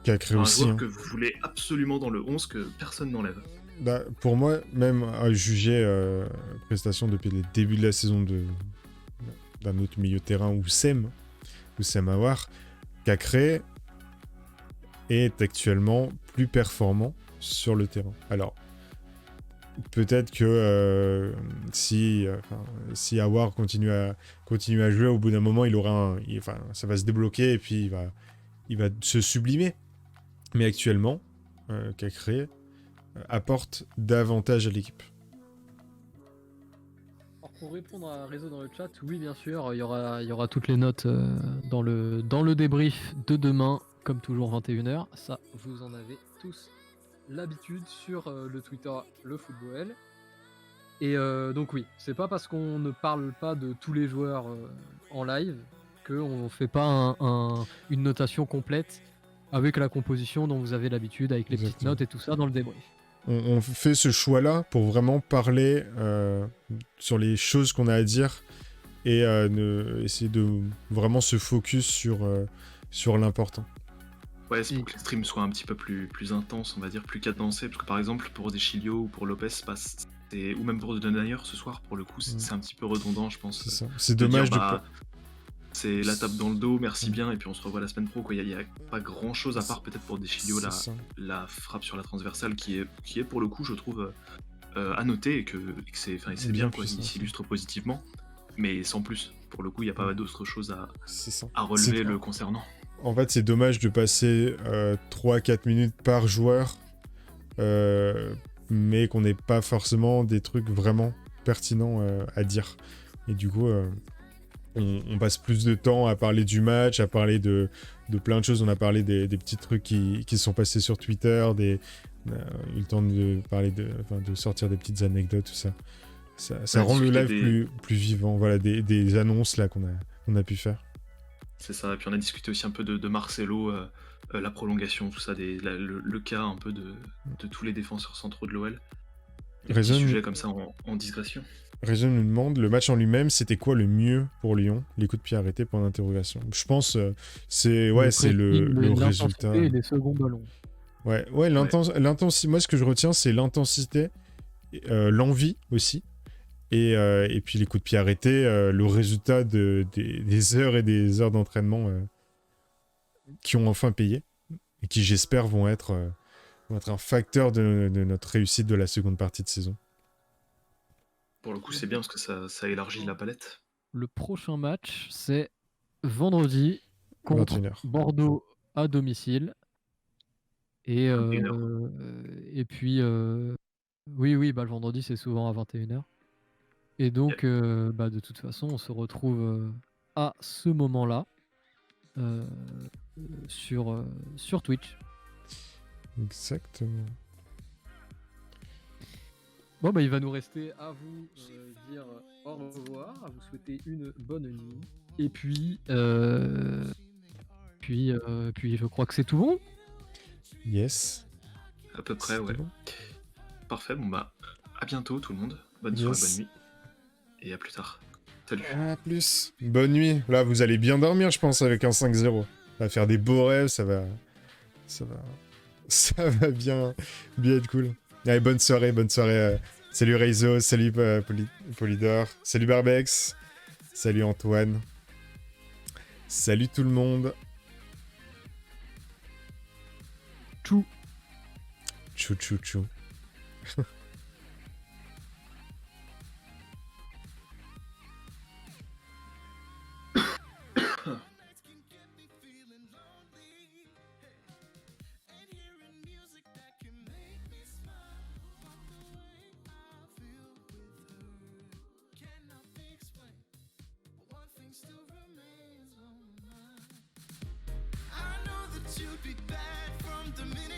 Cacré Un aussi. joueur Hein. que vous voulez absolument dans le 11 que personne n'enlève. Bah, pour moi, même à juger prestations depuis les débuts de la saison d'un autre milieu de terrain ou Sem Aouar, Cacré est actuellement plus performant sur le terrain. Alors, peut-être que si Aouar continue à jouer, au bout d'un moment, ça va se débloquer et puis il va se sublimer. Mais actuellement, Cacré apporte davantage à l'équipe. Alors, pour répondre à Réseau dans le chat, oui bien sûr, il y aura toutes les notes dans le débrief de demain, comme toujours 21h. Ça, vous en avez tous l'habitude sur le Twitter Le Football. Et donc oui, c'est pas parce qu'on ne parle pas de tous les joueurs en live qu'on fait pas une notation complète avec la composition dont vous avez l'habitude, avec les petites Exactement. notes et tout ça dans le débrief. On fait ce choix-là pour vraiment parler sur les choses qu'on a à dire et essayer de vraiment se focus sur l'important. Ouais, c'est pour que les streams soient un petit peu plus intenses, on va dire, plus cadencés. Parce que par exemple, pour Deschilio ou pour Lopez, ou même pour Denayer ce soir, pour le coup, c'est un petit peu redondant, je pense. C'est ça. C'est de dommage dire, c'est la tape dans le dos, merci bien, et puis on se revoit la semaine pro. Il n'y a pas grand chose à part peut-être pour Deschilio, la frappe sur la transversale qui est pour le coup, je trouve, à noter et que c'est bien, quoi, il s'illustre positivement, mais sans plus. Pour le coup, il n'y a pas d'autre chose à relever le concernant. En fait, c'est dommage de passer 3-4 minutes par joueur, mais qu'on n'ait pas forcément des trucs vraiment pertinents à dire. Et du coup, on passe plus de temps à parler du match, à parler de plein de choses. On a parlé des petits trucs qui se sont passés sur Twitter, on a eu le temps de parler de sortir des petites anecdotes, tout ça. Ça rend le live plus vivant. Voilà, des annonces là qu'on a pu faire. C'est ça, et puis on a discuté aussi un peu de Marcelo, la prolongation, tout ça, le cas un peu de tous les défenseurs centraux de l'OL. Des petits sujets comme ça en digression. Raison nous demande, le match en lui-même, c'était quoi le mieux pour Lyon? Les coups de pied arrêtés, point d'interrogation. Je pense c'est le résultat. Et les seconds ballons. Ouais, l'intensité. Moi, ce que je retiens, c'est l'intensité, l'envie aussi, Et puis les coups de pied arrêtés, le résultat des heures et des heures d'entraînement qui ont enfin payé et qui, j'espère, vont être un facteur de notre réussite de la seconde partie de saison. Pour le coup, c'est bien parce que ça élargit la palette. Le prochain match, c'est vendredi contre 21h. Bordeaux à domicile. Et, 21h. et puis, oui, bah, le vendredi, c'est souvent à 21h. Et donc, bah, de toute façon, on se retrouve à ce moment-là sur Twitch. Exactement. Bon, bah, il va nous rester à vous dire au revoir, à vous souhaiter une bonne nuit. Et puis, puis je crois que c'est tout bon. Yes. À peu près, C'est ouais. bon. Parfait, bon bah, à bientôt tout le monde. Bonne soirée, Yes. bonne nuit. Et à plus tard. Salut. À plus. Bonne nuit. Là, vous allez bien dormir, je pense, avec un 5-0. Ça va faire des beaux rêves, ça va bien être cool. Allez, bonne soirée. Salut Reizo, salut Polydor, salut Barbex, salut Antoine, salut tout le monde. Tchou. Tchou tchou tchou. You'd be bad from the minute